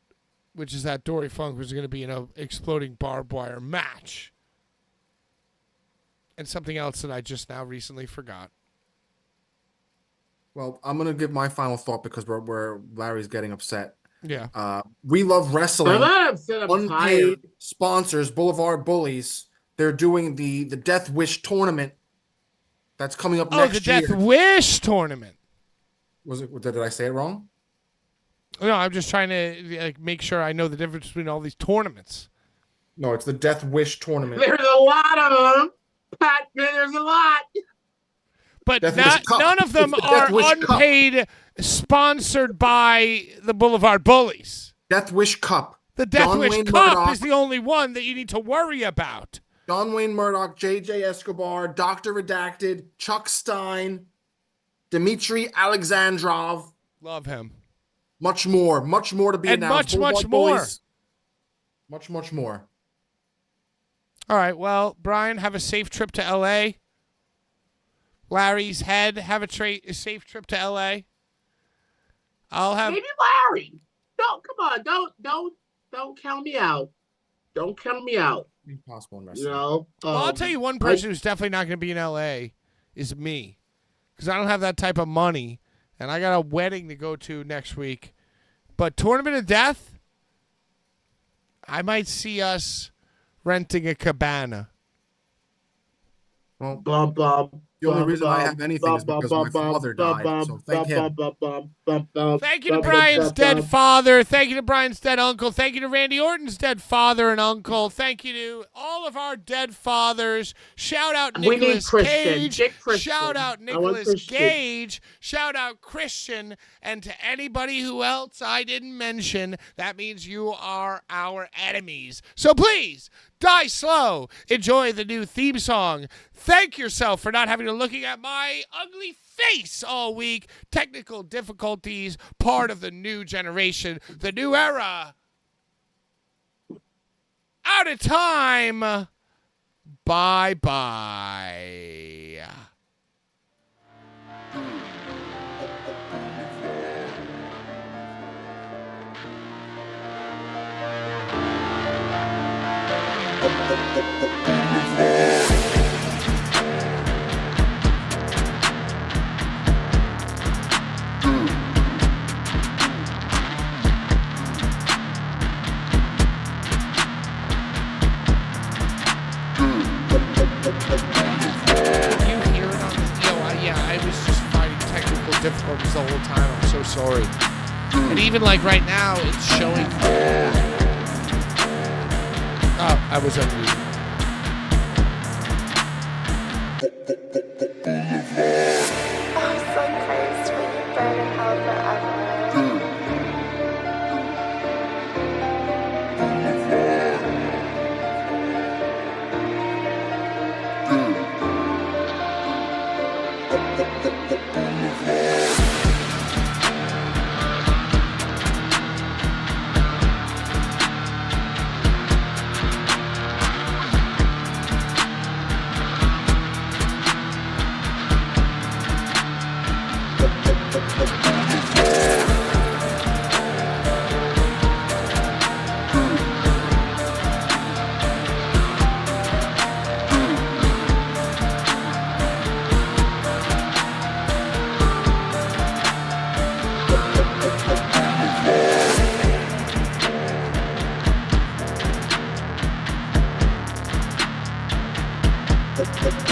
which is that Dory Funk was going to be in an exploding barbed wire match. And something else that I just now recently forgot. Well, I'm gonna give my final thought because we're Larry's getting upset. Yeah. We love wrestling. I'm not upset. I'm Unpaid tired. sponsors, Blvd Bullies. They're doing the Death Wish tournament. That's coming up Oh, next the Death year. Wish tournament. Was it? Did I say it wrong? No, I'm just trying to like make sure I know the difference between all these tournaments. No, it's the Death Wish tournament. There's a lot of them. Pat, there's a lot. But Death Wish Cup. none of them It's the are Death Wish Cup. unpaid, sponsored by the Blvd Bullies. Death Wish Cup. The Death John Wish Wayne Cup Murdoch. is the only one that you need to worry about. John Wayne Murdoch, J.J. Escobar, Dr. Redacted, Chuck Stein, Dmitry Alexandrov, Love him. much more to be And announced. much Blvd more. Bullies. Much more. All right, well, Brian, have a safe trip to L.A. Larry's head, have a safe trip to L.A. I'll have... Maybe Larry. No, come on. Don't count me out. Don't count me out. Impossible in You wrestling. know. Well, I'll tell you one person who's definitely not going to be in L.A. is me. Because I don't have that type of money, and I got a wedding to go to next week. But Tournament of Death, I might see us renting a cabana. Well, Bum bum. The only reason I have anything is because my father died. So thank him. Thank you to Brian's dead father. Thank you to Brian's dead uncle. Thank you to Randy Orton's dead father and uncle. Thank you to all of our dead fathers. Shout out We need Nicolas Christian. Cage. Dick Christian. Shout out I want Nicolas Christian. Cage. Shout out Christian. And to anybody who else I didn't mention, that means you are our enemies. So please, die slow. Enjoy the new theme song. Thank yourself for not having to looking at my ugly face all week. Technical difficulties, part of the new generation, the new era. Out of time. Bye-bye. I was just fighting technical difficulties the whole time. I'm so sorry. And even like right now, it's showing. Oh, I was unmuted. Oh, son Christ, may you burn in hell forever. Thank you.